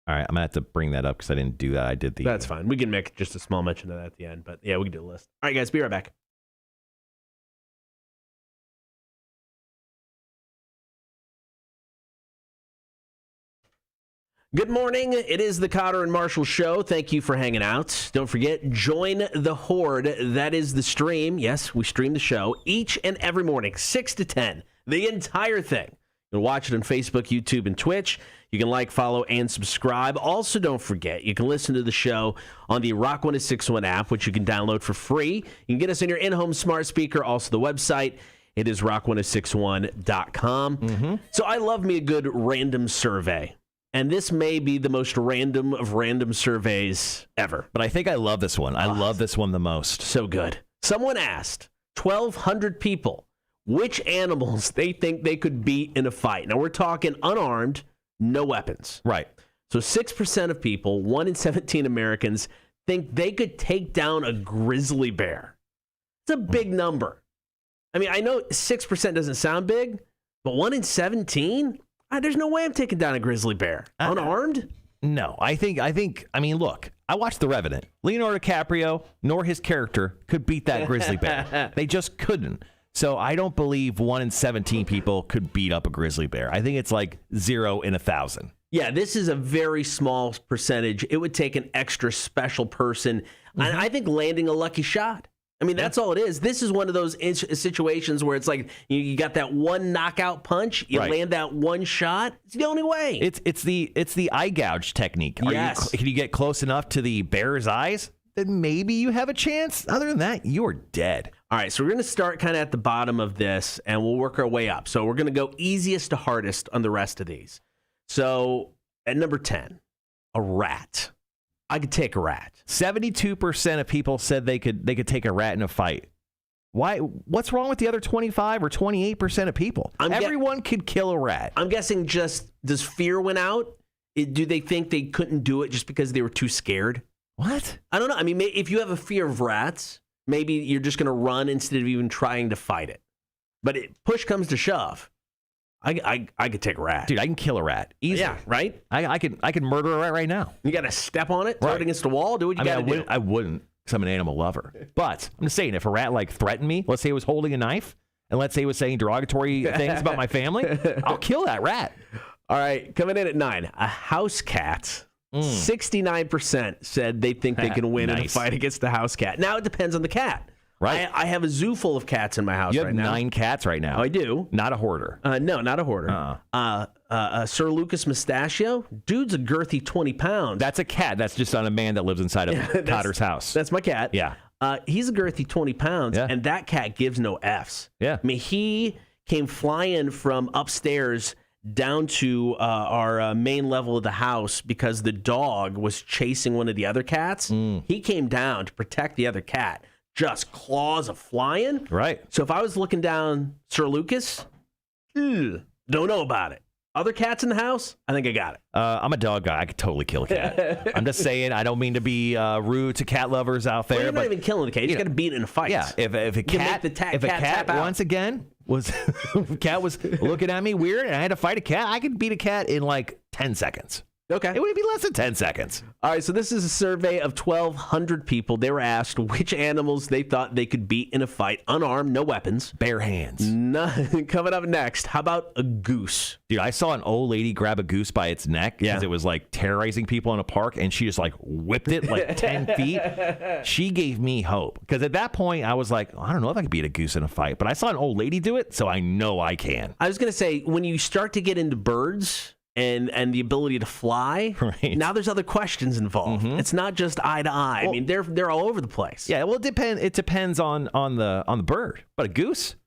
All right, I'm going to have to bring that up because I didn't do that. I did the... That's fine. We can make just a small mention of that at the end. But yeah, we can do a list. All right, guys, be right back. Good morning. It is the Cotter and Marshall Show. Thank you for hanging out. Don't forget, join the Horde. That is the stream. Yes, we stream the show each and every morning, 6 to 10. The entire thing. You can watch it on Facebook, YouTube, and Twitch. You can like, follow, and subscribe. Also, don't forget, you can listen to the show on the Rock 1061 app, which you can download for free. You can get us on your in-home smart speaker. Also, the website. It is rock1061.com. So I love me a good random survey. And this may be the most random of random surveys ever. But I think I love this one. I love this one the most. So good. Someone asked 1,200 people which animals they think they could beat in a fight. Now, we're talking unarmed, no weapons. Right. So 6% of people, 1 in 17 Americans, think they could take down a grizzly bear. It's a big number. I mean, I know 6% doesn't sound big, but 1 in 17? There's no way I'm taking down a grizzly bear. Unarmed? No, I mean, look, I watched The Revenant. Leonardo DiCaprio, nor his character, could beat that grizzly bear. They just couldn't. So I don't believe 1 in 17 people could beat up a grizzly bear. I think it's like 0 in 1,000. Yeah, this is a very small percentage. It would take an extra special person. And I think landing a lucky shot. I mean, that's all it is. This is one of those situations where it's like you got that one knockout punch, you land that one shot. It's the only way. It's the eye gouge technique. Yes. Can you get close enough to the bear's eyes? Then maybe you have a chance. Other than that, you're dead. All right, so we're going to start kind of at the bottom of this, and we'll work our way up. So we're going to go easiest to hardest on the rest of these. So at number 10, a rat. I could take a rat. 72% of people said they could take a rat in a fight. Why? What's wrong with the other 25 or 28% of people? Everyone could kill a rat. I'm guessing does fear win out? Do they think they couldn't do it just because they were too scared? What? I don't know. I mean, if you have a fear of rats, maybe you're just going to run instead of even trying to fight it. But push comes to shove. I could take a rat. Dude, I can kill a rat. Easy. Yeah, right? I could murder a rat right now. You got to step on it, throw it against the wall, do what you got to do. I wouldn't, because I'm an animal lover. But I'm just saying, if a rat threatened me, let's say it was holding a knife, and let's say it was saying derogatory things about my family, I'll kill that rat. All right, coming in at 9, a house cat. 69% said they think they can win in a fight against the house cat. Now it depends on the cat. Right. I have a zoo full of cats in my house right now. You have 9 cats right now. Oh, I do. Not a hoarder. No, not a hoarder. Sir Lucas Mustachio, dude's a girthy 20 pounds. That's a cat. That's just not a man that lives inside of Cotter's house. That's my cat. Yeah. He's a girthy 20 pounds, and that cat gives no Fs. Yeah. I mean, he came flying from upstairs down to our main level of the house because the dog was chasing one of the other cats. He came down to protect the other cat. Just claws a flying. Right. So if I was looking down Sir Lucas, don't know about it. Other cats in the house, I think I got it. I'm a dog guy. I could totally kill a cat. I'm just saying, I don't mean to be rude to cat lovers out there. Well, you're not even killing the cat. You just got to beat it in a fight. Yeah. If a cat once again was cat was looking at me weird and I had to fight a cat, I could beat a cat in like 10 seconds. Okay. It would be less than 10 seconds. All right, so this is a survey of 1,200 people. They were asked which animals they thought they could beat in a fight, unarmed, no weapons. Bare hands. Coming up next, how about a goose? Dude, I saw an old lady grab a goose by its neck because it was like terrorizing people in a park, and she just like whipped it like 10 feet. She gave me hope because at that point I was like, I don't know if I could beat a goose in a fight, but I saw an old lady do it, so I know I can. I was going to say, when you start to get into birds and the ability to fly, now there's other questions involved. It's not just eye to eye. I mean, they're all over the place. Yeah, well, it depends on the bird, but a goose.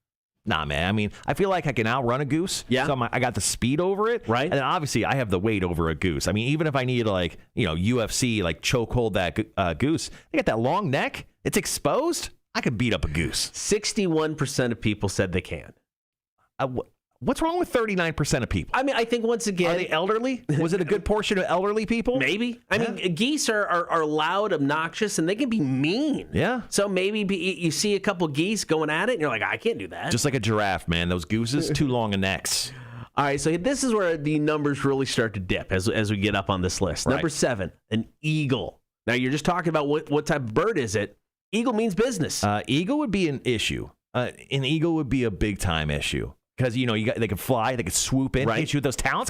Nah, man. I mean, I feel like I can outrun a goose. Yeah. So I got the speed over it. Right. And then obviously I have the weight over a goose. I mean, even if I need to UFC, chokehold that goose, they got that long neck. It's exposed. I could beat up a goose. 61% of people said they can. What's wrong with 39% of people? I mean, I think once again... Are they elderly? Was it a good portion of elderly people? Maybe. I mean, geese are loud, obnoxious, and they can be mean. Yeah. So maybe you see a couple geese going at it, and you're like, I can't do that. Just like a giraffe, man. Those gooses, too long a necks. All right, so this is where the numbers really start to dip as we get up on this list. Right. Number 7, an eagle. Now, you're just talking about what type of bird is it. Eagle means business. Eagle would be an issue. An eagle would be a big-time issue. Because, they can fly, they can swoop in, hit you with those talons.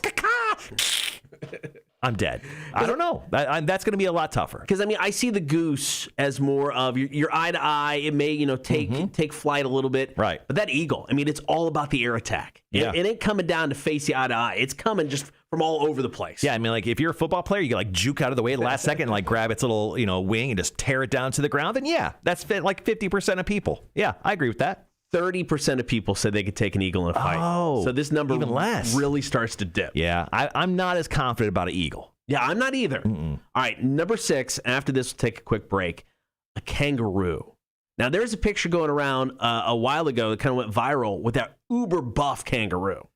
I'm dead. I don't know. That's going to be a lot tougher. Because I mean, I see the goose as more of your eye to eye. It may take flight a little bit, right? But that eagle, I mean, it's all about the air attack. Yeah. It ain't coming down to face you eye to eye. It's coming just from all over the place. Yeah, I mean, like if you're a football player, you can like juke out of the way at the last second and like grab its little wing and just tear it down to the ground. Then yeah, that's like 50% of people. Yeah, I agree with that. 30% of people said they could take an eagle in a fight. Oh, so this number even less really starts to dip. Yeah, I'm not as confident about an eagle. Yeah, I'm not either. All right, number 6. After this, we'll take a quick break. A kangaroo. Now, there's a picture going around a while ago that kind of went viral with that uber buff kangaroo.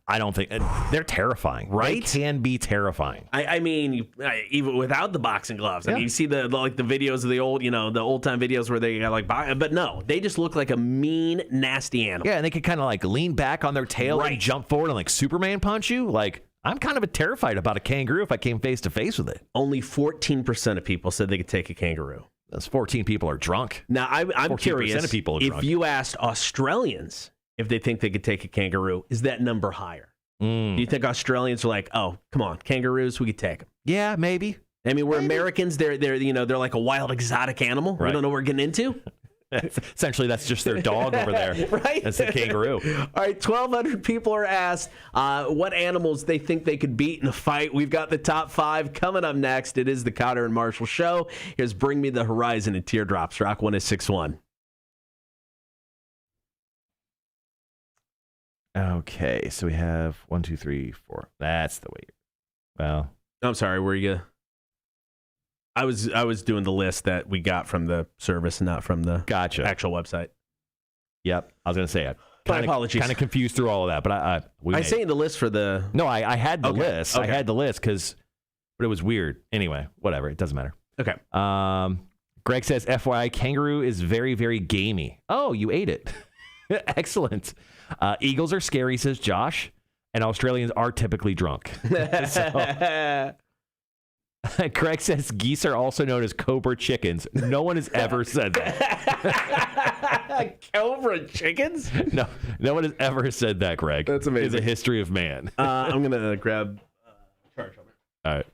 I don't think they're terrifying. Right? They can be terrifying. I mean, even without the boxing gloves. I mean, you see the videos of the old time videos where they got but no, they just look like a mean, nasty animal. Yeah, and they could kind of like lean back on their tail and jump forward and like Superman punch you. Like, I'm kind of terrified about a kangaroo if I came face to face with it. Only 14% of people said they could take a kangaroo. Those 14 people are drunk. Now, I'm curious of people are if drunk. you asked Australians if they think they could take a kangaroo, is that number higher? Do you think Australians are like, oh, come on, kangaroos, we could take them? Yeah, maybe. I mean, we're Americans. They're like a wild exotic animal. Right. We don't know what we're getting into. Essentially, that's just their dog over there. Right? That's the kangaroo. All right, 1,200 people are asked what animals they think they could beat in a fight. We've got the top 5 coming up next. It is the Cotter and Marshall Show. Here's Bring Me the Horizon and Teardrops. Rock 106.1. Okay, so we have 1, 2, 3, 4. That's the way. Well, I'm sorry. Were you? I was doing the list that we got from the service, not from the actual website. Yep, I was going to say it. My apologies. Kind of confused through all of that, but I say the list for the. No, I had the list. Okay. I had the list but it was weird. Anyway, whatever. It doesn't matter. Okay. Greg says, FYI, kangaroo is very, very gamey. Oh, you ate it. Excellent. Eagles are scary, says Josh, and Australians are typically drunk. Craig says geese are also known as cobra chickens. No one has ever said that. Cobra chickens? No one has ever said that, Greg. That's amazing. It's a history of man. I'm going to grab charge over. All right.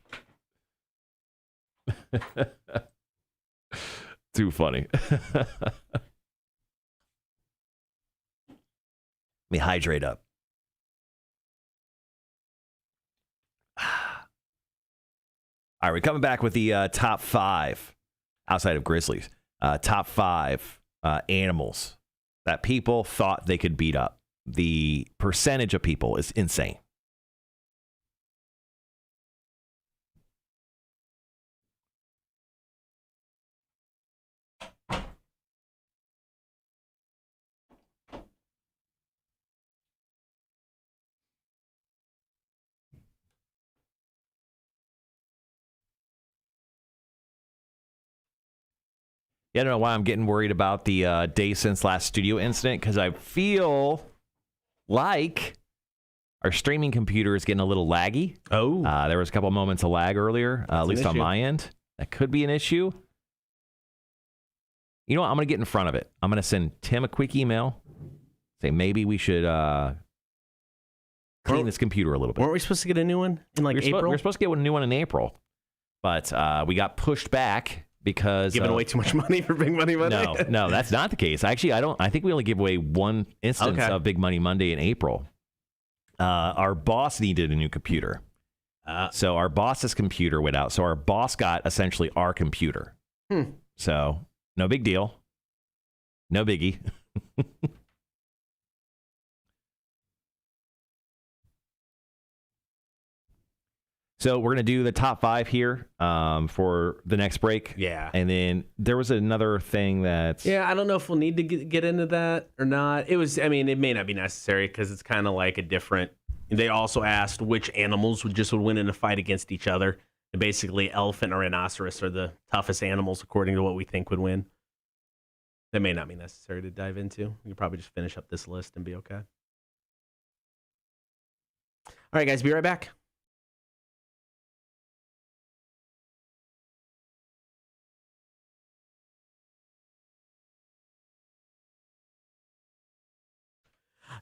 Too funny. Let me hydrate up. All right, we're coming back with the top 5 outside of Grizzlies. Top 5 animals that people thought they could beat up. The percentage of people is insane. Yeah, I don't know why I'm getting worried about the day since last studio incident, because I feel like our streaming computer is getting a little laggy. Oh. There was a couple moments of lag earlier, at least on my end. That could be an issue. You know what? I'm going to get in front of it. I'm going to send Tim a quick email. Say maybe we should clean this computer a little bit. Weren't we supposed to get a new one in April? We were supposed to get a new one in April, but we got pushed back. Because giving away too much money for Big Money Monday? No, that's not the case. Actually, I think we only give away one instance of Big Money Monday in April. Our boss needed a new computer. So our boss's computer went out. So our boss got essentially our computer. So no big deal. No biggie. So we're going to do the top 5 here for the next break. Yeah. And then there was another thing that... Yeah, I don't know if we'll need to get into that or not. It may not be necessary because it's kind of like a different... They also asked which animals would win in a fight against each other. And basically, elephant or rhinoceros are the toughest animals according to what we think would win. That may not be necessary to dive into. We can probably just finish up this list and be okay. All right, guys, be right back.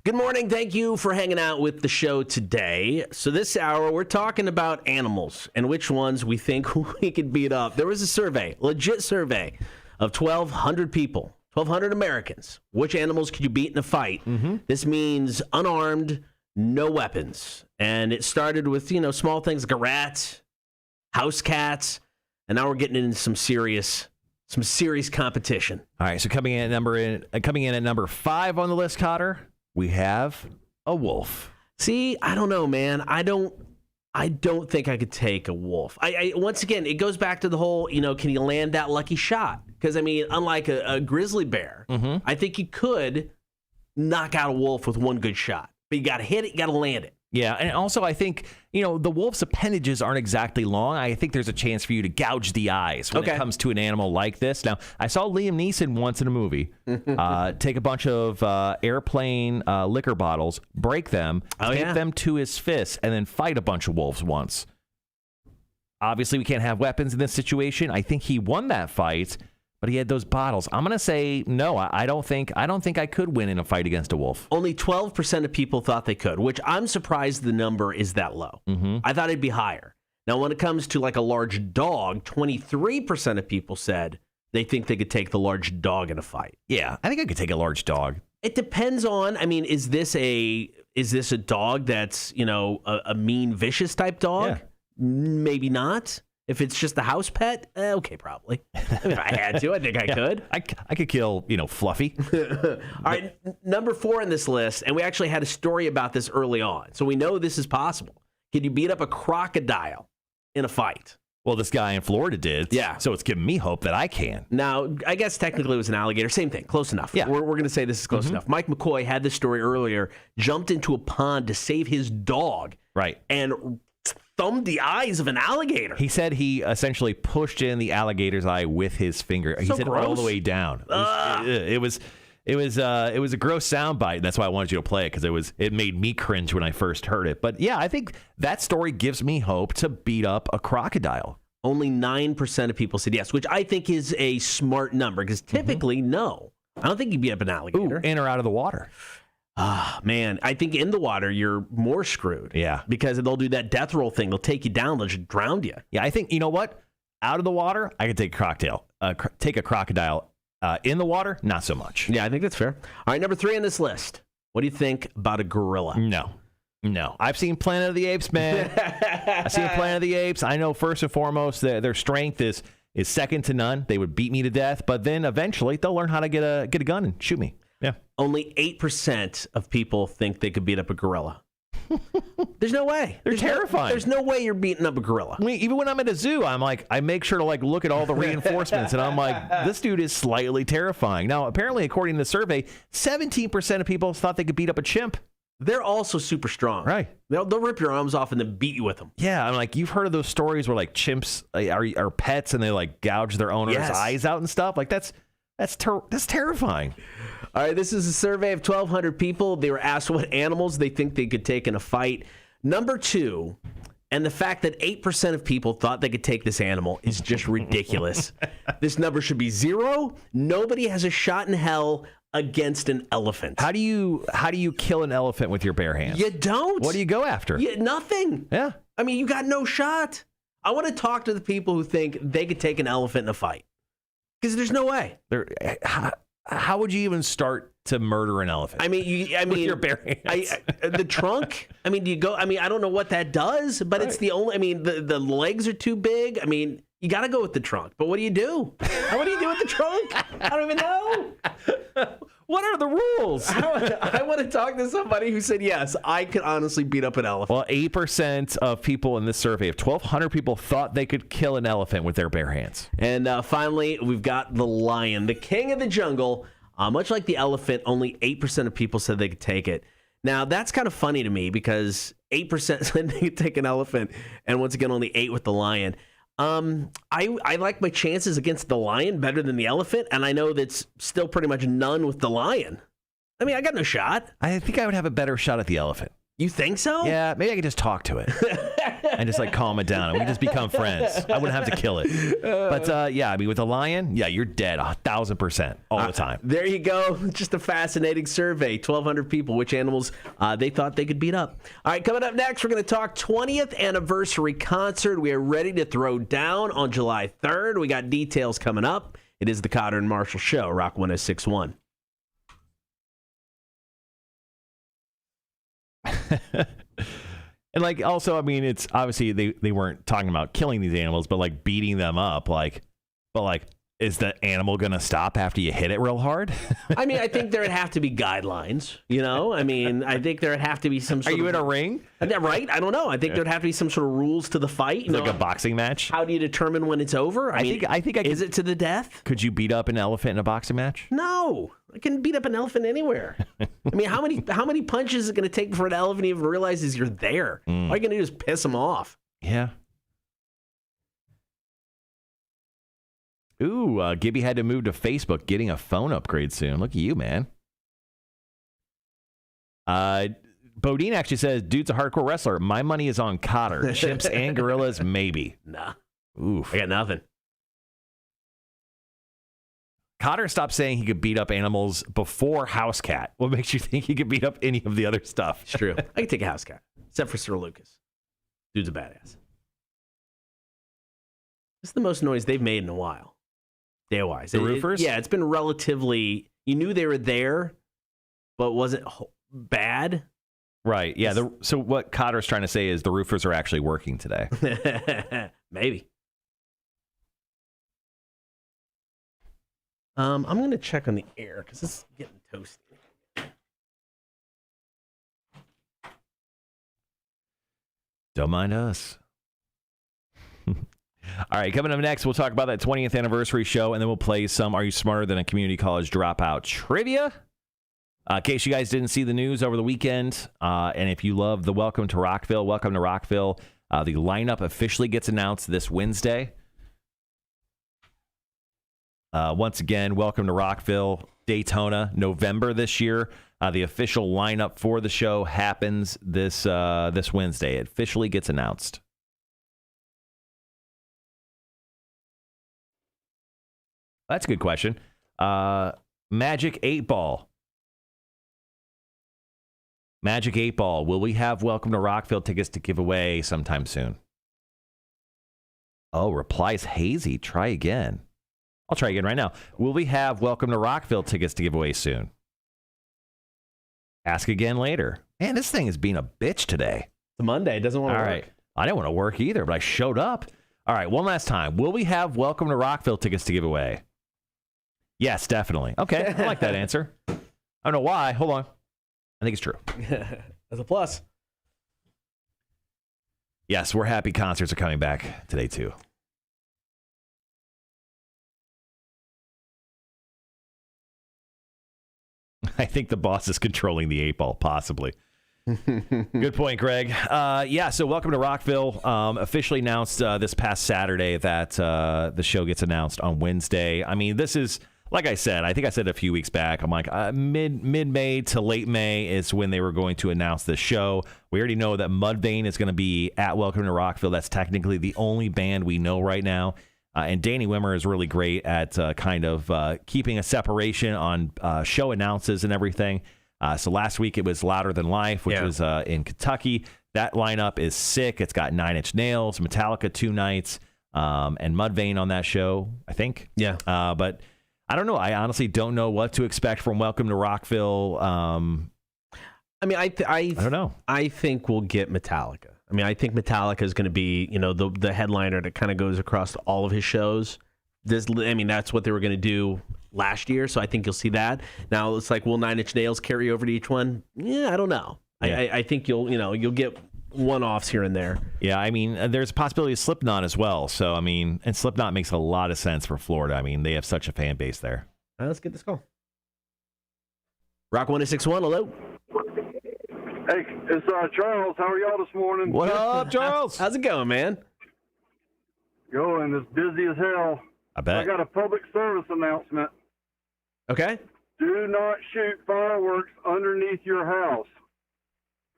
Good morning. Thank you for hanging out with the show today. So this hour, we're talking about animals and which ones we think we could beat up. There was a survey, legit survey, of 1,200 people, 1,200 Americans. Which animals could you beat in a fight? This means unarmed, no weapons. And it started with, small things like a rat, house cats, and now we're getting into some serious competition. All right, so coming in at number 5 on the list, Cotter, we have a wolf. See, I don't know, man. I don't think I could take a wolf. I once again, it goes back to the whole, can you land that lucky shot? Because, unlike a grizzly bear, I think you could knock out a wolf with one good shot. But you got to hit it, you got to land it. Yeah, and also I think, the wolf's appendages aren't exactly long. I think there's a chance for you to gouge the eyes when it comes to an animal like this. Now, I saw Liam Neeson once in a movie take a bunch of airplane liquor bottles, break them, tape them to his fists, and then fight a bunch of wolves once. Obviously, we can't have weapons in this situation. I think he won that fight, but he had those bottles. I'm going to say no. I don't think I could win in a fight against a wolf. Only 12% of people thought they could, which I'm surprised the number is that low. I thought it'd be higher. Now, when it comes to like a large dog, 23% of people said they think they could take the large dog in a fight. Yeah, I think I could take a large dog. It depends on, is this a dog that's, a mean, vicious type dog? Yeah. Maybe not. If it's just a house pet, okay, probably. If I had to, I think I could. I could kill, Fluffy. All right, number 4 on this list, and we actually had a story about this early on, so we know this is possible. Can you beat up a crocodile in a fight? Well, this guy in Florida did. Yeah. So it's giving me hope that I can. Now, I guess technically it was an alligator. Same thing. Close enough. Yeah. We're going to say this is close enough. Mike McCoy had this story earlier, jumped into a pond to save his dog. Right. And thumbed the eyes of an alligator. He said he essentially pushed in the alligator's eye with his finger. He said all the way down. It was a gross soundbite. That's why I wanted you to play it, because it made me cringe when I first heard it. But yeah, I think that story gives me hope to beat up a crocodile. Only 9% of people said yes, which I think is a smart number, because typically, no. I don't think you beat up an alligator. Ooh, in or out of the water. Man, I think in the water, you're more screwed. Yeah. Because they'll do that death roll thing. They'll take you down. They'll just drown you. Yeah, I think, you know what? Out of the water, I could take a crocodile. In the water, not so much. Yeah, I think that's fair. All right, number 3 on this list. What do you think about a gorilla? No. I've seen Planet of the Apes, man. I've seen Planet of the Apes. I know first and foremost that their strength is second to none. They would beat me to death, but then eventually they'll learn how to get a gun and shoot me. Yeah. Only 8% of people think they could beat up a gorilla. There's no way. They're terrifying. There's no way you're beating up a gorilla. Even when I'm at a zoo, I make sure to look at all the reinforcements, and I'm like, this dude is slightly terrifying. Now, apparently, according to the survey, 17% of people thought they could beat up a chimp. They're also super strong. Right. They'll rip your arms off and then beat you with them. Yeah, I'm like, you've heard of those stories where chimps are pets and they gouge their owner's eyes out and stuff? That's terrifying. All right, this is a survey of 1,200 people. They were asked what animals they think they could take in a fight. Number 2, and the fact that 8% of people thought they could take this animal is just ridiculous. This number should be 0. Nobody has a shot in hell against an elephant. How do you kill an elephant with your bare hands? You don't. What do you go after? Nothing. Yeah. You got no shot. I want to talk to the people who think they could take an elephant in a fight, because there's no way. How would you even start to murder an elephant? With your bare hands. The trunk. Do you go? I don't know what that does, but it's the only. The legs are too big. You got to go with the trunk. But what do you do? What do you do with the trunk? I don't even know. What are the rules? I want to talk to somebody who said, yes, I could honestly beat up an elephant. Well, 8% of people in this survey of 1,200 people thought they could kill an elephant with their bare hands. And finally, we've got the lion, the king of the jungle. Much like the elephant, only 8% of people said they could take it. Now, that's kind of funny to me, because 8% said they could take an elephant, and once again, only 8% with the lion. I like my chances against the lion better than the elephant, and I know that's still pretty much none with the lion. I got no shot. I think I would have a better shot at the elephant. You think so? Yeah, maybe I could just talk to it. and just like calm it down, and we just become friends. I wouldn't have to kill it. But yeah, I mean, with a lion, yeah, you're dead 1,000% all the time. There you go. Just a fascinating survey. 1,200 people, which animals they thought they could beat up. All right, coming up next, we're going to talk 20th anniversary concert. We are ready to throw down on July 3rd. We got details coming up. It is the Cotter and Marshall Show, Rock 106.1. And like, also, I mean, it's obviously they weren't talking about killing these animals, but like beating them up. But is the animal going to stop after you hit it real hard? I mean, I think there'd have to be guidelines, you know? I mean, I think there'd have to be some sort Are you in a ring? Right? I don't know. I think there'd have to be some sort of rules to the fight. Like a boxing match? How do you determine when it's over? I think I could, is it to the death? Could you beat up an elephant in a boxing match? No. I can beat up an elephant anywhere. I mean, how many punches is it going to take for an elephant to even realizes you're there? All you're going to do is piss him off. Yeah. Ooh, Gibby had to move to Facebook, getting a phone upgrade soon. Look at you, man. Bodine actually says, dude's a hardcore wrestler. My money is on Cotter. Chimps and gorillas, maybe. Nah. Oof. I got nothing. Cotter stopped saying he could beat up animals before House Cat. What makes you think he could beat up any of the other stuff? It's true. I can take a House Cat, except for Sir Lucas. Dude's a badass. This is the most noise they've made in a while. Day-wise. The roofers? Yeah, it's been relatively... You knew they were there, but wasn't bad. Right, yeah. So what Cotter's trying to say is the roofers are actually working today. Maybe. I'm going to check on the air, because it's getting toasty. Don't mind us. All right, coming up next, we'll talk about that 20th anniversary show, and then we'll play some Are You Smarter Than a Community College Dropout trivia. In case you guys didn't see the news over the weekend, and if you love the Welcome to Rockville, the lineup officially gets announced this Wednesday. Once again, Welcome to Rockville, Daytona, November this year. The official lineup for the show happens this Wednesday. It officially gets announced. That's a good question. Magic 8 Ball. Magic 8 Ball. Will we have Welcome to Rockville tickets to give away sometime soon? Oh, replies hazy. Try again. I'll try again right now. Will we have Welcome to Rockville tickets to give away soon? Ask again later. Man, this thing is being a bitch today. It's a Monday. It doesn't want to work. All right. I didn't want to work either, but I showed up. All right, one last time. Will we have Welcome to Rockville tickets to give away? Yes, definitely. Okay, I like that answer. I don't know why. Hold on. I think it's true. That's a plus. Yes, we're happy concerts are coming back today, too. I think the boss is controlling the 8 Ball, possibly. Good point, Greg. Yeah, so Welcome to Rockville. Officially announced this past Saturday that the show gets announced on Wednesday. I mean, this is, like I said, I think I said a few weeks back, I'm like, mid-May to late May is when they were going to announce this show. We already know that Mudvayne is going to be at Welcome to Rockville. That's technically the only band we know right now. And Danny Wimmer is really great at kind of keeping a separation on show announces and everything. So last week it was Louder Than Life, which was in Kentucky. That lineup is sick. It's got 9 Inch Nails, Metallica 2 nights, and Mudvayne on that show, I think. Yeah. But I don't know. I honestly don't know what to expect from Welcome to Rockville. I mean, I don't know. I think we'll get Metallica. I mean, I think Metallica is going to be, the headliner that kind of goes across all of his shows. That's what they were going to do last year, so I think you'll see that. Now it's like, will 9 Inch Nails carry over to each one? Yeah, I don't know. Yeah. I think you'll get one-offs here and there. Yeah, I mean, there's a possibility of Slipknot as well. So I mean, and Slipknot makes a lot of sense for Florida. I mean, they have such a fan base there. All right, let's get this call. Rock 106.1, hello. Hey, it's Charles. How are y'all this morning? What up, Charles? How's it going, man? Going. It's busy as hell. I bet. I got a public service announcement. Okay. Do not shoot fireworks underneath your house.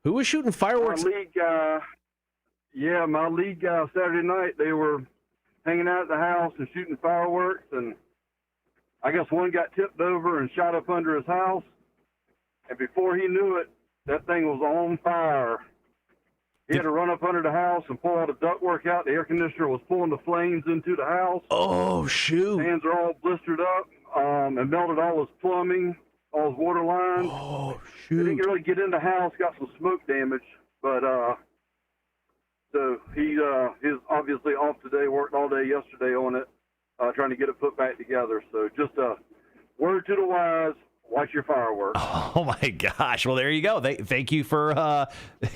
Who was shooting fireworks? Our lead guy, Yeah, my lead guy Saturday night, they were hanging out at the house and shooting fireworks, and I guess one got tipped over and shot up under his house, and before he knew it, that thing was on fire. He had to run up under the house and pull all the ductwork out. The air conditioner was pulling the flames into the house. Oh, shoot. His hands are all blistered up, and melted all his plumbing, all his water lines. Oh, He shoot. didn't really get in the house, got some smoke damage, but so he's obviously off today, worked all day yesterday on it, trying to get it put back together. So just a word to the wise, watch your fireworks. Oh my gosh! Well, there you go. Thank you for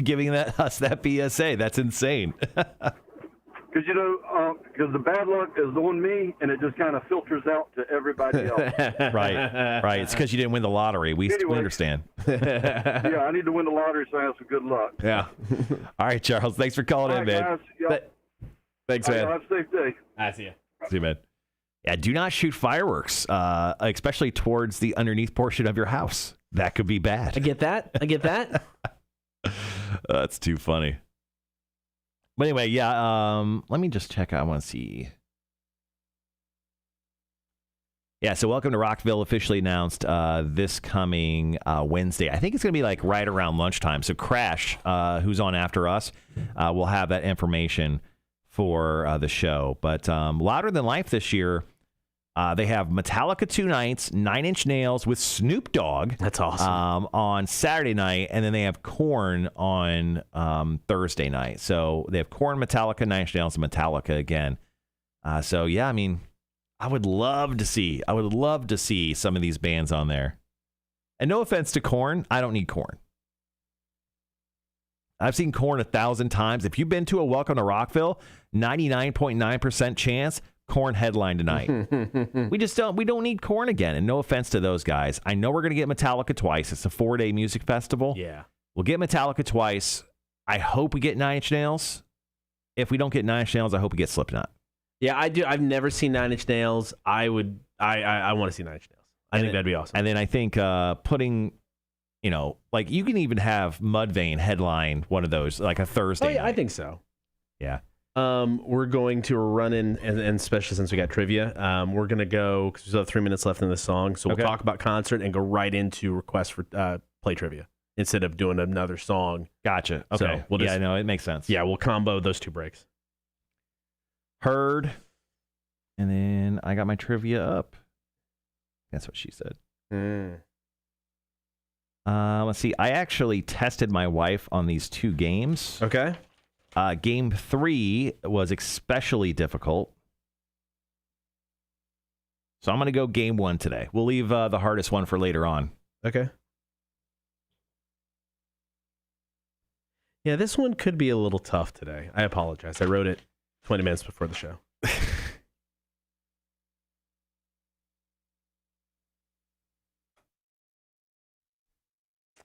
giving us that PSA. That's insane. Because because the bad luck is on me, and it just kind of filters out to everybody else. Right. It's because you didn't win the lottery. We Anyway. understand. Yeah, I need to win the lottery, so I have some good luck. Yeah. All right, Charles. Thanks for calling All in, right, man. guys. Y'all, Thanks, all right, man. have a safe day. I see you. See you, man. Yeah, do not shoot fireworks, especially towards the underneath portion of your house. That could be bad. I get that. That's too funny. But anyway, yeah, let me just check. I want to see. Yeah, so Welcome to Rockville officially announced this coming Wednesday. I think it's going to be like right around lunchtime. So Crash, who's on after us, will have that information for the show. But Louder Than Life this year, they have Metallica 2 nights, 9 Inch Nails with Snoop Dogg. That's awesome. On Saturday night, and then they have Korn on Thursday night. So they have Korn, Metallica, 9 Inch Nails, and Metallica again. So yeah, I mean, I would love to see some of these bands on there. And no offense to Korn, I don't need Korn. I've seen Korn 1,000 times. If you've been to a Welcome to Rockville, 99.9% chance Korn headline tonight. We don't need Korn again. And no offense to those guys. I know we're going to get Metallica twice. It's a 4-day music festival. Yeah. We'll get Metallica twice. I hope we get 9 Inch Nails. If we don't get 9 Inch Nails, I hope we get Slipknot. Yeah, I do. I've never seen 9 Inch Nails. I want to see 9 Inch Nails. I think that'd be awesome. And then I think putting, like you can even have Mudvayne headline one of those, like a Thursday yeah, night. I think so. Yeah. We're going to run in, and especially since we got trivia, we're going to go, because we still have 3 minutes left in the song, so we'll talk about concert and go right into requests for play trivia instead of doing another song. Gotcha. Okay. So we'll just, it makes sense. Yeah, we'll combo those 2 breaks. Heard. And then I got my trivia up. That's what she said. Let's see. I actually tested my wife on these 2 games. Okay. Game 3 was especially difficult. So I'm going to go game 1 today. We'll leave the hardest one for later on. Okay. Yeah, this one could be a little tough today. I apologize. I wrote it 20 minutes before the show.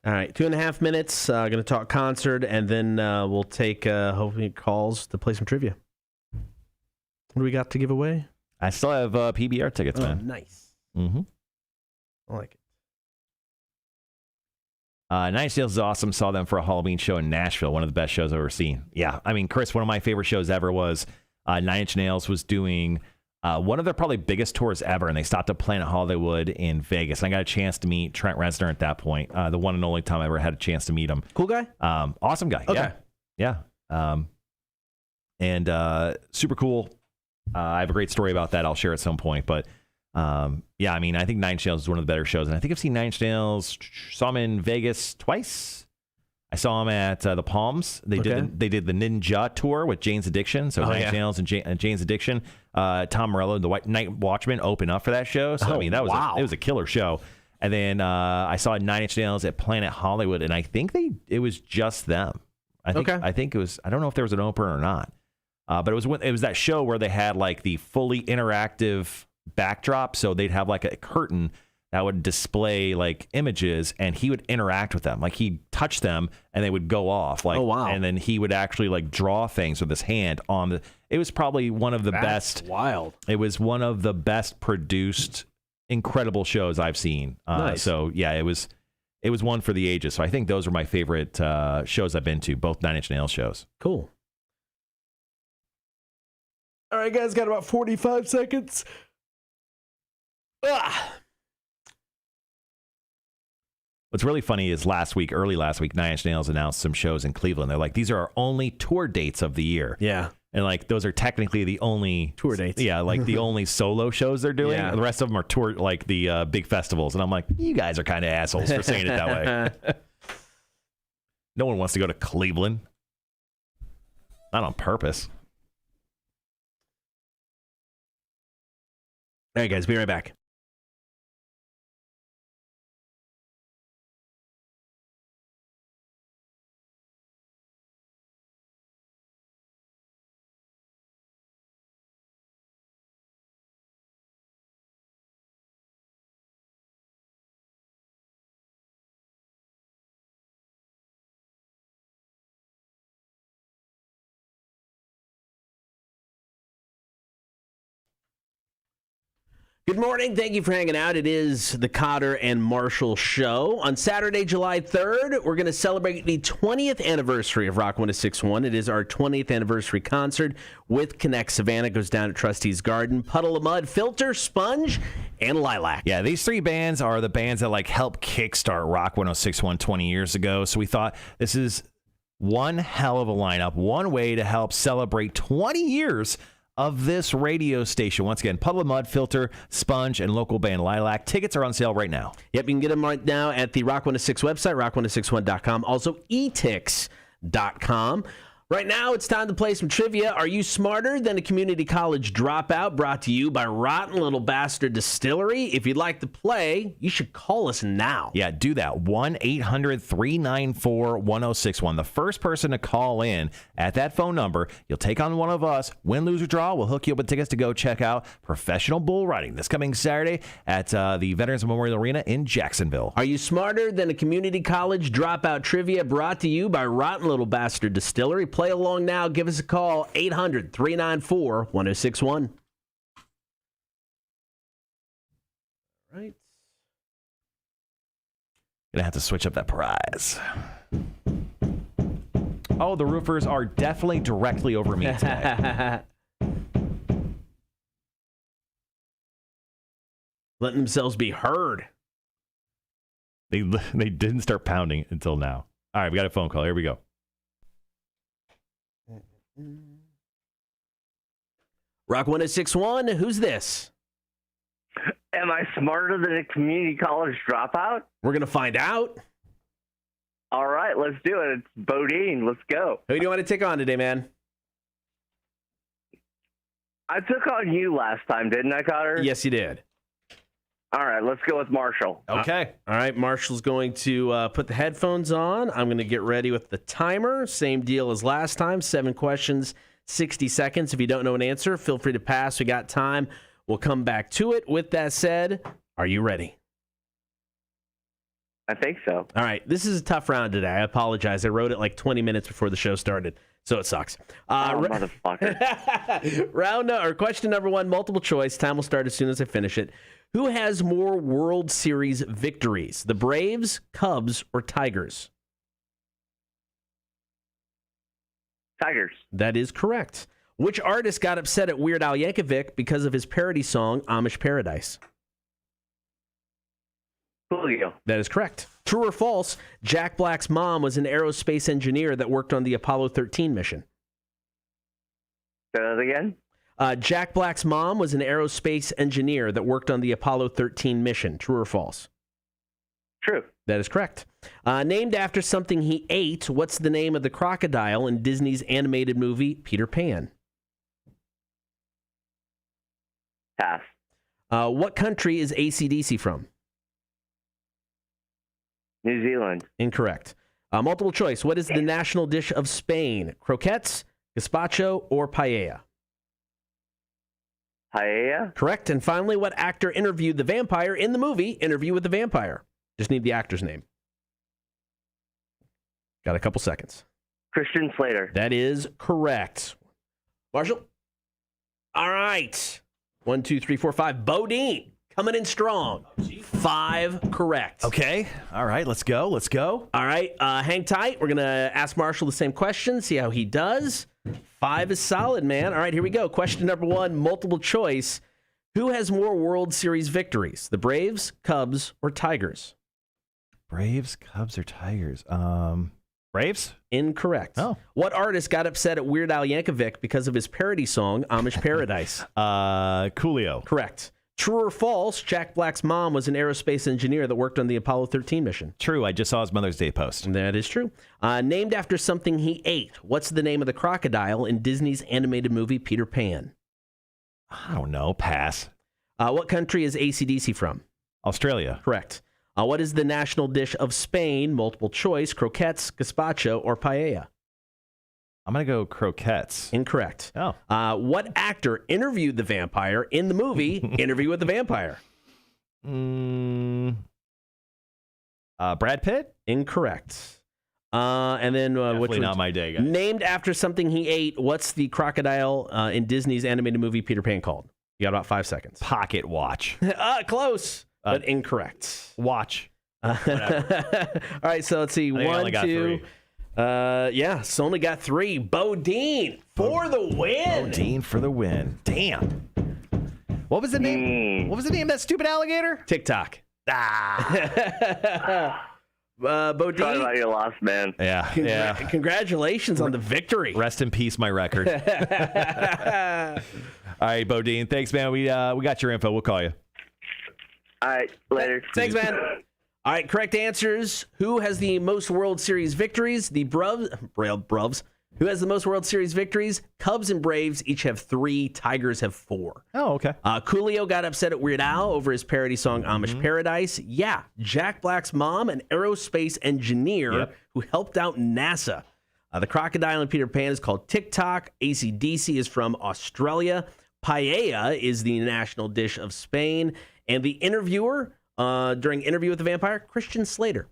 All right, 2.5 minutes. Going to talk concert, and then we'll take hopefully calls to play some trivia. What do we got to give away? I still have PBR tickets, man. Nice. Mm-hmm. I like it. 9 Inch Nails is awesome. Saw them for a Halloween show in Nashville. One of the best shows I've ever seen. Yeah, I mean, Chris, one of my favorite shows ever was 9 Inch Nails was doing one of their probably biggest tours ever, and they stopped at Planet Hollywood in Vegas. And I got a chance to meet Trent Reznor at that point, the one and only time I ever had a chance to meet him. Cool guy? Awesome guy. Okay. Yeah. And super cool. I have a great story about that I'll share at some point. But yeah, I mean, I think 9 Inch Nails is one of the better shows. And I think I've seen 9 Inch Nails, saw them in Vegas twice. I saw them at the Palms. They did the Ninja tour with Jane's Addiction. So 9 Inch Nails and Jane's Addiction. Tom Morello, the Night Watchman, opened up for that show. So I mean, that was it was a killer show. And then I saw 9 Inch Nails at Planet Hollywood, and I think it was just them. I think it was. I don't know if there was an opener or not. But it was that show where they had like the fully interactive backdrop. So they'd have like a curtain that would display like images, and he would interact with them. Like he'd touch them and they would go off. Like, and then he would actually like draw things with his hand on the, it was probably one of the best. Wild. It was one of the best produced, incredible shows I've seen. Nice. So yeah, it was one for the ages. So I think those are my favorite shows I've been to, both 9 Inch Nails shows. Cool. All right, guys, got about 45 seconds. What's really funny is early last week, Nine Inch Nails announced some shows in Cleveland. They're like, these are our only tour dates of the year. Yeah. And like, those are technically the only tour dates. Yeah, like the only solo shows they're doing. Yeah. The rest of them are tour, like the big festivals. And I'm like, you guys are kind of assholes for saying it that way. No one wants to go to Cleveland. Not on purpose. All right, guys, be right back. Good morning. Thank you for hanging out. It is the Cotter and Marshall Show. On Saturday, July 3rd, we're going to celebrate the 20th anniversary of Rock 106.1. It is our 20th anniversary concert with Connect Savannah. It goes down at Trustee's Garden. Puddle of Mud, Filter, Sponge, and Lilac. Yeah, these three bands are the bands that like helped kickstart Rock 106.1 20 years ago. So we thought this is one hell of a lineup, one way to help celebrate 20 years of this radio station. Once again, Puddle of Mud, Filter, Sponge, and local band Lilac. Tickets are on sale right now. Yep, you can get them right now at the Rock 106 website, rock1061.com. Also, etix.com. Right now, it's time to play some trivia. Are you smarter than a community college dropout? Brought to you by Rotten Little Bastard Distillery. If you'd like to play, you should call us now. Yeah, do that. 1-800-394-1061. The first person to call in at that phone number, you'll take on one of us. Win, lose, or draw, we'll hook you up with tickets to go check out professional bull riding this coming Saturday at the Veterans Memorial Arena in Jacksonville. Are you smarter than a community college dropout trivia? Brought to you by Rotten Little Bastard Distillery. Play along now. Give us a call, 800-394-1061. Right. Gonna have to switch up that prize. Oh, the roofers are definitely directly over me today. Letting themselves be heard. They didn't start pounding until now. All right, we got a phone call. Here we go. Rock 106.1, who's this? Am I smarter than a community college dropout? We're going to find out. All right, let's do it. It's Bodine. Let's go. Who do you want to take on today, man? I took on you last time, didn't I, Cotter? Yes, you did. All right, let's go with Marshall. Okay. All right, Marshall's going to put the headphones on. I'm going to get ready with the timer. Same deal as last time. 7 questions, 60 seconds. If you don't know an answer, feel free to pass. We got time. We'll come back to it. With that said, are you ready? I think so. All right, this is a tough round today. I apologize. I wrote it like 20 minutes before the show started, so it sucks. Motherfucker. Question number 1, multiple choice. Time will start as soon as I finish it. Who has more World Series victories, the Braves, Cubs, or Tigers? Tigers. That is correct. Which artist got upset at Weird Al Yankovic because of his parody song, Amish Paradise? Julio. That is correct. True or false, Jack Black's mom was an aerospace engineer that worked on the Apollo 13 mission. Say that again? Jack Black's mom was an aerospace engineer that worked on the Apollo 13 mission. True or false? True. That is correct. Named after something he ate, what's the name of the crocodile in Disney's animated movie, Peter Pan? Pass. What country is AC/DC from? New Zealand. Incorrect. Multiple choice. What is the national dish of Spain? Croquettes, gazpacho, or paella? Paella. Correct. And finally, what actor interviewed the vampire in the movie Interview with the Vampire? Just need the actor's name. Got a couple seconds. Christian Slater. That is correct. Marshall? All right. 1, 2, 3, 4, 5. Bodine coming in strong. 5 correct. Okay. All right. Let's go. All right. Hang tight. We're going to ask Marshall the same question, see how he does. 5 is solid, man. All right, here we go. Question number 1, multiple choice. Who has more World Series victories, the Braves, Cubs, or Tigers? Braves, Cubs, or Tigers? Braves? Incorrect. Oh. What artist got upset at Weird Al Yankovic because of his parody song, Amish Paradise? Coolio. Correct. True or false, Jack Black's mom was an aerospace engineer that worked on the Apollo 13 mission. True. I just saw his Mother's Day post. That is true. Named after something he ate, what's the name of the crocodile in Disney's animated movie Peter Pan? I don't know. Pass. What country is AC/DC from? Australia. Correct. What is the national dish of Spain? Multiple choice, croquettes, gazpacho, or paella? I'm going to go croquettes. Incorrect. Oh. What actor interviewed the vampire in the movie Interview with the Vampire? Brad Pitt? Incorrect. And then Definitely not my day, guys. Named after something he ate, what's the crocodile in Disney's animated movie Peter Pan called? You got about 5 seconds. Pocket watch. Close, but incorrect. Watch. All right, so let's see. I only 1, got 2. 3. Yeah, so only got 3. Bodine for the win. Bodine for the win. Damn. What was the name? What was the name of that stupid alligator? TikTok. Bodine. Sorry about your loss, man. Yeah. Congratulations on the victory. Rest in peace, my record. All right, Bodine. Thanks, man. We got your info. We'll call you. All right, later. Thanks, man. All right, correct answers. Who has the most World Series victories? The Bruvs. Who has the most World Series victories? Cubs and Braves each have 3. Tigers have 4. Oh, okay. Coolio got upset at Weird Al over his parody song Amish Paradise. Yeah, Jack Black's mom, an aerospace engineer who helped out NASA. The crocodile in Peter Pan is called TikTok. AC/DC is from Australia. Paella is the national dish of Spain. And the interviewer during Interview with the Vampire, Christian Slater.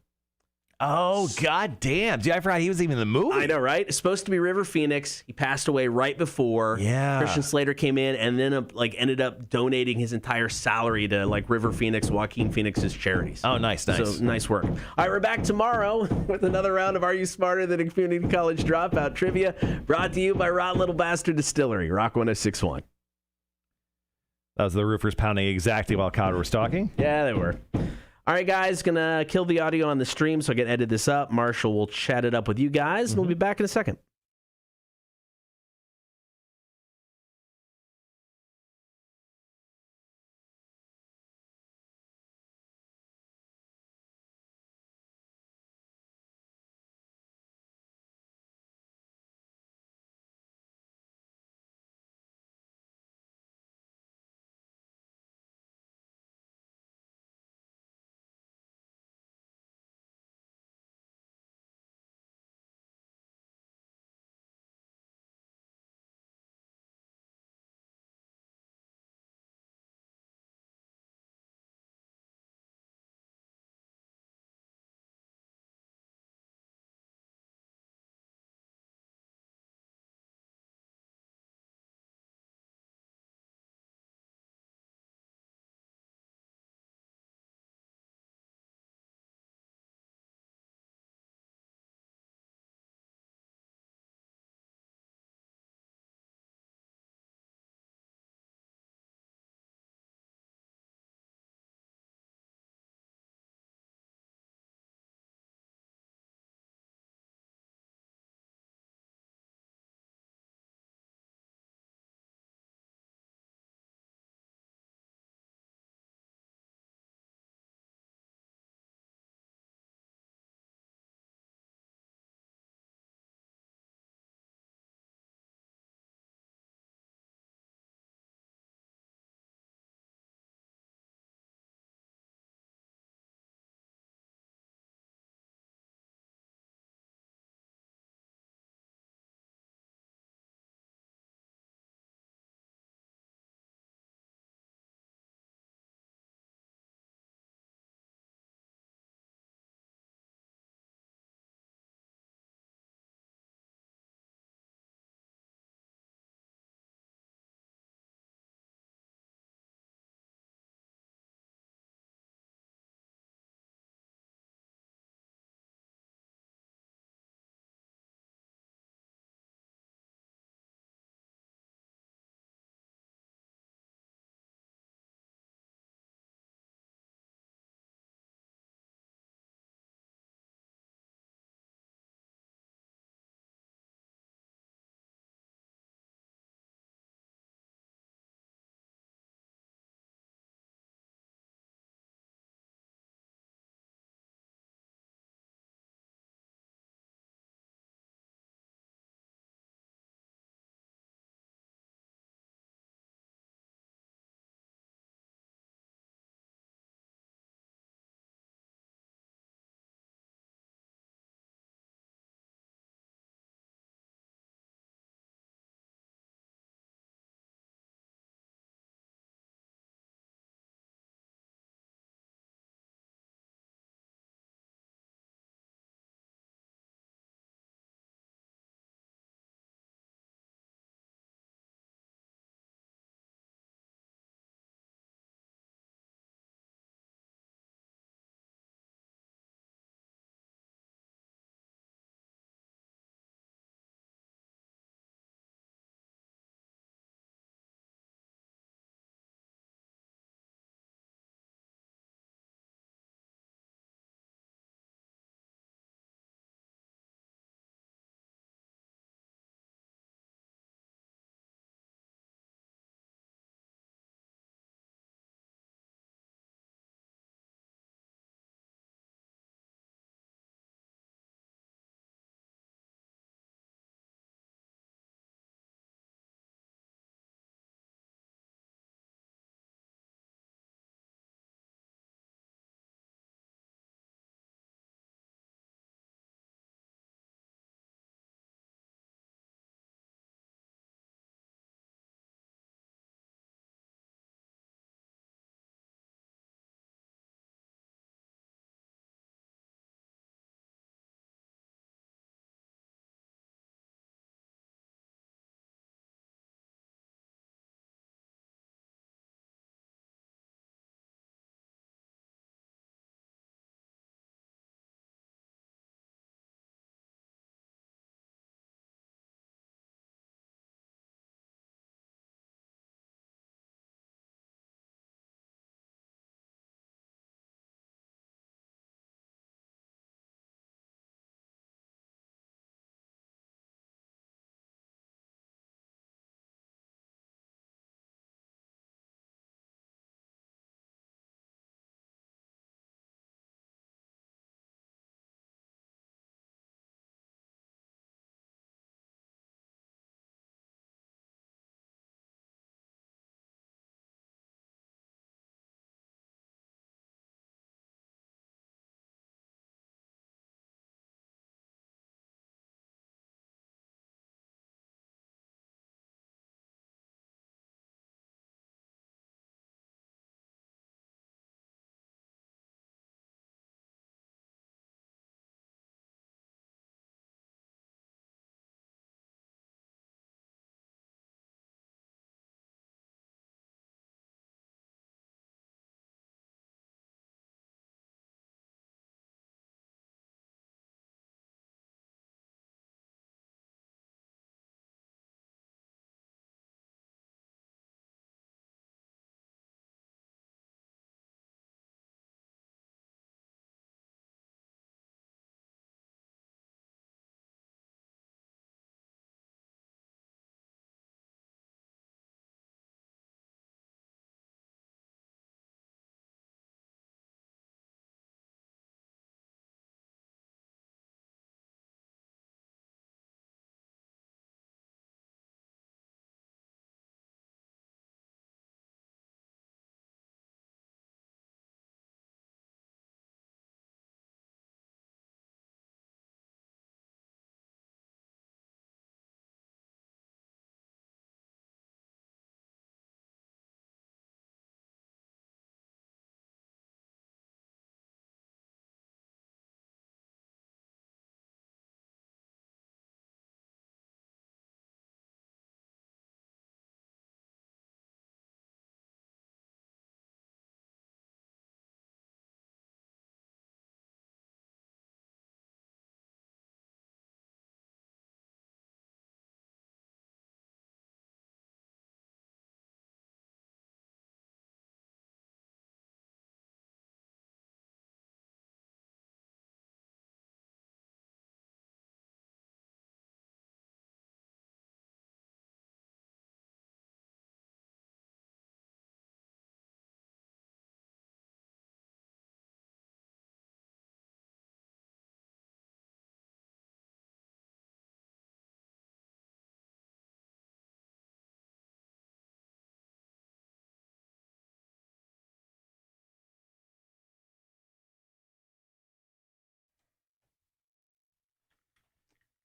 Oh, god damn. Dude, I forgot he was even in the movie. I know, right? It's supposed to be River Phoenix. He passed away right before. Yeah. Christian Slater came in and then ended up donating his entire salary to River Phoenix, Joaquin Phoenix's charities. Oh, nice. So nice work. All right, we're back tomorrow with another round of Are You Smarter Than a Community College Dropout Trivia, brought to you by Rotten Little Bastard Distillery, Rock 106.1. That was the roofers pounding exactly while Cotter was talking. Yeah, they were. All right, guys, gonna kill the audio on the stream so I can edit this up. Marshall will chat it up with you guys, and we'll be back in a second.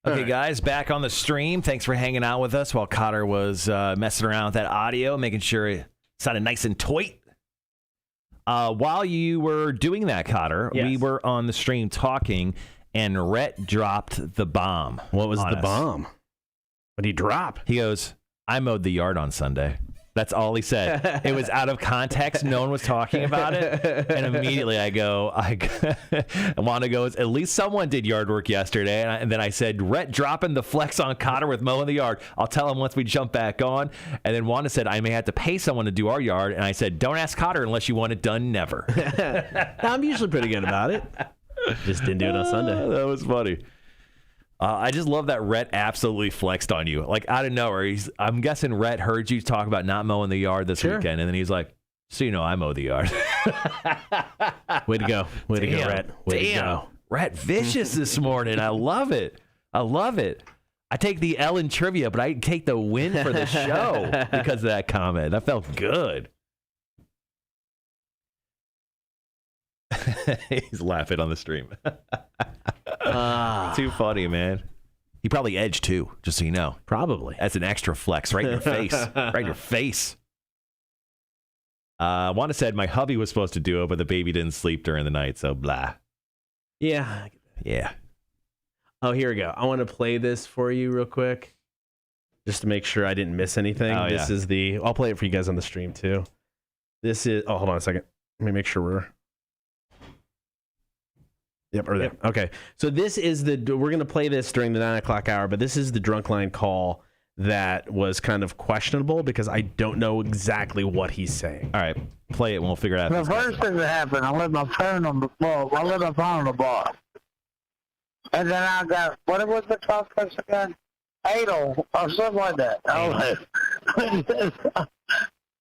Okay, right. guys, back on the stream. Thanks for hanging out with us while Cotter was messing around with that audio, making sure it sounded nice and tight. While you were doing that, Cotter, Yes. we were on the stream talking, and Rhett dropped the bomb. What was on the us. bomb? What did he drop? He goes, I mowed the yard on Sunday. That's all he said. It was out of context. No one was talking about it. And immediately Wanda goes, at least someone did yard work yesterday. And then I said, Rhett dropping the flex on Cotter with mowing the yard. I'll tell him once we jump back on. And then Wanda said, I may have to pay someone to do our yard. And I said, don't ask Cotter unless you want it done never. I'm usually pretty good about it. Just didn't do it on Sunday. That was funny. I just love that Rhett absolutely flexed on you. Like, out of nowhere, I'm guessing Rhett heard you talk about not mowing the yard this weekend, and then he's like, so you know I mow the yard. Way to go. Way to go, Rhett. Way to go. Rhett vicious this morning. I love it. I love it. I take the L in trivia, but I take the win for the show because of that comment. That felt good. He's laughing on the stream. Too funny, man. He probably edged too, just so you know. Probably. That's an extra flex right in your face. Right in your face. Wanda said my hubby was supposed to do it, but the baby didn't sleep during the night, so blah. Yeah. Yeah. Oh, here we go. I want to play this for you real quick, just to make sure I didn't miss anything. Oh, This is the. I'll play it for you guys on the stream too. This is. Oh, hold on a second. Let me make sure we're. Yep, or there. Okay. So this is the. We're going to play this during the 9 o'clock hour, but this is the drunk line call that was kind of questionable because I don't know exactly what he's saying. All right, play it and we'll figure it out. The first thing that happened, I left my phone on the bar. And then I got, what was the call place again? Adel, or something like that.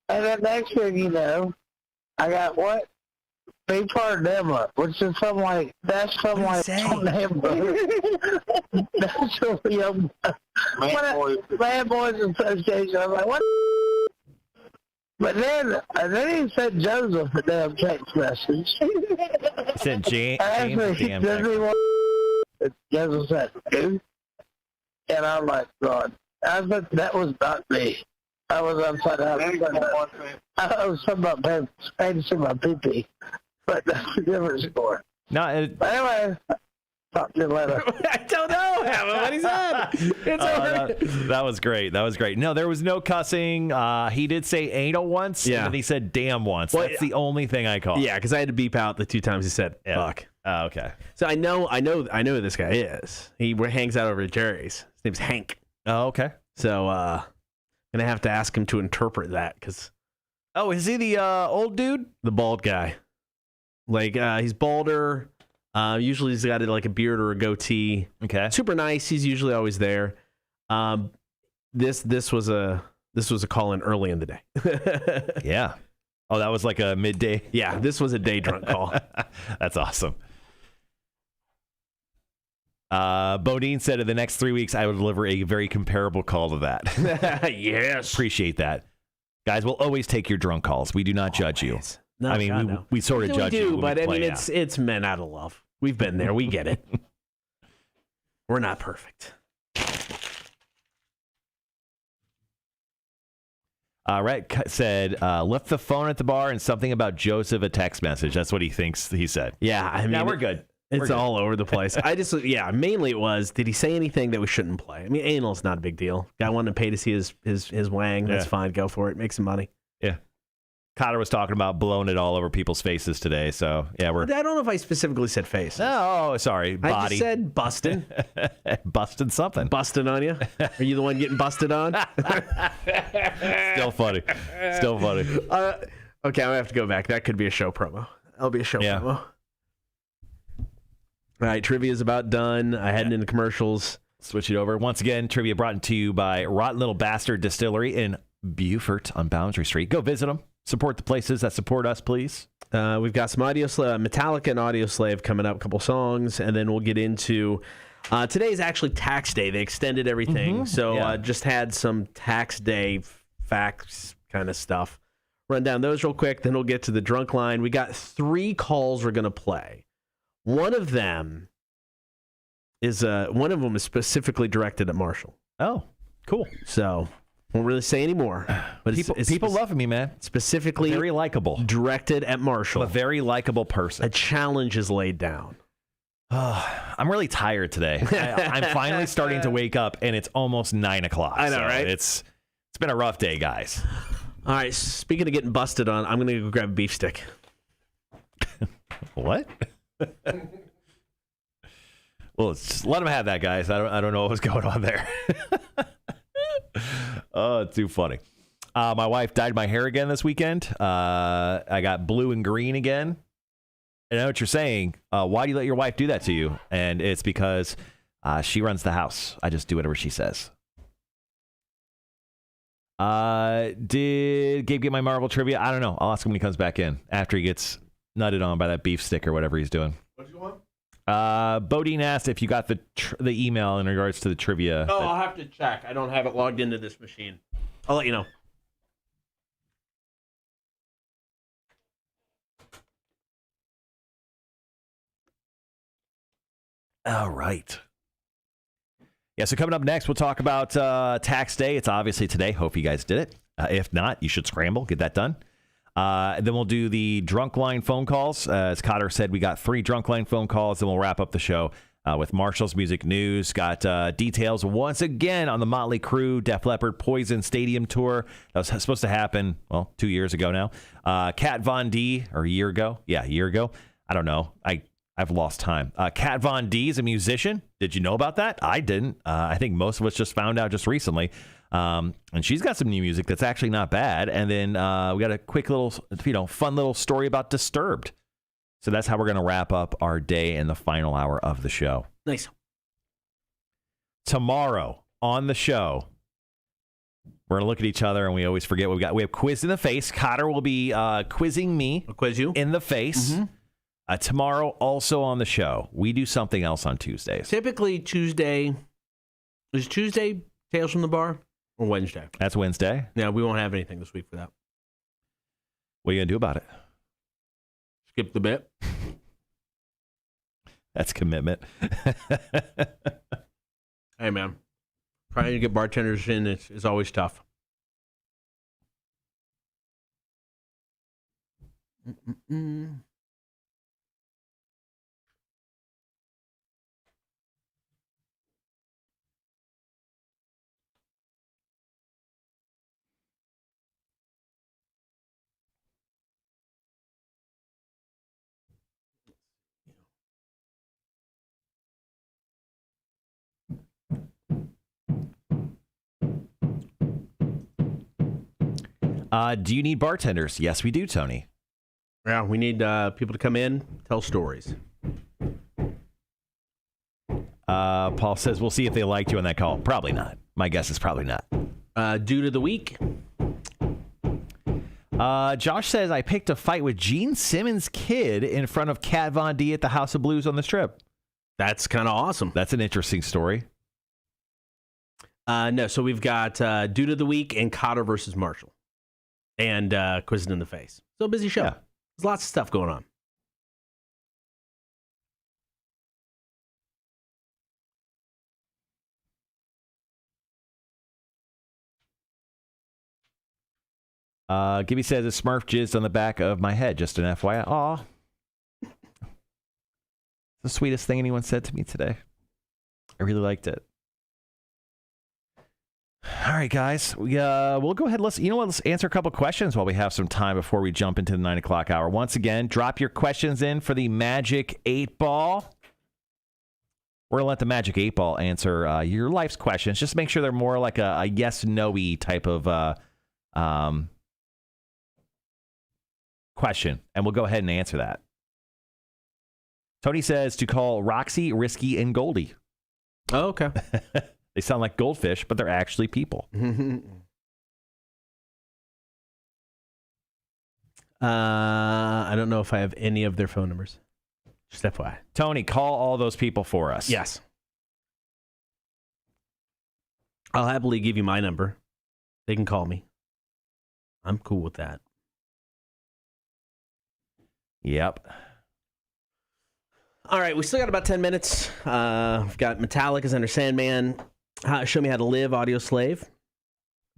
And then next thing you know, I got what? Big part of Denver, which is something like, that's something like, that's some Bad Boys Association. I'm like, what? But then he said Joseph a damn text message. He said James a damn text. Joseph said, dude. And I'm like, God, I said, that was not me. I was upside down. I was talking about paying to my pee-pee. But that's a different story. No, but anyway, talk to you later. I don't know, Evan, what he said. It's that was great. That was great. No, there was no cussing. He did say anal once, and then he said damn once. Well, that's the only thing I caught. Yeah, because I had to beep out the 2 times he said fuck. Oh, okay. So I know who this guy is. He hangs out over at Jerry's. His name's Hank. Oh, okay. So gonna have to ask him to interpret that because. Oh, is he the old dude? The bald guy. Like he's balder. Usually he's got like a beard or a goatee. Okay. Super nice. He's usually always there. This was a call in early in the day. Yeah. Oh, that was like a midday. Yeah, this was a day drunk call. That's awesome. Bodine said in the next 3 weeks I would deliver a very comparable call to that. Yes. Appreciate that. Guys, we'll always take your drunk calls. We do not judge you. No, I mean, God, no. we sort of judge we do, you. When but we I play mean, out. it's men out of love. We've been there. We get it. We're not perfect. Rhett said, left the phone at the bar and something about Joseph a text message. That's what he thinks he said. Yeah, I mean, now we're good. It's all over the place. Mainly it was, did he say anything that we shouldn't play? I mean, anal's not a big deal. Guy wanted to pay to see his wang. That's fine. Go for it. Make some money. Yeah. Cotter was talking about blowing it all over people's faces today. So, yeah, I don't know if I specifically said face. Oh, sorry. Body. I just said busting. Busting something. Busting on you? Are you the one getting busted on? Still funny. Still funny. Okay, I'm going to have to go back. That could be a show promo. That'll be a show promo. All right, trivia's about done. I heading into commercials. Switch it over. Once again, trivia brought to you by Rotten Little Bastard Distillery in Beaufort on Boundary Street. Go visit them. Support the places that support us, please. We've got some Metallica and Audio Slave coming up, a couple songs, and then we'll get into today is actually tax day. They extended everything, so just had some tax day facts kind of stuff. Run down those real quick, then we'll get to the drunk line. We got 3 calls we're going to play. One of them is one of them is specifically directed at Marshall. Oh, cool. So won't really say anymore. But people loving me, man. Specifically very likable. Directed at Marshall. I'm a very likable person. A challenge is laid down. I'm really tired today. I'm finally starting to wake up, and it's almost 9 o'clock. I know, right? It's been a rough day, guys. All right, speaking of getting busted on, I'm going to go grab a beef stick. What? Well, just let him have that, guys. I don't know what was going on there. Oh, it's too funny. My wife dyed my hair again this weekend. I got blue and green again. I know what you're saying. Why do you let your wife do that to you? And it's because she runs the house. I just do whatever she says. Did Gabe get my Marvel trivia? I don't know. I'll ask him when he comes back in after he gets nutted on by that beef stick or whatever he's doing. What'd you want? Bodine asked if you got the email in regards to the trivia. Oh, I'll have to check. I don't have it logged into this machine. I'll let you know. All right. Yeah, so coming up next, we'll talk about tax day. It's obviously today. Hope you guys did it. If not, you should scramble, get that done. Then we'll do the drunk line phone calls. As Cotter said, we got 3 drunk line phone calls. Then we'll wrap up the show with Marshall's Music News. Got details once again on the Motley Crue, Def Leppard, Poison Stadium tour. That was supposed to happen, 2 years ago now. Kat Von D, or a year ago. Yeah, a year ago. I don't know. I've lost time. Kat Von D is a musician. Did you know about that? I didn't. I think most of us just found out just recently. And she's got some new music that's actually not bad. And then we got a quick little, fun little story about Disturbed. So that's how we're going to wrap up our day in the final hour of the show. Nice. Tomorrow on the show, we're going to look at each other and we always forget what we got. We have Quiz in the Face. Cotter will be quizzing me. I'll quiz you. In the face. Mm-hmm. Tomorrow, also on the show, we do something else on Tuesdays. Typically Tuesday. Is Tuesday Tales from the Bar or Wednesday? That's Wednesday. Yeah, we won't have anything this week for that. What are you going to do about it? Skip the bit. That's commitment. Hey, man. Trying to get bartenders in is always tough. Mm-mm-mm. Do you need bartenders? Yes, we do, Tony. Yeah, we need people to come in, tell stories. Paul says, we'll see if they liked you on that call. Probably not. My guess is probably not. Dude of the week. Josh says, I picked a fight with Gene Simmons' kid in front of Kat Von D at the House of Blues on the Strip. That's kind of awesome. That's an interesting story. No, so we've got Dude of the Week and Cotter versus Marshall. And Quizzing in the Face. So busy show. Yeah. There's lots of stuff going on. Gibby says, a Smurf jizzed on the back of my head. Just an FYI. Aw. The sweetest thing anyone said to me today. I really liked it. All right, guys. We'll go ahead. Let's answer a couple questions while we have some time before we jump into the 9 o'clock hour. Once again, drop your questions in for the Magic 8 Ball. We're going to let the Magic 8 Ball answer your life's questions. Just make sure they're more like a yes-no-y type of question, and we'll go ahead and answer that. Tony says to call Roxy, Risky, and Goldie. Oh, okay. They sound like goldfish, but they're actually people. I don't know if I have any of their phone numbers. Just FYI. Tony, call all those people for us. Yes. I'll happily give you my number. They can call me. I'm cool with that. Yep. All right, we still got about 10 minutes. We've got Metallica's Enter Sandman, Show Me How to Live, Audio Slave.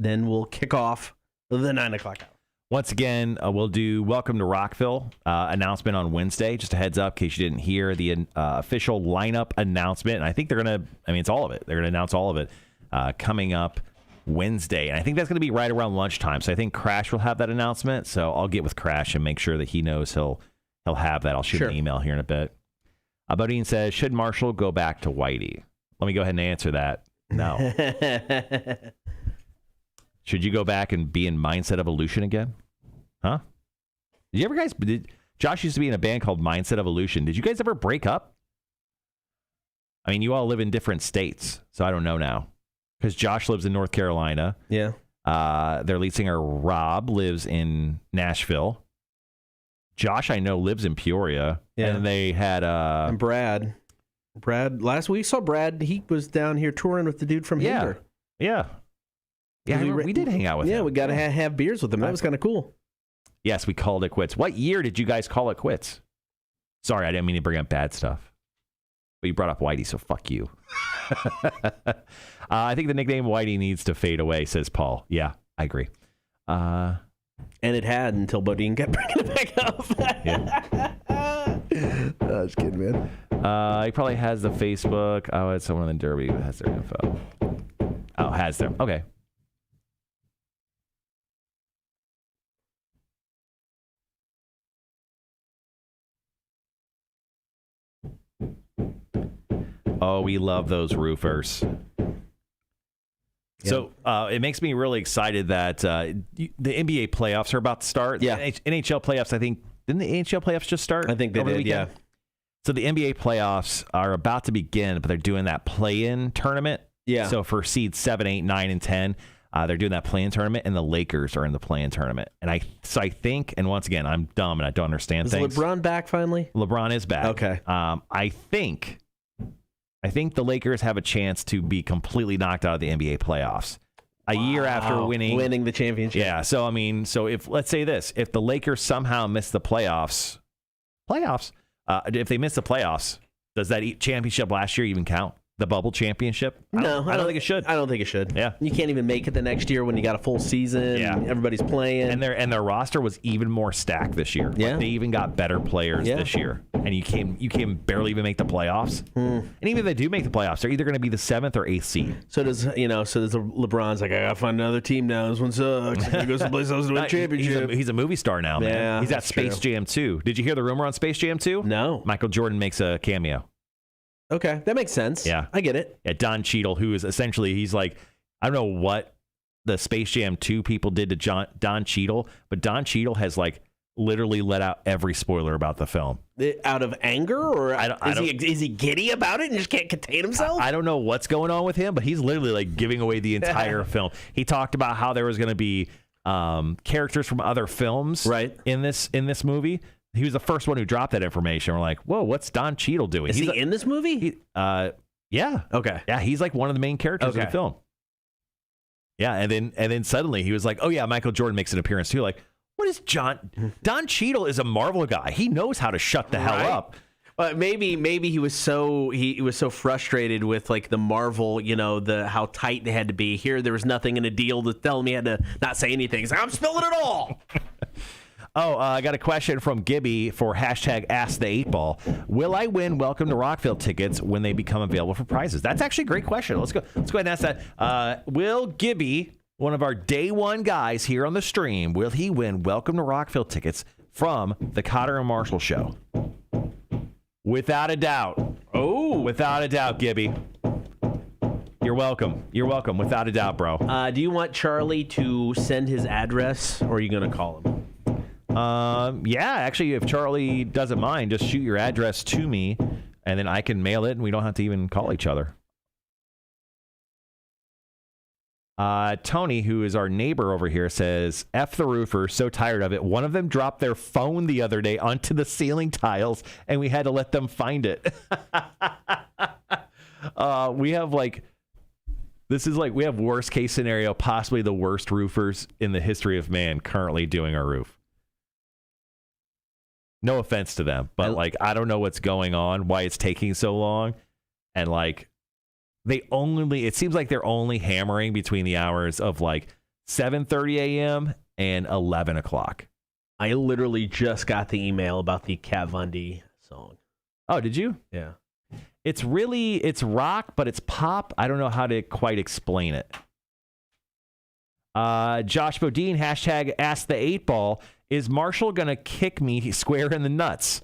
Then we'll kick off the 9 o'clock hour. Once again, we'll do Welcome to Rockville announcement on Wednesday. Just a heads up in case you didn't hear the official lineup announcement. And I think they're going to, it's all of it. They're going to announce all of it coming up Wednesday. And I think that's going to be right around lunchtime. So I think Crash will have that announcement. So I'll get with Crash and make sure that he knows he'll have that. I'll shoot an email here in a bit. Bodine says, should Marshall go back to Whitey? Let me go ahead and answer that. No. Should you go back and be in Mindset Evolution again? Huh? Did you ever guys... Josh used to be in a band called Mindset Evolution. Did you guys ever break up? I mean, you all live in different states, so I don't know now. Because Josh lives in North Carolina. Yeah. Their lead singer, Rob, lives in Nashville. Josh, I know, lives in Peoria. Yeah. And they had... and Brad, last week saw Brad. He was down here touring with the dude from Hinder. Yeah. Yeah, we did hang out with him. Yeah, we got to have beers with him. That was kind of cool. Yes, we called it quits. What year did you guys call it quits? Sorry, I didn't mean to bring up bad stuff. But you brought up Whitey, so fuck you. I think the nickname Whitey needs to fade away, says Paul. Yeah, I agree. And it had until Bodine kept bringing it back up. Yeah. I was kidding, man. He probably has the Facebook. Oh, it's someone in Derby who has their info. Oh, has them. Okay. Oh, we love those roofers. Yep. So it makes me really excited that the NBA playoffs are about to start. Yeah. NHL playoffs, I think. Didn't the NHL playoffs just start? I think they did, yeah. So the NBA playoffs are about to begin, but they're doing that play-in tournament. Yeah. So for seeds 7, 8, 9, and 10, they're doing that play-in tournament, and the Lakers are in the play-in tournament. And I think, and once again, I'm dumb and I don't understand things. Is LeBron back finally? LeBron is back. Okay. I think the Lakers have a chance to be completely knocked out of the NBA playoffs a year after winning the championship. Yeah. So, if let's say this, if the Lakers somehow miss the playoffs, if they miss the playoffs, does that championship last year even count? The bubble championship? No, I don't think it should. I don't think it should. Yeah. You can't even make it the next year when you got a full season. Yeah. And everybody's playing. And their roster was even more stacked this year. Yeah. Like they even got better players this year. And you can barely even make the playoffs. And even if they do make the playoffs, they're either going to be the 7th or 8th seed. So does the LeBron's like, I gotta find another team now. This one sucks. I gotta go someplace else to win a championship. He's a movie star now, man. Yeah, he's got Space Jam 2. Did you hear the rumor on Space Jam 2? No. Michael Jordan makes a cameo. Okay, that makes sense. Yeah. I get it. Yeah, Don Cheadle, who is essentially, he's like, I don't know what the Space Jam 2 people did to Don Cheadle, but Don Cheadle has like literally let out every spoiler about the film. Out of anger, or is he giddy about it and just can't contain himself? I don't know what's going on with him, but he's literally like giving away the entire film. He talked about how there was going to be characters from other films in this movie. He was the first one who dropped that information. We're like, whoa, what's Don Cheadle doing? Is he in this movie? Yeah. Okay. Yeah, he's like one of the main characters of the film. Yeah, and then suddenly he was like, oh yeah, Michael Jordan makes an appearance too. Like, what is Don Cheadle is a Marvel guy. He knows how to shut the hell up. Maybe he was so frustrated with like the Marvel, how tight they had to be. Here there was nothing in a deal to tell him he had to not say anything. He's like, I'm spilling it all. I got a question from Gibby for hashtag Ask the 8Ball. Will I win Welcome to Rockville tickets when they become available for prizes? That's actually a great question. Let's go ahead and ask that. Will Gibby, one of our day one guys here on the stream, will he win Welcome to Rockville tickets from the Cotter and Marshall Show? Without a doubt. Oh, without a doubt, Gibby. You're welcome. You're welcome. Without a doubt, bro. Do you want Charlie to send his address, or are you going to call him? Yeah, actually, if Charlie doesn't mind, just shoot your address to me, and then I can mail it, and we don't have to even call each other. Tony, who is our neighbor over here, says, F the roofer, so tired of it. One of them dropped their phone the other day onto the ceiling tiles, and we had to let them find it. We have we have worst case scenario, possibly the worst roofers in the history of man currently doing our roof. No offense to them, but like I don't know what's going on, why it's taking so long, and like it seems like they're only hammering between the hours of like 7:30 a.m. and 11 o'clock. I literally just got the email about the Kat Von D song. Oh, did you? Yeah. It's rock, but it's pop. I don't know how to quite explain it. Josh Bodine, hashtag Ask the 8Ball. Is Marshall going to kick me square in the nuts?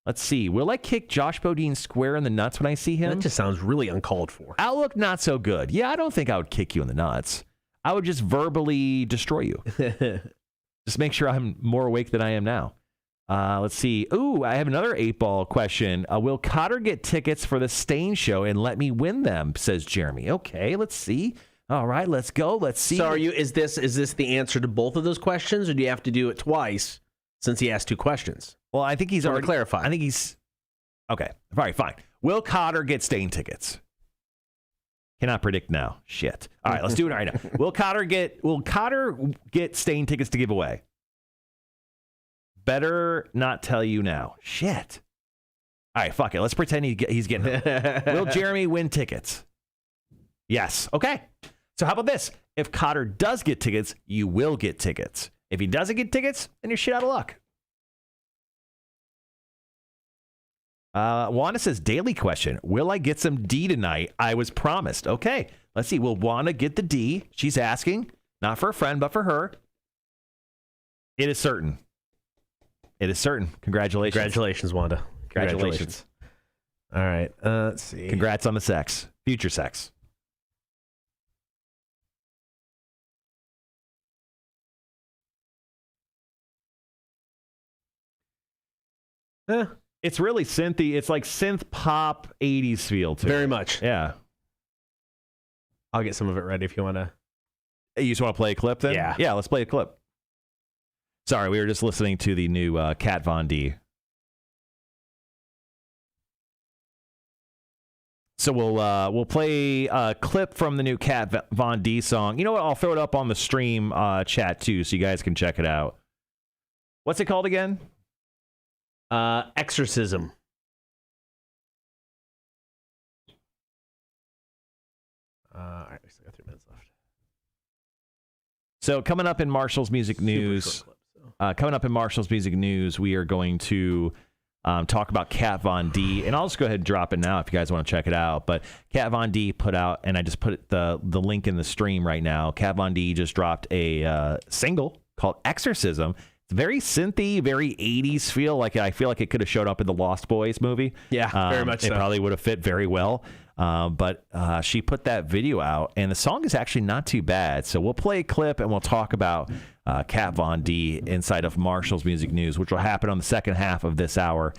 Let's see. Will I kick Josh Bodine square in the nuts when I see him? That just sounds really uncalled for. Outlook, not so good. Yeah, I don't think I would kick you in the nuts. I would just verbally destroy you. Just make sure I'm more awake than I am now. Let's see. Ooh, I have another 8Ball question. Will Cotter get tickets for the Stain show and let me win them, says Jeremy. Okay, let's see. All right, let's go. Let's see. So is this the answer to both of those questions, or do you have to do it twice since he asked two questions? Well, I think he's already clarified. I think he's okay. All right, fine. Will Cotter get Stain tickets? Cannot predict now. Shit. All right, let's do it right now. Will Cotter get Stain tickets to give away? Better not tell you now. Shit. All right, fuck it. Let's pretend he's getting them. Will Jeremy win tickets? Yes. Okay. So how about this? If Cotter does get tickets, you will get tickets. If he doesn't get tickets, then you're shit out of luck. Wanda says, daily question. Will I get some D tonight? I was promised. Okay. Let's see. Will Wanda get the D? She's asking. Not for a friend, but for her. It is certain. It is certain. Congratulations. Congratulations, Wanda. Congratulations. All right. Let's see. Congrats on the sex. Future sex. It's really synthy. It's like synth pop 80s feel to Very it. much. Yeah. I'll get some of it ready if you want to. You just want to play a clip then? Yeah. Yeah, let's play a clip. Sorry, we were just listening to the new Kat Von D. So we'll play a clip from the new Kat Von D song. You know what? I'll throw it up on the stream chat too, so you guys can check it out. What's it called again? Exorcism. All right, we still got 3 minutes left. So coming up in Marshall's Music News, we are going to talk about Kat Von D, and I'll just go ahead and drop it now if you guys want to check it out. But Kat Von D put out, and I just put the link in the stream right now. Kat Von D just dropped a single called Exorcism. It's very synthy, very 80s feel. I feel like it could have showed up in the Lost Boys movie. Yeah, very much so. It probably would have fit very well. But she put that video out, and the song is actually not too bad. So we'll play a clip, and we'll talk about Kat Von D inside of Marshall's Music News, which will happen on the second half of this hour.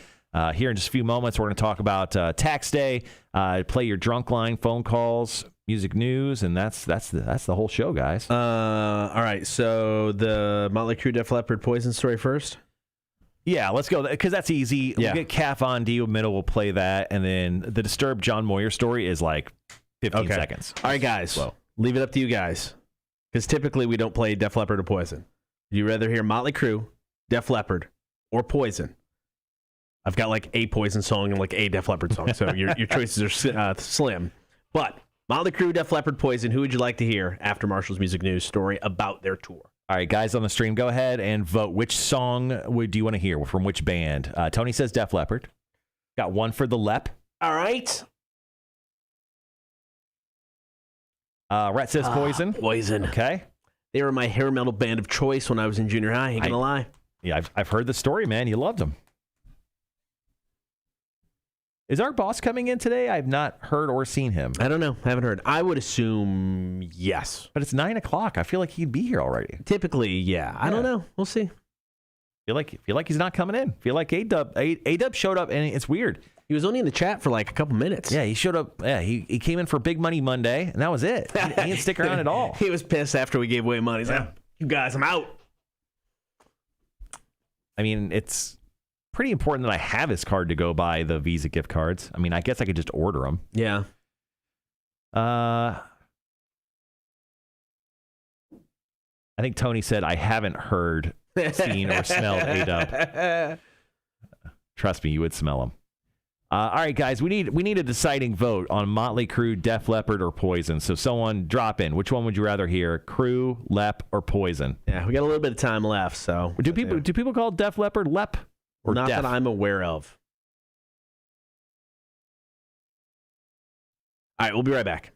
Here in just a few moments, we're going to talk about tax day, play your drunk line phone calls, music news, and that's the whole show, guys. All right, so the Motley Crue Def Leppard Poison story first. Yeah, let's go, because that's easy. Yeah. We'll get Kat Von D in the middle. We'll play that, and then the Disturbed John Moyer story is like 15 seconds. All right, guys, leave it up to you guys, because typically we don't play Def Leppard or Poison. Would you rather hear Motley Crue, Def Leppard, or Poison? I've got like a Poison song and like a Def Leppard song, so your choices are slim. But Motley Crue, Def Leppard, Poison, who would you like to hear after Marshall's Music News story about their tour? All right, guys on the stream, go ahead and vote. Which song do you want to hear from which band? Tony says Def Leppard. Got one for the Lep. All right. Rhett says Poison. Poison. Okay. They were my hair metal band of choice when I was in junior high. Ain't gonna lie. Yeah, I've heard the story, man. You loved them. Is our boss coming in today? I've not heard or seen him. I don't know. I haven't heard. I would assume yes. But it's 9 o'clock. I feel like he'd be here already. Typically, yeah. I don't know. We'll see. Feel like he's not coming in. Feel like A-Dub showed up, and it's weird. He was only in the chat for like a couple minutes. Yeah, he showed up. Yeah, he came in for Big Money Monday, and that was it. He didn't stick around at all. He was pissed after we gave away money. He's like, you guys, I'm out. I mean, it's pretty important that I have his card to go buy the Visa gift cards. I mean, I guess I could just order them. Yeah. I think Tony said I haven't heard, seen, or smelled A-Dub. Trust me, you would smell them. All right, guys, we need a deciding vote on Motley Crue, Def Leppard, or Poison. So someone drop in. Which one would you rather hear, Crue, Lep, or Poison? Yeah, we got a little bit of time left. So do people call Def Leppard Lep or not Def? that I'm aware of. All right, we'll be right back.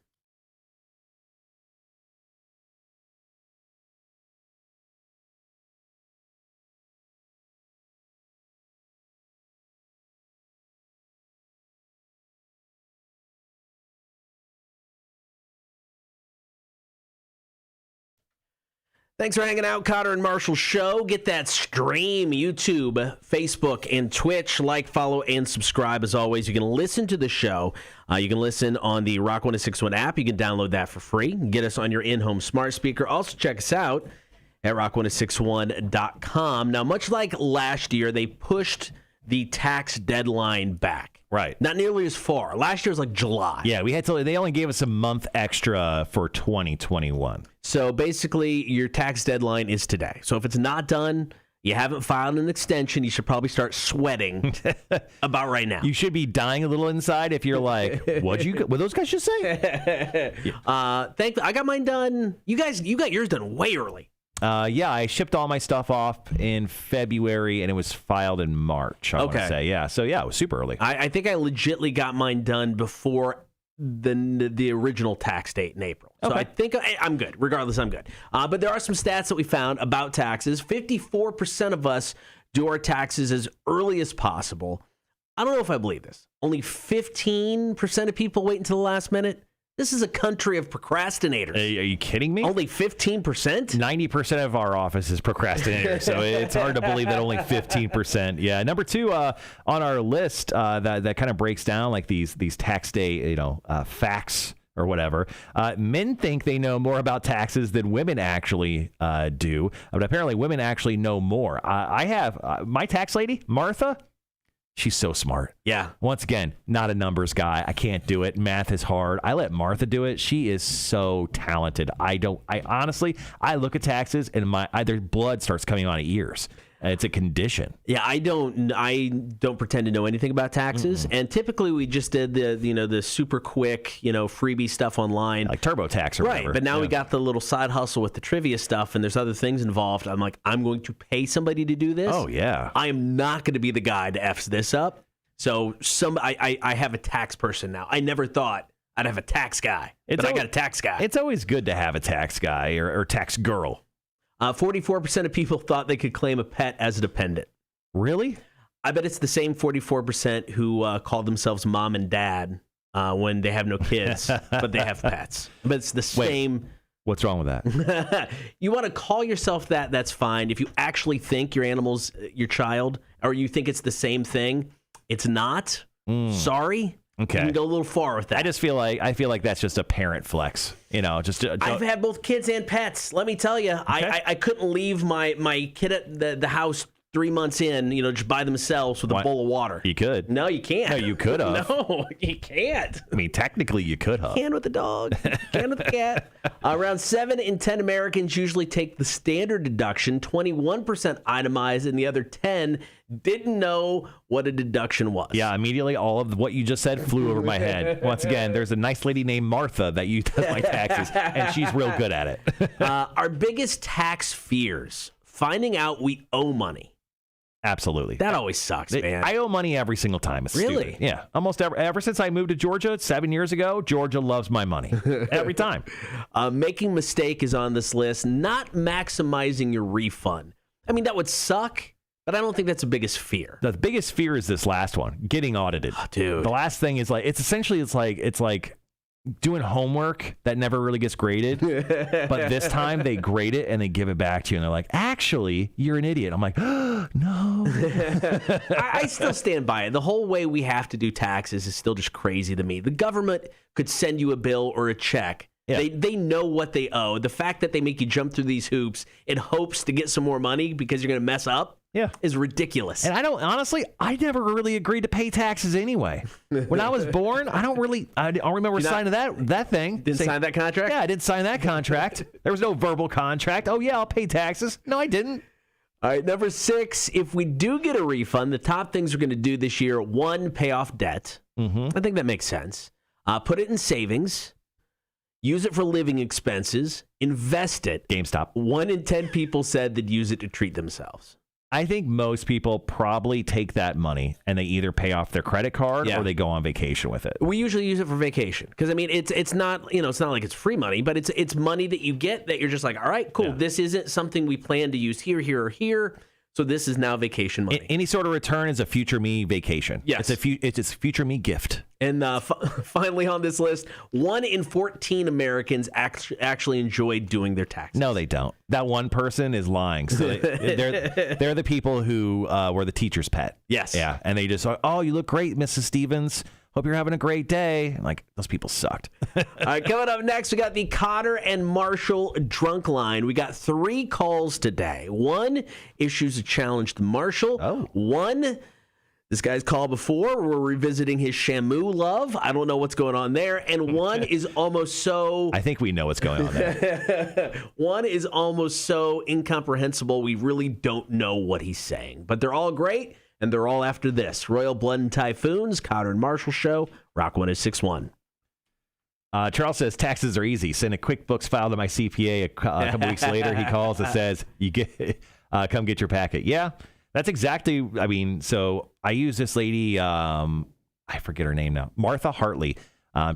Thanks for hanging out, Cotter and Marshall Show. Get that stream, YouTube, Facebook, and Twitch. Like, follow, and subscribe. As always, you can listen to the show. You can listen on the Rock 1061 app. You can download that for free. Get us on your in-home smart speaker. Also, check us out at rock1061.com. Now, much like last year, they pushed the tax deadline back. Right. Not nearly as far. Last year was like July. Yeah, they only gave us a month extra for 2021. So basically, your tax deadline is today. So if it's not done, you haven't filed an extension, you should probably start sweating about right now. You should be dying a little inside if you're like, what those guys just say? I got mine done. You got yours done way early. Yeah, I shipped all my stuff off in February, and it was filed in March, I want to say. Yeah, so yeah, it was super early. I think I legitly got mine done before the original tax date in April. So I think I'm good. Regardless, I'm good. But there are some stats that we found about taxes. 54% of us do our taxes as early as possible. I don't know if I believe this. Only 15% of people wait until the last minute. This is a country of procrastinators. Are you kidding me? Only 15%? 90% of our office is procrastinators, so it's hard to believe that only 15%. Yeah, number two on our list that kind of breaks down like these tax day facts or whatever. Men think they know more about taxes than women actually do, but apparently women actually know more. I have my tax lady, Martha. She's so smart. Yeah. Once again, not a numbers guy. I can't do it. Math is hard. I let Martha do it. She is so talented. I honestly, I look at taxes and their blood starts coming out of ears. It's a condition. Yeah, I don't pretend to know anything about taxes, and typically we just did the super quick freebie stuff online, like TurboTax or whatever. Right, but now we got the little side hustle with the trivia stuff, and there's other things involved. I'm like, I'm going to pay somebody to do this. Oh yeah, I am not going to be the guy to F's this up. So I have a tax person now. I never thought I'd have a tax guy, but I got a tax guy. It's always good to have a tax guy or tax girl. 44% of people thought they could claim a pet as a dependent. Really? I bet it's the same 44% who call themselves mom and dad when they have no kids, but they have pets. But it's the same. Wait, what's wrong with that? You want to call yourself that, that's fine. If you actually think your animal's your child, or you think it's the same thing, it's not. Sorry. Okay. You can go a little far with that. I feel like that's just a parent flex. I've had both kids and pets. Let me tell you, okay. I couldn't leave my kid at the house 3 months in, just by themselves with a bowl of water. You could. No, you can't. No, you could have. No, you can't. I mean, technically, you could have. Can with the dog. Can with the cat. Around 7 in 10 Americans usually take the standard deduction. 21% itemized, and the other 10 didn't know what a deduction was. Yeah, immediately all of what you just said flew over my head. Once again, there's a nice lady named Martha that does my taxes, and she's real good at it. Our biggest tax fears: finding out we owe money. Absolutely. That always sucks, man. I owe money every single time. It's really? Stupid. Yeah. Almost ever since I moved to Georgia 7 years ago, Georgia loves my money. Every time. Making mistake is on this list. Not maximizing your refund. I mean, that would suck, but I don't think that's the biggest fear. The biggest fear is this last one, getting audited. Oh, dude. The last thing is it's like doing homework that never really gets graded, but this time they grade it and they give it back to you and they're like, actually, you're an idiot. I'm like, oh, no. I still stand by it. The whole way we have to do taxes is still just crazy to me. The government could send you a bill or a check. Yeah. They know what they owe. The fact that they make you jump through these hoops in hopes to get some more money because you're going to mess up is ridiculous. And I never really agreed to pay taxes anyway. When I was born, I don't remember signing that thing. Didn't sign that contract? Yeah, I didn't sign that contract. There was no verbal contract. Oh, yeah, I'll pay taxes. No, I didn't. All right, number 6, if we do get a refund, the top things we're going to do this year, 1, pay off debt. I think that makes sense. Put it in savings. Use it for living expenses. Invest it. GameStop. 1 in 10 people said they'd use it to treat themselves. I think most people probably take that money and they either pay off their credit card or they go on vacation with it. We usually use it for vacation because I mean it's not it's not like it's free money, but it's money that you get that you're just like, all right, cool. This isn't something we plan to use here, or here. So this is now vacation money. Any sort of return is a future me vacation. Yes, it's a future me gift. And finally on this list, 1 in 14 Americans actually enjoy doing their taxes. No, they don't. That one person is lying. So they're the people who were the teacher's pet. Yes. Yeah. And they just, oh, you look great, Mrs. Stevens. Hope you're having a great day. Like, those people sucked. All right, coming up next, we got the Cotter and Marshall drunk line. We got 3 calls today. 1 issues a challenge to Marshall. 1, this guy's called before. We're revisiting his Shamu love. I don't know what's going on there. And 1 is almost so... I think we know what's going on there. 1 is almost so incomprehensible, we really don't know what he's saying. But they're all great. And they're all after this. Royal Blood and Typhoons, Cotter and Marshall Show, Rock 1061. Charles says, taxes are easy. Send a QuickBooks file to my CPA. A couple weeks later, he calls and says, come get your packet. Yeah, that's exactly, I mean, so I use this lady, I forget her name now, Martha Hartley.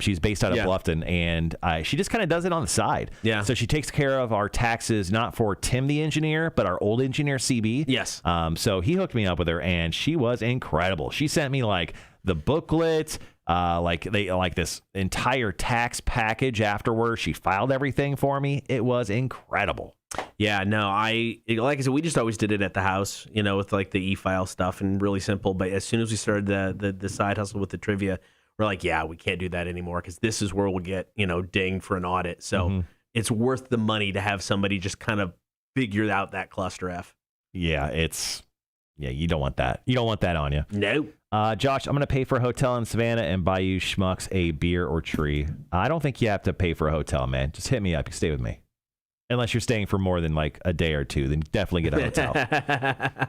She's based out of Bluffton, and she just kind of does it on the side. Yeah. So she takes care of our taxes, not for Tim the engineer, but our old engineer, CB. Yes. So he hooked me up with her, and she was incredible. She sent me like the booklet, like this entire tax package afterwards. She filed everything for me. It was incredible. Yeah, no, like I said, we just always did it at the house, with like the e-file stuff and really simple. But as soon as we started the side hustle with the trivia, we're like, yeah, we can't do that anymore because this is where we'll get, dinged for an audit. So it's worth the money to have somebody just kind of figure out that cluster F. Yeah, you don't want that. You don't want that on you. No. Josh, I'm going to pay for a hotel in Savannah and buy you schmucks a beer or tree. I don't think you have to pay for a hotel, man. Just hit me up. You can stay with me. Unless you're staying for more than like a day or two, then definitely get a hotel.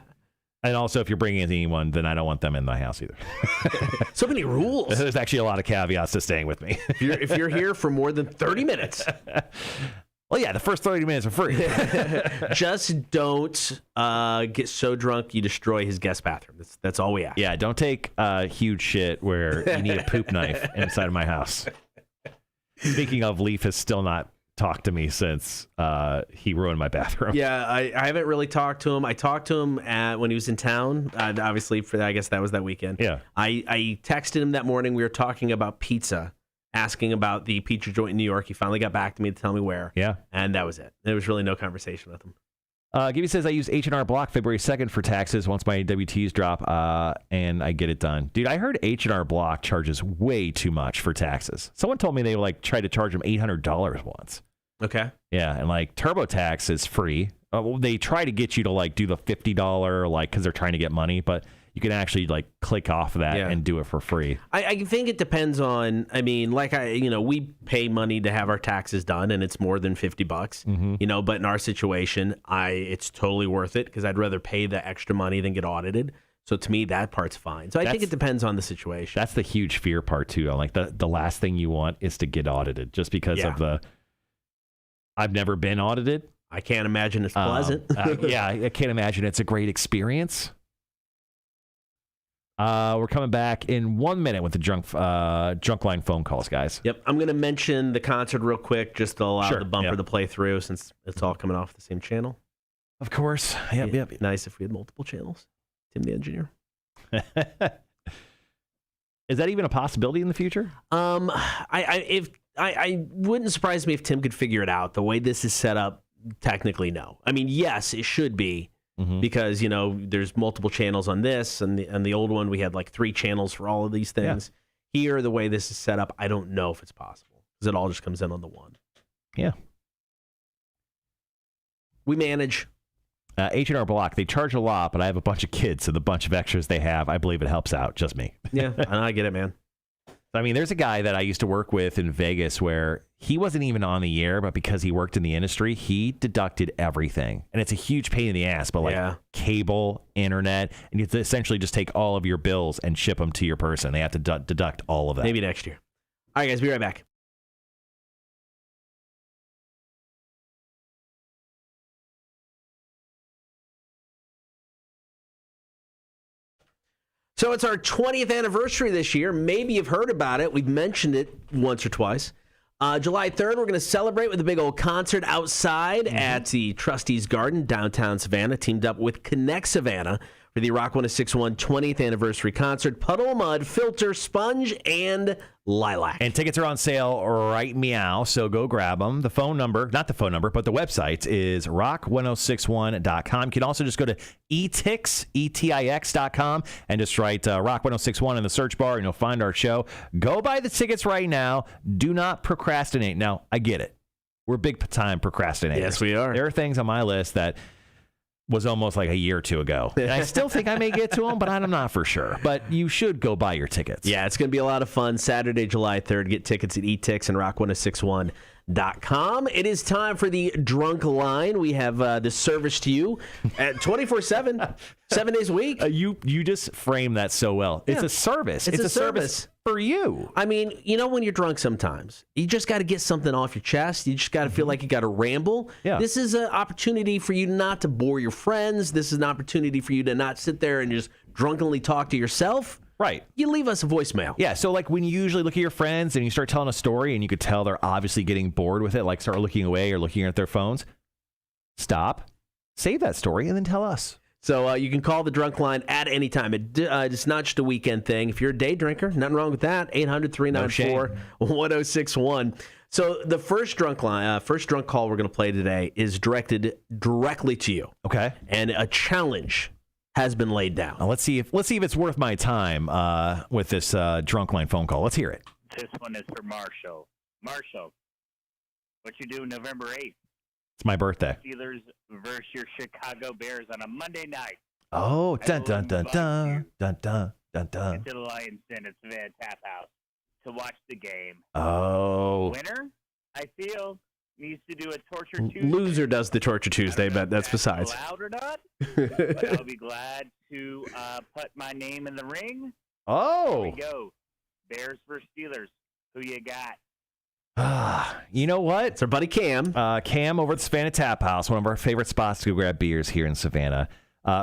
And also, if you're bringing anyone, then I don't want them in my house either. So many rules. There's actually a lot of caveats to staying with me. if you're here for more than 30 minutes. Well, yeah, the first 30 minutes are free. Just don't get so drunk you destroy his guest bathroom. That's all we ask. Yeah, don't take a huge shit where you need a poop knife inside of my house. Speaking of, Leaf has still not talked to me since he ruined my bathroom. Yeah, I haven't really talked to him. I talked to him when he was in town. Obviously, I guess that was that weekend. Yeah. I texted him that morning. We were talking about pizza, asking about the pizza joint in New York. He finally got back to me to tell me where. Yeah. And that was it. There was really no conversation with him. Gibby says, I use H&R Block February 2nd for taxes once my WTs drop, and I get it done. Dude, I heard H&R Block charges way too much for taxes. Someone told me they tried to charge them $800 once. Okay. Yeah, and TurboTax is free. They try to get you to do the $50 because they're trying to get money, but you can actually click off of that and do it for free. I think it depends on. I mean, we pay money to have our taxes done, and it's more than $50. Mm-hmm. But in our situation, it's totally worth it because I'd rather pay the extra money than get audited. So to me, that part's fine. So I think it depends on the situation. That's the huge fear part too. The last thing you want is to get audited, just because of the. I've never been audited. I can't imagine it's pleasant. Yeah, I can't imagine it's a great experience. We're coming back in 1 minute with the drunk line phone calls, guys. Yep. I'm going to mention the concert real quick just to allow the bumper to play through since it's all coming off the same channel. Of course. Yep. It'd be nice if we had multiple channels. Tim the engineer. Is that even a possibility in the future? I wouldn't surprise me if Tim could figure it out. The way this is set up, technically, no. I mean, yes, it should be because there's multiple channels on this, and the old one we had 3 channels for all of these things. Yeah. Here, the way this is set up, I don't know if it's possible because it all just comes in on the one. Yeah, we manage. H&R Block, they charge a lot, but I have a bunch of kids, so the bunch of extras they have, I believe it helps out. Just me. Yeah, I get it, man. I mean, there's a guy that I used to work with in Vegas where he wasn't even on the air, but because he worked in the industry, he deducted everything. And it's a huge pain in the ass, but like cable, internet, and you have to essentially just take all of your bills and ship them to your person. They have to deduct all of that. Maybe next year. All right, guys, be right back. So it's our 20th anniversary this year. Maybe you've heard about it. We've mentioned it once or twice. July 3rd, we're going to celebrate with a big old concert outside at the Trustees Garden, downtown Savannah, teamed up with Connect Savannah for the Rock 106.1 20th anniversary concert. Puddle of Mud, Filter, Sponge, and Lilac. And tickets are on sale right meow, so go grab them. The phone number, not the phone number, but the website is rock1061.com. You can also just go to etix.com, and just write Rock 1061 in the search bar, and you'll find our show. Go buy the tickets right now. Do not procrastinate. Now, I get it. We're big time procrastinators. Yes, we are. There are things on my list that was almost like a year or two ago. And I still think I may get to them, but I'm not for sure. But you should go buy your tickets. Yeah, it's going to be a lot of fun. Saturday, July 3rd. Get tickets at etix and rock1061.com. It is time for the Drunk Line. We have the service to you at 24/7, 7 days a week. You just framed that so well. It's a service. It's a service for you. I mean, you know, when you're drunk sometimes, you just got to get something off your chest. You just got to feel like you got to ramble. Yeah. This is an opportunity for you not to bore your friends. This is an opportunity for you to not sit there and just drunkenly talk to yourself. Right. You leave us a voicemail. Yeah, so like when you usually look at your friends and you start telling a story and you could tell they're obviously getting bored with it, like start looking away or looking at their phones, stop, save that story, and then tell us. So you can call the Drunk Line at any time. It's not just a weekend thing. If you're a day drinker, nothing wrong with that. 800-394-1061. So the first drunk line, first drunk call we're going to play today is directed directly to you. Okay. And a challenge has been laid down. Now, let's see if it's worth my time with this Drunk Line phone call. Let's hear it. This one is for Marshall. Marshall, what you do November 8th? It's my birthday. Steelers versus your Chicago Bears on a Monday night. Oh, dun dun dun dun dun dun dun dun. Into the Lions Den at Savannah Tap House to watch the game. Oh. Winner, I feel, needs to do a Torture Tuesday. Loser does the Torture Tuesday, but that's besides. Allowed or not? But I'll be glad to put my name in the ring. Oh. Here we go. Bears versus Steelers. Who you got? You know what? It's our buddy Cam. Cam over at the Savannah Tap House, one of our favorite spots to go grab beers here in Savannah.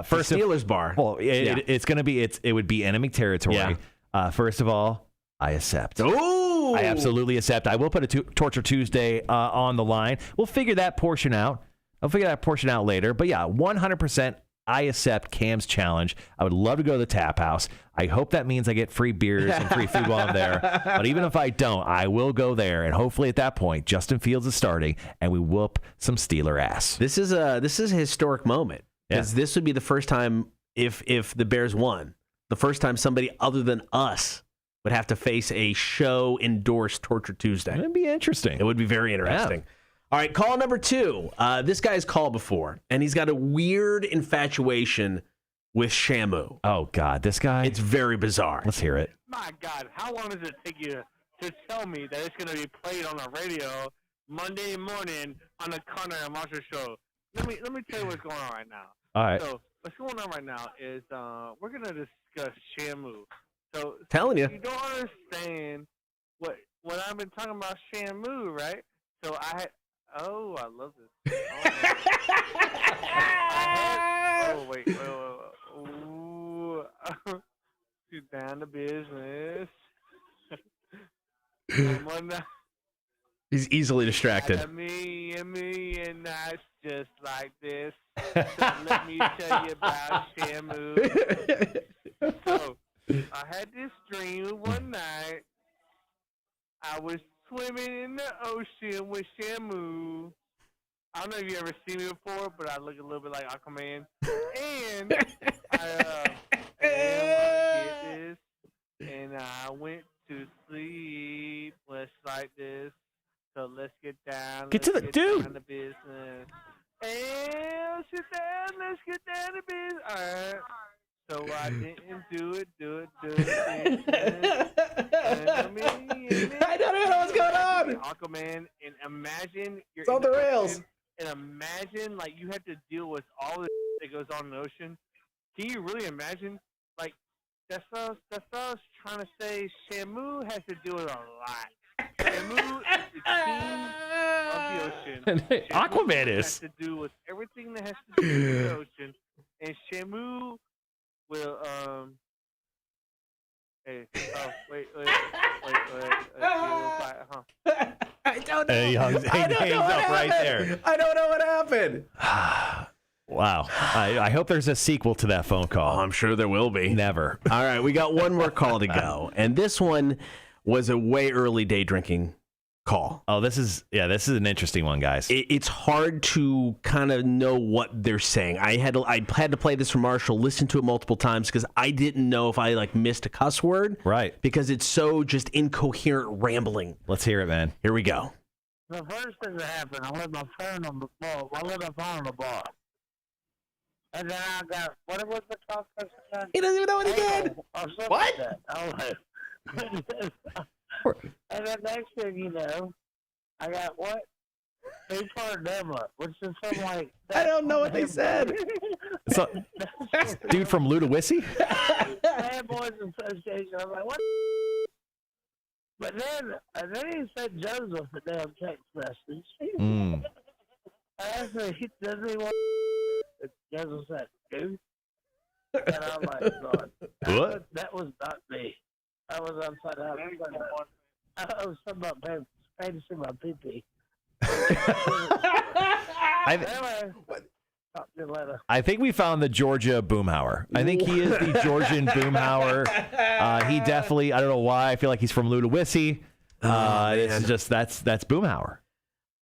First, the Steelers bar. Well, it's going to be it would be enemy territory. Yeah. First of all, I accept. Ooh! I absolutely accept. I will put a Torture Tuesday on the line. We'll figure that portion out. I'll figure that portion out later. But yeah, 100%. I accept Cam's challenge. I would love to go to the Tap House. I hope that means I get free beers and free food while I'm there. But even if I don't, I will go there. And hopefully at that point, Justin Fields is starting, and we whoop some Steeler ass. This is a historic moment. Because this would be the first time, if the Bears won, the first time somebody other than us would have to face a show-endorsed Torture Tuesday. It'd be interesting. It would be very interesting. Yeah. All right, call number 2. This guy's called before, and he's got a weird infatuation with Shamu. Oh, God, this guy? It's very bizarre. Let's hear it. My God, how long does it take you to tell me that it's going to be played on the radio Monday morning on the Connor and Marshall show? Let me tell you what's going on right now. All right. So what's going on right now is we're going to discuss Shamu. So telling you. You don't understand what I've been talking about Shamu, right? So I love this. Wait. Ooh. She's down to business. He's easily distracted. Me and nights just like this. So let me tell you about Shamu. So I had this dream one night. I was swimming in the ocean with Shamu. I don't know if you ever seen me before, but I look a little bit like Aquaman. And I went to sleep just like this. So let's get down. Get to the dude. Down to business. And let's get down to business. All right. so I didn't do it. I don't know what's going on. Aquaman, and imagine you're It's on the rails. and imagine like you have to deal with all the that goes on in the ocean. Can you really imagine? Like that's what I was trying to say. Shamu has to do with a lot. Shamu is the king of the ocean. Aquaman has is. to do with everything that has to do with the ocean, and Shamu will Hey, oh wait. I don't know. He hangs up right there. I don't know what happened. Wow. I hope there's a sequel to that phone call. Oh, I'm sure there will be. Never. All right, we got one more call to go, and this one was a way early day drinking call. Oh, this is an interesting one, guys. It's hard to kind of know what they're saying. I had to play this for Marshall, listen to it multiple times because I didn't know if I missed a cuss word. Right. Because it's so just incoherent rambling. Let's hear it, man. Here we go. The first thing that happened, I left my phone on the bar. I left my phone on the bar. And then I got, what was the talk again? He doesn't even know what he did. What? And then next thing you know, I got what? Two-part demo, which is something like... I don't know what they said. So, dude from Ludwig? Bad Boys Association. I was like, what? But then he said Joseph a damn text message. Mm. I asked him, doesn't he want... Joseph said, dude. And I'm like, God, that was not me. I was upside down. I was talking about paying to see my pee-pee. I think we found the Georgia Boomhauer. I think he is the Georgian Boomhauer. He definitely, I don't know why, I feel like he's from Ludwig. It's just, that's Boomhauer.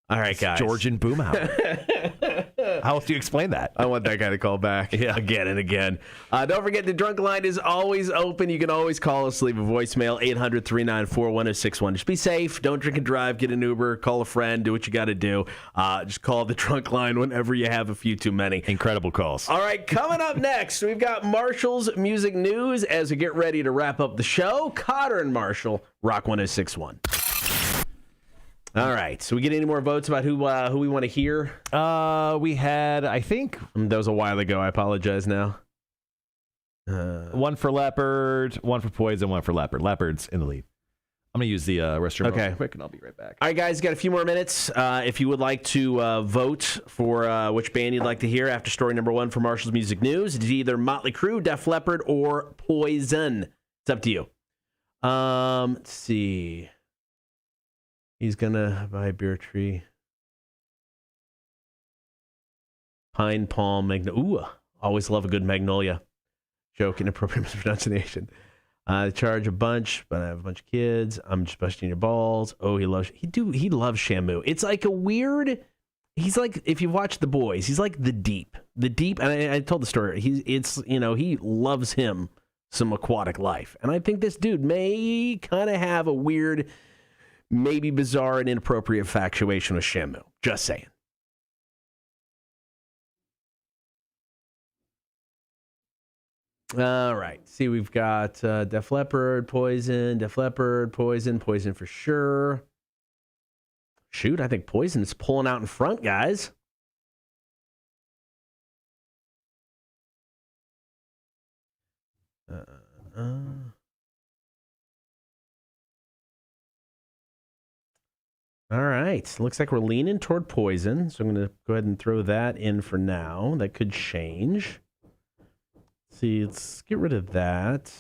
All right, guys. Georgian Boomhauer. How else do you explain that? I want that guy to call back again and again. Don't forget, the drunk line is always open. You can always call us, leave a voicemail, 800-394-1061. Just be safe. Don't drink and drive. Get an Uber. Call a friend. Do what you got to do. Just call the drunk line whenever you have a few too many. Incredible calls. All right, coming up next, we've got Marshall's Music News as we get ready to wrap up the show. Cotter and Marshall, Rock 1061. All right. So we get any more votes about who we want to hear? We had, I think... That was a while ago. I apologize now. One for Leopard, one for Poison, one for Leopard. Leopard's in the lead. I'm going to use the restroom real quick, and I'll be right back. All right, guys, got a few more minutes. If you would like to vote for which band you'd like to hear after story number one for Marshall's Music News, it's either Motley Crue, Def Leppard, or Poison. It's up to you. Let's see. He's gonna buy a beer tree. Pine, palm, magnolia. Ooh, always love a good magnolia. Joke, inappropriate mispronunciation. Charge a bunch, but I have a bunch of kids. I'm just busting your balls. Oh, he loves Shamu. It's like a weird. He's like, if you watch The Boys, he's like the deep. And I told the story. He loves him some aquatic life, and I think this dude may kind of have a weird, maybe bizarre and inappropriate infatuation with Shamu. Just saying. All right. See, we've got Def Leppard, Poison, Def Leppard, Poison for sure. Shoot, I think Poison's pulling out in front, guys. All right. Looks like we're leaning toward Poison, so I'm going to go ahead and throw that in for now. That could change. See, let's get rid of that.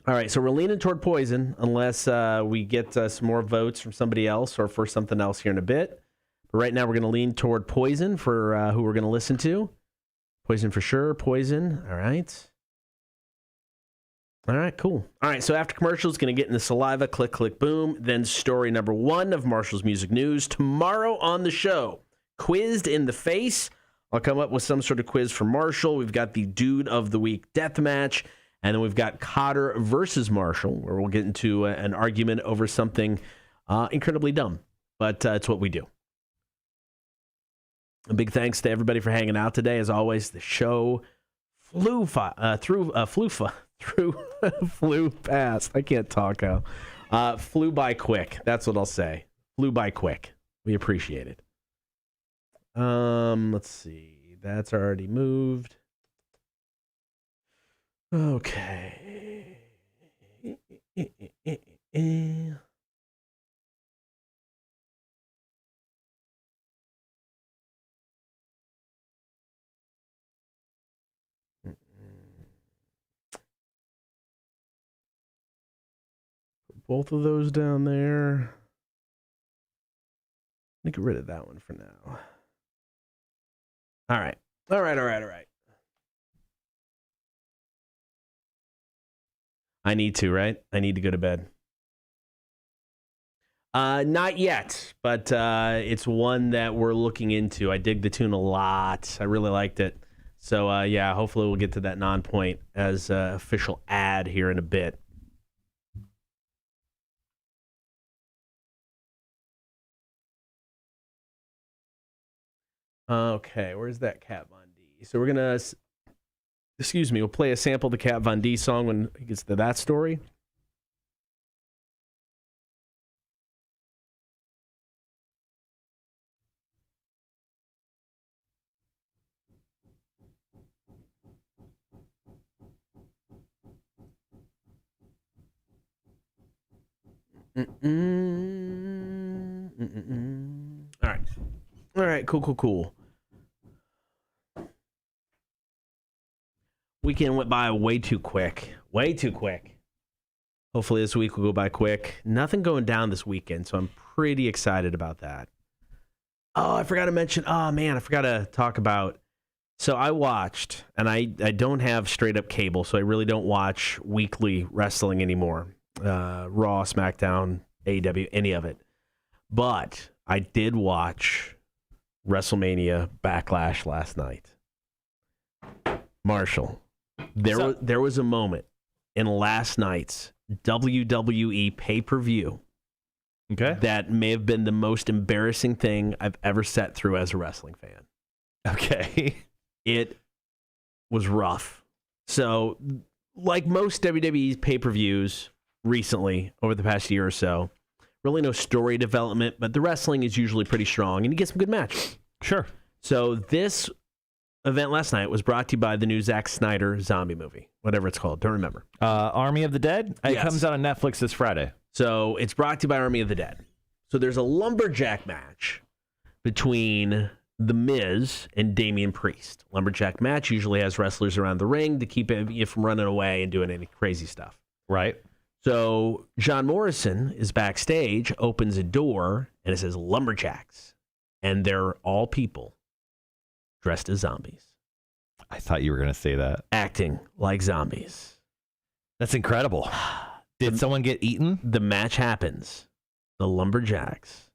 All right, so we're leaning toward Poison unless we get some more votes from somebody else or for something else here in a bit. But right now we're going to lean toward Poison for who we're going to listen to. Poison for sure. Poison. All right. All right, cool. All right, so after commercials, going to get in the saliva, click, click, boom. Then story number one of Marshall's Music News. Tomorrow on the show, Quizzed in the Face. I'll come up with some sort of quiz for Marshall. We've got the Dude of the Week death match. And then we've got Cotter versus Marshall, where we'll get into an argument over something incredibly dumb. But it's what we do. A big thanks to everybody for hanging out today. As always, the show flew past. I can't talk, Al. Flew by quick. That's what I'll say. Flew by quick. We appreciate it. Let's see. That's already moved. Okay. Both of those down there. Get rid of that one for now. All right. I need to, right? I need to go to bed. Not yet, but it's one that we're looking into. I dig the tune a lot. I really liked it. So, yeah, hopefully we'll get to that non-point as official ad here in a bit. Okay, where's that Kat Von D? So we're going to, we'll play a sample of the Kat Von D song when it gets to that story. All right, cool. Weekend went by way too quick. Hopefully this week will go by quick. Nothing going down this weekend, so I'm pretty excited about that. Oh, I forgot to mention, I forgot to talk about, so I watched, and I don't have straight up cable, so I really don't watch weekly wrestling anymore. Raw, SmackDown, AEW, any of it. But I did watch WrestleMania Backlash last night. Marshall, there was a moment in last night's WWE pay-per-view that may have been the most embarrassing thing I've ever sat through as a wrestling fan. Okay. It was rough. So, like most WWE pay-per-views recently, over the past year or so, really no story development, but the wrestling is usually pretty strong, and you get some good matches. Sure. So this event last night was brought to you by the new Zack Snyder zombie movie, whatever it's called. Don't remember. Army of the Dead? It comes out on Netflix this Friday. So it's brought to you by Army of the Dead. So there's a lumberjack match between The Miz and Damian Priest. Lumberjack match usually has wrestlers around the ring to keep you from running away and doing any crazy stuff. Right. So John Morrison is backstage, opens a door, and it says Lumberjacks. And they're all people dressed as zombies. I thought you were going to say that. Acting like zombies. That's incredible. Did someone get eaten? The match happens. The Lumberjacks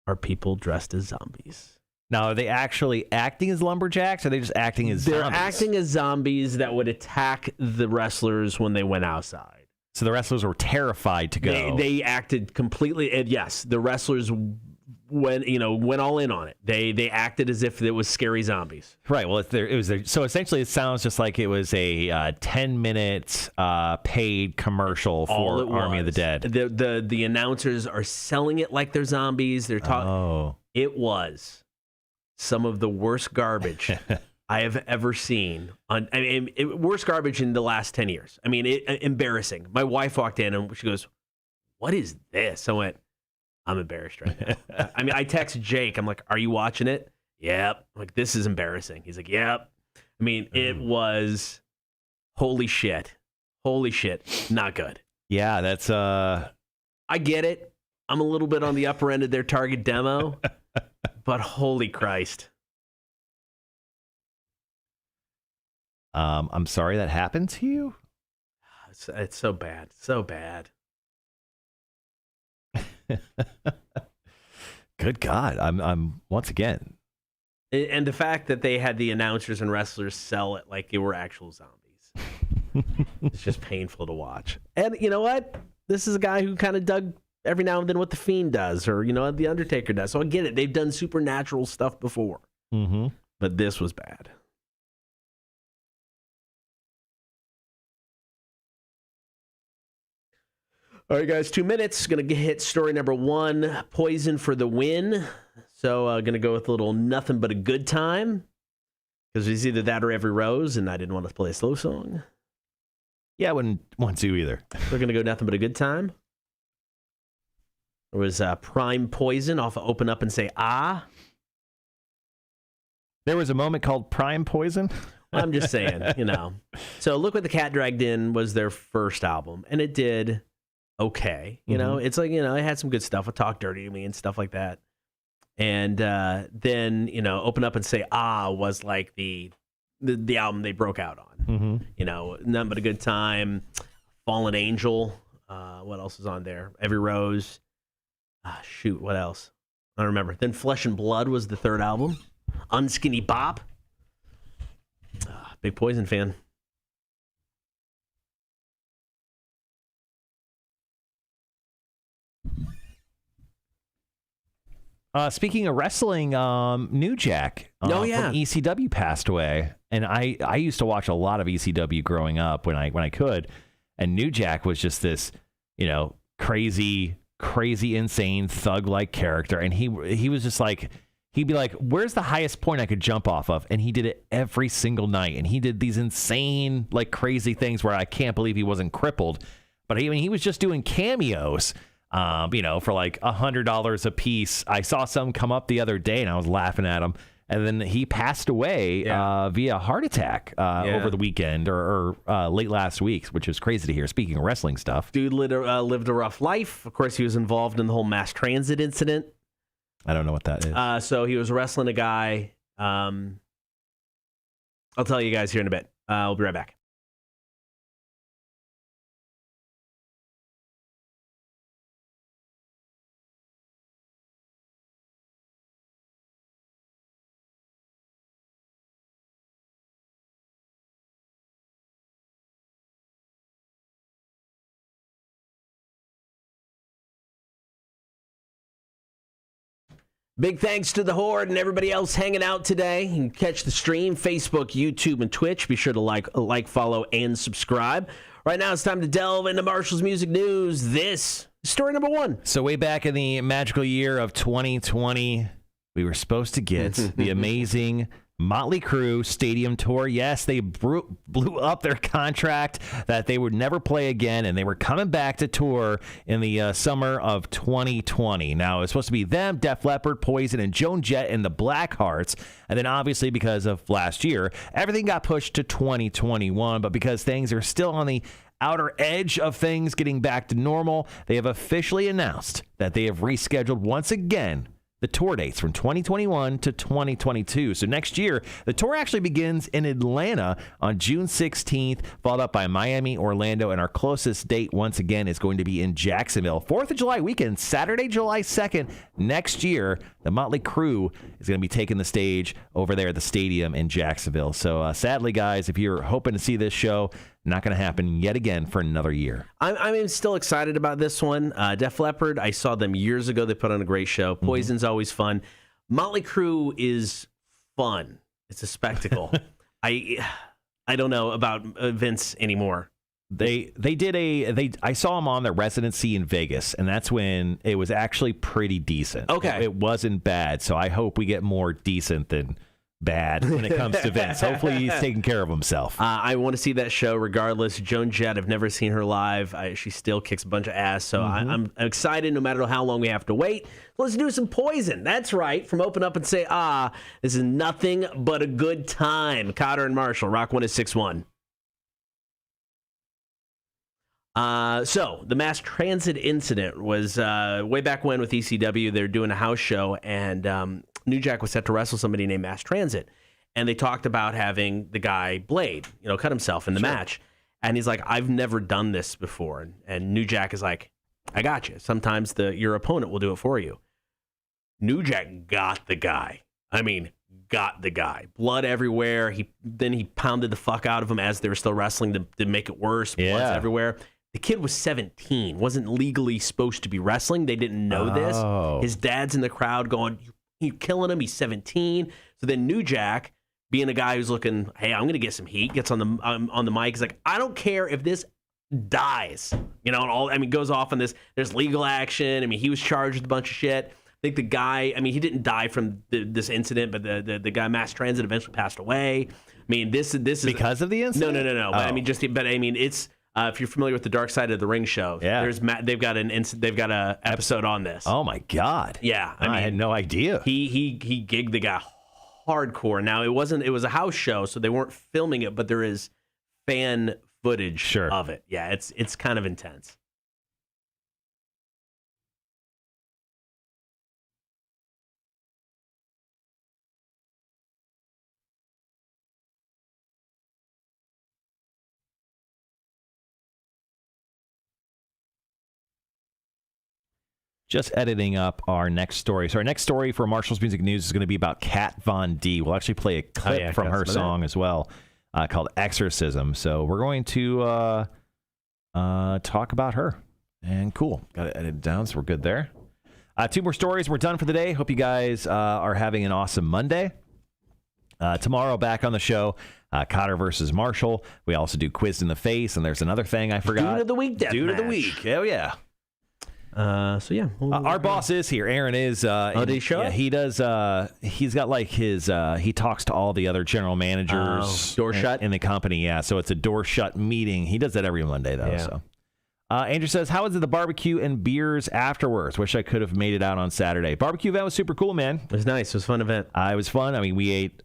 are people dressed as zombies. Now, are they actually acting as lumberjacks, or are they just acting as zombies? They're acting as zombies that would attack the wrestlers when they went outside. So the wrestlers were terrified to go. They acted completely, and yes, the wrestlers went all in on it. They acted as if it was scary zombies. Right. Well, so essentially it sounds just like it was a 10-minute paid commercial for Army of the Dead. The announcers are selling it like they're zombies. They're talking. Oh. It was some of the worst garbage I have ever seen. Worst garbage in the last 10 years. Embarrassing. My wife walked in and she goes, "What is this?" I went, "I'm embarrassed right now." I text Jake. I'm like, "Are you watching it?" "Yep." I'm like, "This is embarrassing." He's like, "Yep." It was holy shit. Not good. Yeah, that's I get it. I'm a little bit on the upper end of their target demo, but holy Christ. I'm sorry that happened to you. It's so bad. So bad. Good God. I'm once again. And the fact that they had the announcers and wrestlers sell it like they were actual zombies. It's just painful to watch. And you know what? This is a guy who kind of dug every now and then what The Fiend does, or The Undertaker does. So I get it. They've done supernatural stuff before. Mm-hmm. But this was bad. All right, guys, 2 minutes. Going to hit story number 1, Poison for the win. So going to go with a little Nothing But a Good Time. Because it's either that or Every Rose, and I didn't want to play a slow song. Yeah, I wouldn't want to either. We're going to go Nothing But a Good Time. There was Prime Poison off of Open Up and Say Ah. There was a moment called Prime Poison? I'm just saying, you know. So Look What the Cat Dragged In was their first album, and it did okay. You know, it's like, you know, it had some good stuff with Talk Dirty to Me and stuff like that. And then, you know, Open Up and Say Ah was like the album they broke out on. You know, Nothing But a Good Time, Fallen Angel. What else is on there? Every Rose. Shoot, what else? I don't remember. Then Flesh and Blood was the third album. Unskinny Bop. Big Poison fan. Speaking of wrestling, New Jack from ECW passed away, and I used to watch a lot of ECW growing up when I could, and New Jack was just this, you know, crazy, insane thug-like character, and he was just like, he'd be like, where's the highest point I could jump off of? And he did it every single night, and he did these insane, like, crazy things where I can't believe he wasn't crippled, but he was just doing cameos. You know, for like $100 a piece. I saw some come up the other day and I was laughing at him. And then he passed away via heart attack over the weekend or late last week, which is crazy to hear. Speaking of wrestling stuff. Dude lived a rough life. Of course, he was involved in the whole mass transit incident. I don't know what that is. So he was wrestling a guy. I'll tell you guys here in a bit. We'll be right back. Big thanks to the Horde and everybody else hanging out today. You can catch the stream, Facebook, YouTube, and Twitch. Be sure to like, follow, and subscribe. Right now, it's time to delve into Marshall's music news. This is story number 1. So way back in the magical year of 2020, we were supposed to get the amazing Motley Crue Stadium Tour. Yes, they blew up their contract that they would never play again, and they were coming back to tour in the summer of 2020. Now, it was supposed to be them, Def Leppard, Poison, and Joan Jett, and the Blackhearts. And then, obviously, because of last year, everything got pushed to 2021. But because things are still on the outer edge of things getting back to normal, they have officially announced that they have rescheduled once again the tour dates from 2021 to 2022. So next year, the tour actually begins in Atlanta on June 16th, followed up by Miami, Orlando, and our closest date once again is going to be in Jacksonville. 4th of July weekend, Saturday, July 2nd, next year, the Motley Crue is going to be taking the stage over there at the stadium in Jacksonville. So sadly, guys, if you're hoping to see this show, not going to happen yet again for another year. I'm still excited about this one. Def Leppard, I saw them years ago. They put on a great show. Poison's always fun. Motley Crue is fun. It's a spectacle. I don't know about Vince anymore. I saw them on their residency in Vegas, and that's when it was actually pretty decent. Okay. It wasn't bad, so I hope we get more decent than bad when it comes to Vince. Hopefully he's taking care of himself. I want to see that show regardless. Joan Jett, I've never seen her live. She still kicks a bunch of ass, so I'm excited no matter how long we have to wait. Let's do some Poison. That's right. From Open Up and Say Ah, this is Nothing But a Good Time. Cotter and Marshall, Rock 106.1. So the mass transit incident was way back when with ECW. They're doing a house show, and New Jack was set to wrestle somebody named Mass Transit, and they talked about having the guy Blade, cut himself in the match, and he's like, I've never done this before, and New Jack is like, I got you. Sometimes your opponent will do it for you. New Jack got the guy. I mean, got the guy. Blood everywhere. He pounded the fuck out of him as they were still wrestling to make it worse. Blood's everywhere. The kid was 17, wasn't legally supposed to be wrestling. They didn't know this. His dad's in the crowd going, you killing him. He's 17. So So then New Jack, being a guy who's looking, hey, I'm going to get some heat, gets on the mic. He's like, I don't care if this dies, and all. I mean, goes off on this. There's legal action. I mean, he was charged with a bunch of shit. I think the guy. I mean, he didn't die from this incident, but the guy mass transit eventually passed away. I mean, this is because of the incident. No. Oh. But I mean, it's. If you're familiar with the Dark Side of the Ring show, they've got a episode on this. Oh my God! Yeah, I had no idea. He gigged the guy hardcore. Now it was a house show, so they weren't filming it, but there is fan footage of it. Yeah, it's kind of intense. Just editing up our next story. So our next story for Marshall's Music News is going to be about Kat Von D. We'll actually play a clip from her song as well, called Exorcism. So we're going to talk about her. And cool. Got it edited down, so we're good there. 2 more stories. We're done for the day. Hope you guys are having an awesome Monday. Tomorrow, back on the show, Cotter versus Marshall. We also do Quizzed in the Face, and there's another thing I forgot. Dude of the Week deathmatch. Dude of the Week. Hell yeah. So yeah, our boss is here. Aaron is. Did he show up? He does. He's got like his. He talks to all the other general managers. Door shut in the company. Yeah, so it's a door shut meeting. He does that every Monday though. Yeah. So. Andrew says, "How was it the barbecue and beers afterwards? Wish I could have made it out on Saturday. Barbecue event was super cool, man. It was nice. It was a fun event. It was fun. I mean, we ate.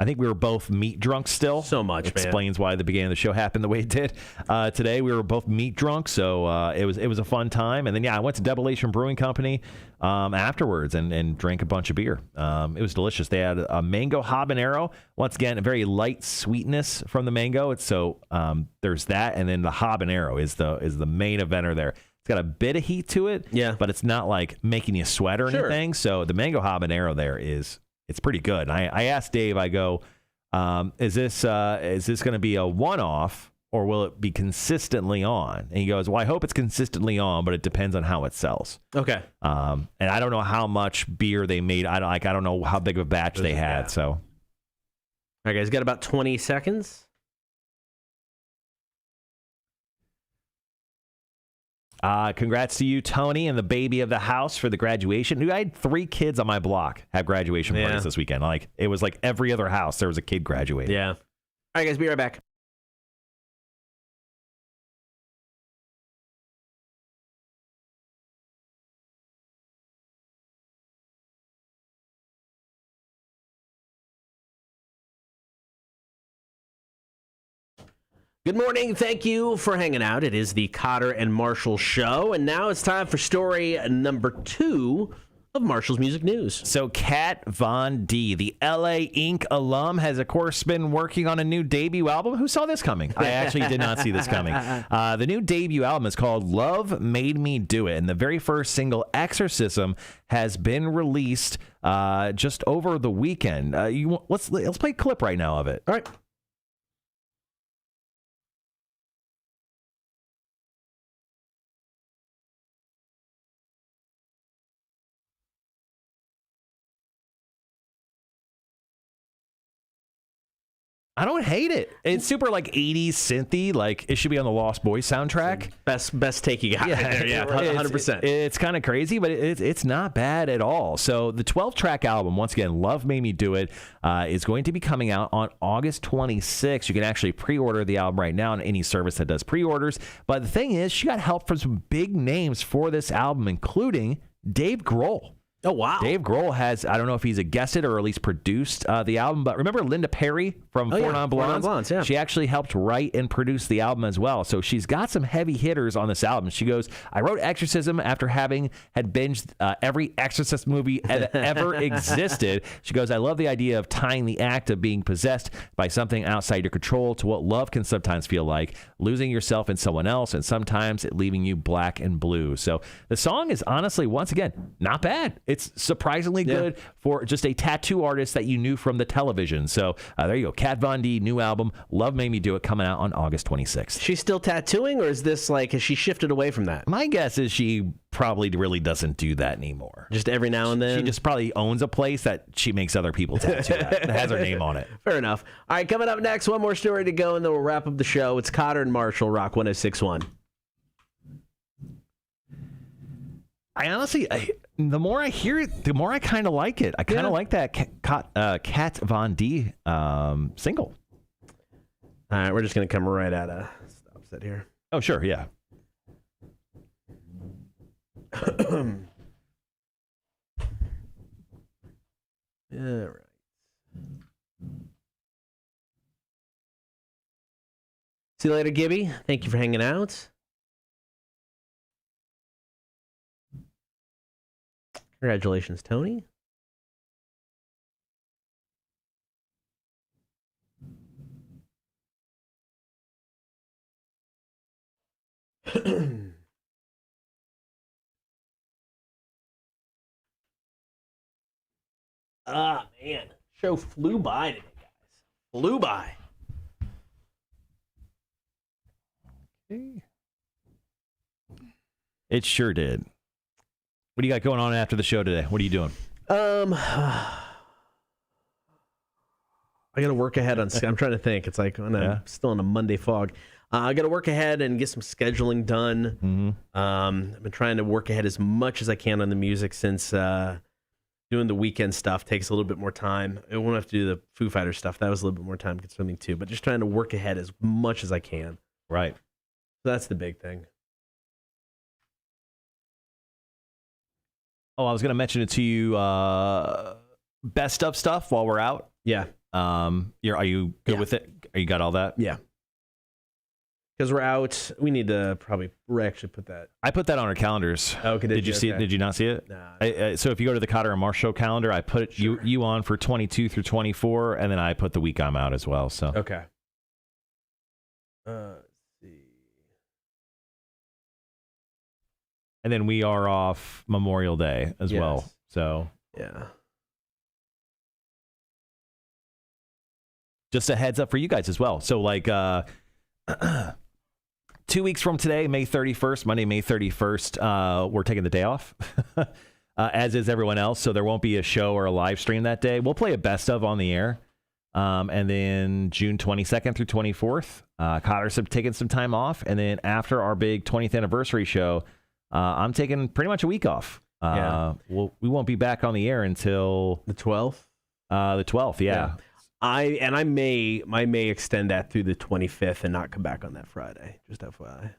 I think we were both meat drunk still. So much, explains why the beginning of the show happened the way it did. Today we were both meat drunk, so it was a fun time. And then I went to Debilation Brewing Company afterwards and drank a bunch of beer. It was delicious. They had a mango habanero. Once again, a very light sweetness from the mango. It's so there's that, and then the habanero is the main eventer there. It's got a bit of heat to it, but it's not like making you sweat or anything. So the mango habanero there it's pretty good. And I asked Dave, I go, is this going to be a one-off or will it be consistently on? And he goes, well, I hope it's consistently on, but it depends on how it sells. Okay. And I don't know how much beer they made. I don't know how big of a batch they had. So, all right, guys, got about 20 seconds. Congrats to you, Tony, and the baby of the house for the graduation. Dude, I had 3 kids on my block have graduation parties this weekend. Like it was like every other house there was a kid graduating. Yeah. All right, guys, be right back. Good morning. Thank you for hanging out. It is the Cotter and Marshall Show, and now it's time for story number 2 of Marshall's Music News. So Kat Von D, the LA Inc. alum, has, of course, been working on a new debut album. Who saw this coming? I actually did not see this coming. The new debut album is called Love Made Me Do It, and the very first single, Exorcism, has been released just over the weekend. Let's play a clip right now of it. All right. I don't hate it. It's super like 80s synthy. Like it should be on the Lost Boys soundtrack. Best take you got. Yeah, 100%. It's kind of crazy, but it's not bad at all. So the 12-track album, once again, Love Made Me Do It, is going to be coming out on August 26th. You can actually pre-order the album right now on any service that does pre-orders. But the thing is, she got help from some big names for this album, including Dave Grohl. Oh, wow. Dave Grohl has, I don't know if he's guested or at least produced the album, but remember Linda Perry from Four Non Blondes? Yeah. She actually helped write and produce the album as well. So she's got some heavy hitters on this album. She goes, I wrote Exorcism after had binged every Exorcist movie that ever existed. She goes, I love the idea of tying the act of being possessed by something outside your control to what love can sometimes feel like, losing yourself in someone else, and sometimes it leaving you black and blue. So the song is honestly, once again, not bad. It's surprisingly good for just a tattoo artist that you knew from the television. So there you go. Kat Von D, new album, Love Made Me Do It, coming out on August 26th. She's still tattooing, or is this like, has she shifted away from that? My guess is she probably really doesn't do that anymore. Just every now and then? She just probably owns a place that she makes other people tattoo that has her name on it. Fair enough. All right, coming up next, one more story to go, and then we'll wrap up the show. It's Cotter and Marshall, Rock 106.1. I honestly, the more I hear it, the more I kind of like it. I kind of like that Kat Von D single. All right, we're just going to come right at a stop set here. Oh, sure, yeah. Yeah, right. See you later, Gibby. Thank you for hanging out. Congratulations, Tony. Ah, man. Show flew by today, guys. Flew by. It sure did. What do you got going on after the show today? What are you doing? I got to work ahead on. I'm trying to think. It's like I'm still in a Monday fog. I got to work ahead and get some scheduling done. Mm-hmm. I've been trying to work ahead as much as I can on the music since doing the weekend stuff takes a little bit more time. I won't have to do the Foo Fighters stuff. That was a little bit more time consuming too. But just trying to work ahead as much as I can. Right. So that's the big thing. Oh, I was going to mention it to you. Best of stuff while we're out. Yeah. Are you good with it? You got all that? Yeah. Because we're out, we need to probably actually put that. I put that on our calendars. Oh, okay. Did you see it? Did you not see it? Nah. So if you go to the Cotter and Marshall calendar, I put you on for 22 through 24, and then I put the week I'm out as well. So okay. Let's see. And then we are off Memorial Day as well. So yeah. Just a heads up for you guys as well. So like 2 weeks from today, May 31st, Monday, May 31st, we're taking the day off, as is everyone else. So there won't be a show or a live stream that day. We'll play a best of on the air. And then June 22nd through 24th, Cotter's taking some time off. And then after our big 20th anniversary show, I'm taking pretty much a week off. We won't be back on the air until the 12th. The 12th, yeah. I may extend that through the 25th and not come back on that Friday. Just FYI.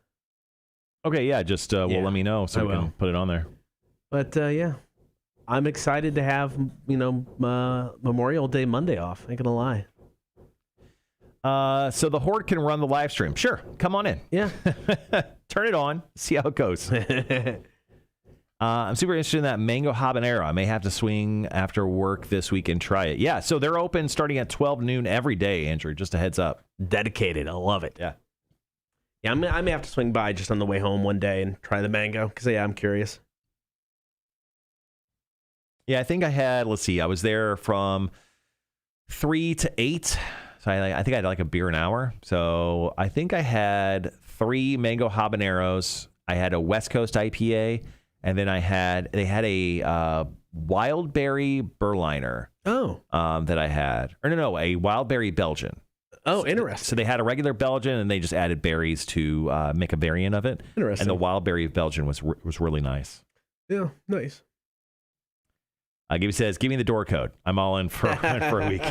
Okay, yeah. Just let me know so we can put it on there. But yeah, I'm excited to have Memorial Day Monday off. Ain't gonna lie. So the Horde can run the live stream. Sure, come on in. Yeah, turn it on. See how it goes. I'm super interested in that mango habanero. I may have to swing after work this week and try it. Yeah, so they're open starting at 12 noon every day, Andrew. Just a heads up. Dedicated. I love it. Yeah. Yeah, I may have to swing by just on the way home one day and try the mango because, I'm curious. Yeah, I think I had, I was there from 3 to 8. So I think I had like a beer an hour. So I think I had 3 mango habaneros. I had a West Coast IPA. And then they had a wild berry Berliner. Oh. That I had. Or no, a wild berry Belgian. Oh, interesting. So they had a regular Belgian, and they just added berries to make a variant of it. Interesting. And the wild berry Belgian was really nice. Yeah, nice. Gibby says, give me the door code. I'm all in for a week.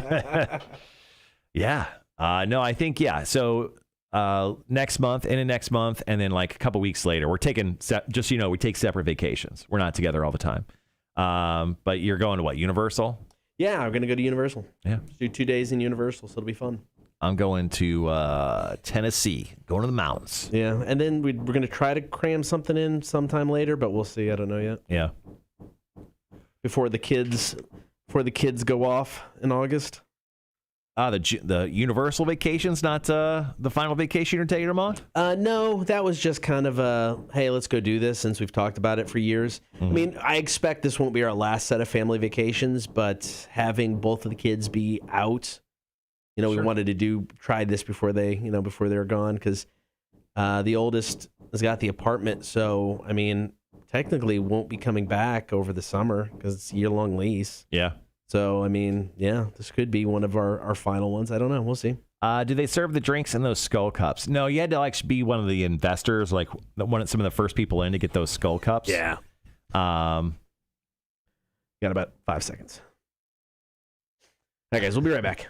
Yeah. No, I think, yeah. So next month, and then like a couple weeks later, we're taking, just so you know, we take separate vacations. We're not together all the time. But you're going to what, Universal? Yeah, I'm going to go to Universal. Yeah. Do 2 days in Universal, so it'll be fun. I'm going to Tennessee, going to the mountains. Yeah, and then we're going to try to cram something in sometime later, but we'll see. I don't know yet. Yeah. Before the kids go off in August. The Universal vacation's not the final vacation you're taking them on? No, that was just kind of a, hey, let's go do this since we've talked about it for years. I mean, I expect this won't be our last set of family vacations, but having both of the kids be out, we wanted to try this before they're gone, because the oldest has got the apartment. So, I mean, technically won't be coming back over the summer because it's a year-long lease. Yeah. So, I mean, yeah, this could be one of our final ones. I don't know. We'll see. Do they serve the drinks in those skull cups? No, you had to be one of the investors, some of the first people in to get those skull cups. Yeah. Got about 5 seconds. All right, guys, we'll be right back.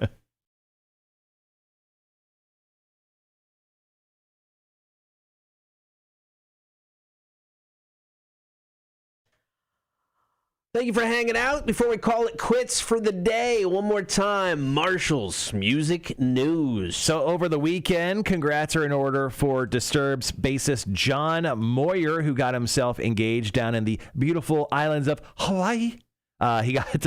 Thank you for hanging out. Before we call it quits for the day, one more time, Marshall's Music News. So over the weekend, congrats are in order for Disturbed's bassist John Moyer, who got himself engaged down in the beautiful islands of Hawaii. He got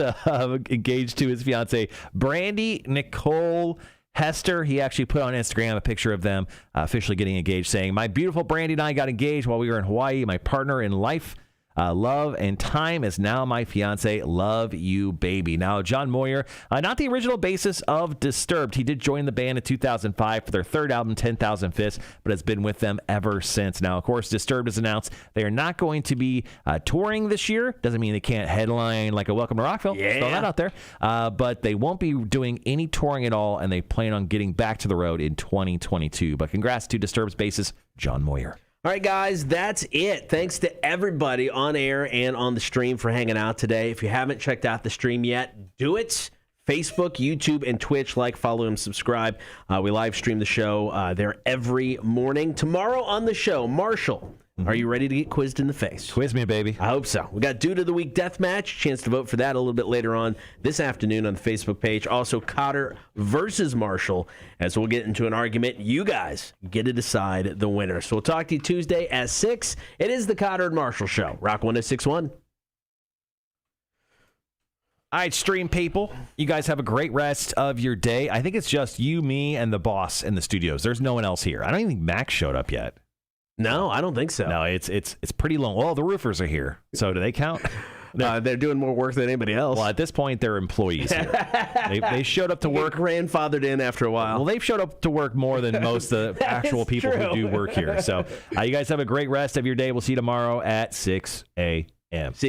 engaged to his fiancée, Brandy Nicole Hester. He actually put on Instagram a picture of them officially getting engaged, saying, "My beautiful Brandy and I got engaged while we were in Hawaii. My partner in life, love and time is now my fiance. Love you, baby." Now, John Moyer, not the original bassist of Disturbed. He did join the band in 2005 for their third album, 10,000 Fists, but has been with them ever since. Now, of course, Disturbed has announced they are not going to be touring this year. Doesn't mean they can't headline like a Welcome to Rockville. Yeah. Throw that out there. But they won't be doing any touring at all, and they plan on getting back to the road in 2022. But congrats to Disturbed's bassist, John Moyer. All right, guys, that's it. Thanks to everybody on air and on the stream for hanging out today. If you haven't checked out the stream yet, do it. Facebook, YouTube, and Twitch. Like, follow, and subscribe. We live stream the show there every morning. Tomorrow on the show, Marshall, are you ready to get quizzed in the face? Quiz me, baby. I hope so. We got Dude of the Week Deathmatch. Chance to vote for that a little bit later on this afternoon on the Facebook page. Also, Cotter versus Marshall, as we'll get into an argument. You guys get to decide the winner. So we'll talk to you Tuesday at 6. It is the Cotter and Marshall Show. Rock 106.1. All right, stream people, you guys have a great rest of your day. I think it's just you, me, and the boss in the studios. There's no one else here. I don't even think Max showed up yet. No, I don't think so. No, it's pretty long. Well, the roofers are here, so do they count? They're doing more work than anybody else. Well, at this point, they're employees here. They showed up to work. Grandfathered in after a while. Well, they've showed up to work more than most of the actual people who do work here. So you guys have a great rest of your day. We'll see you tomorrow at 6 a.m.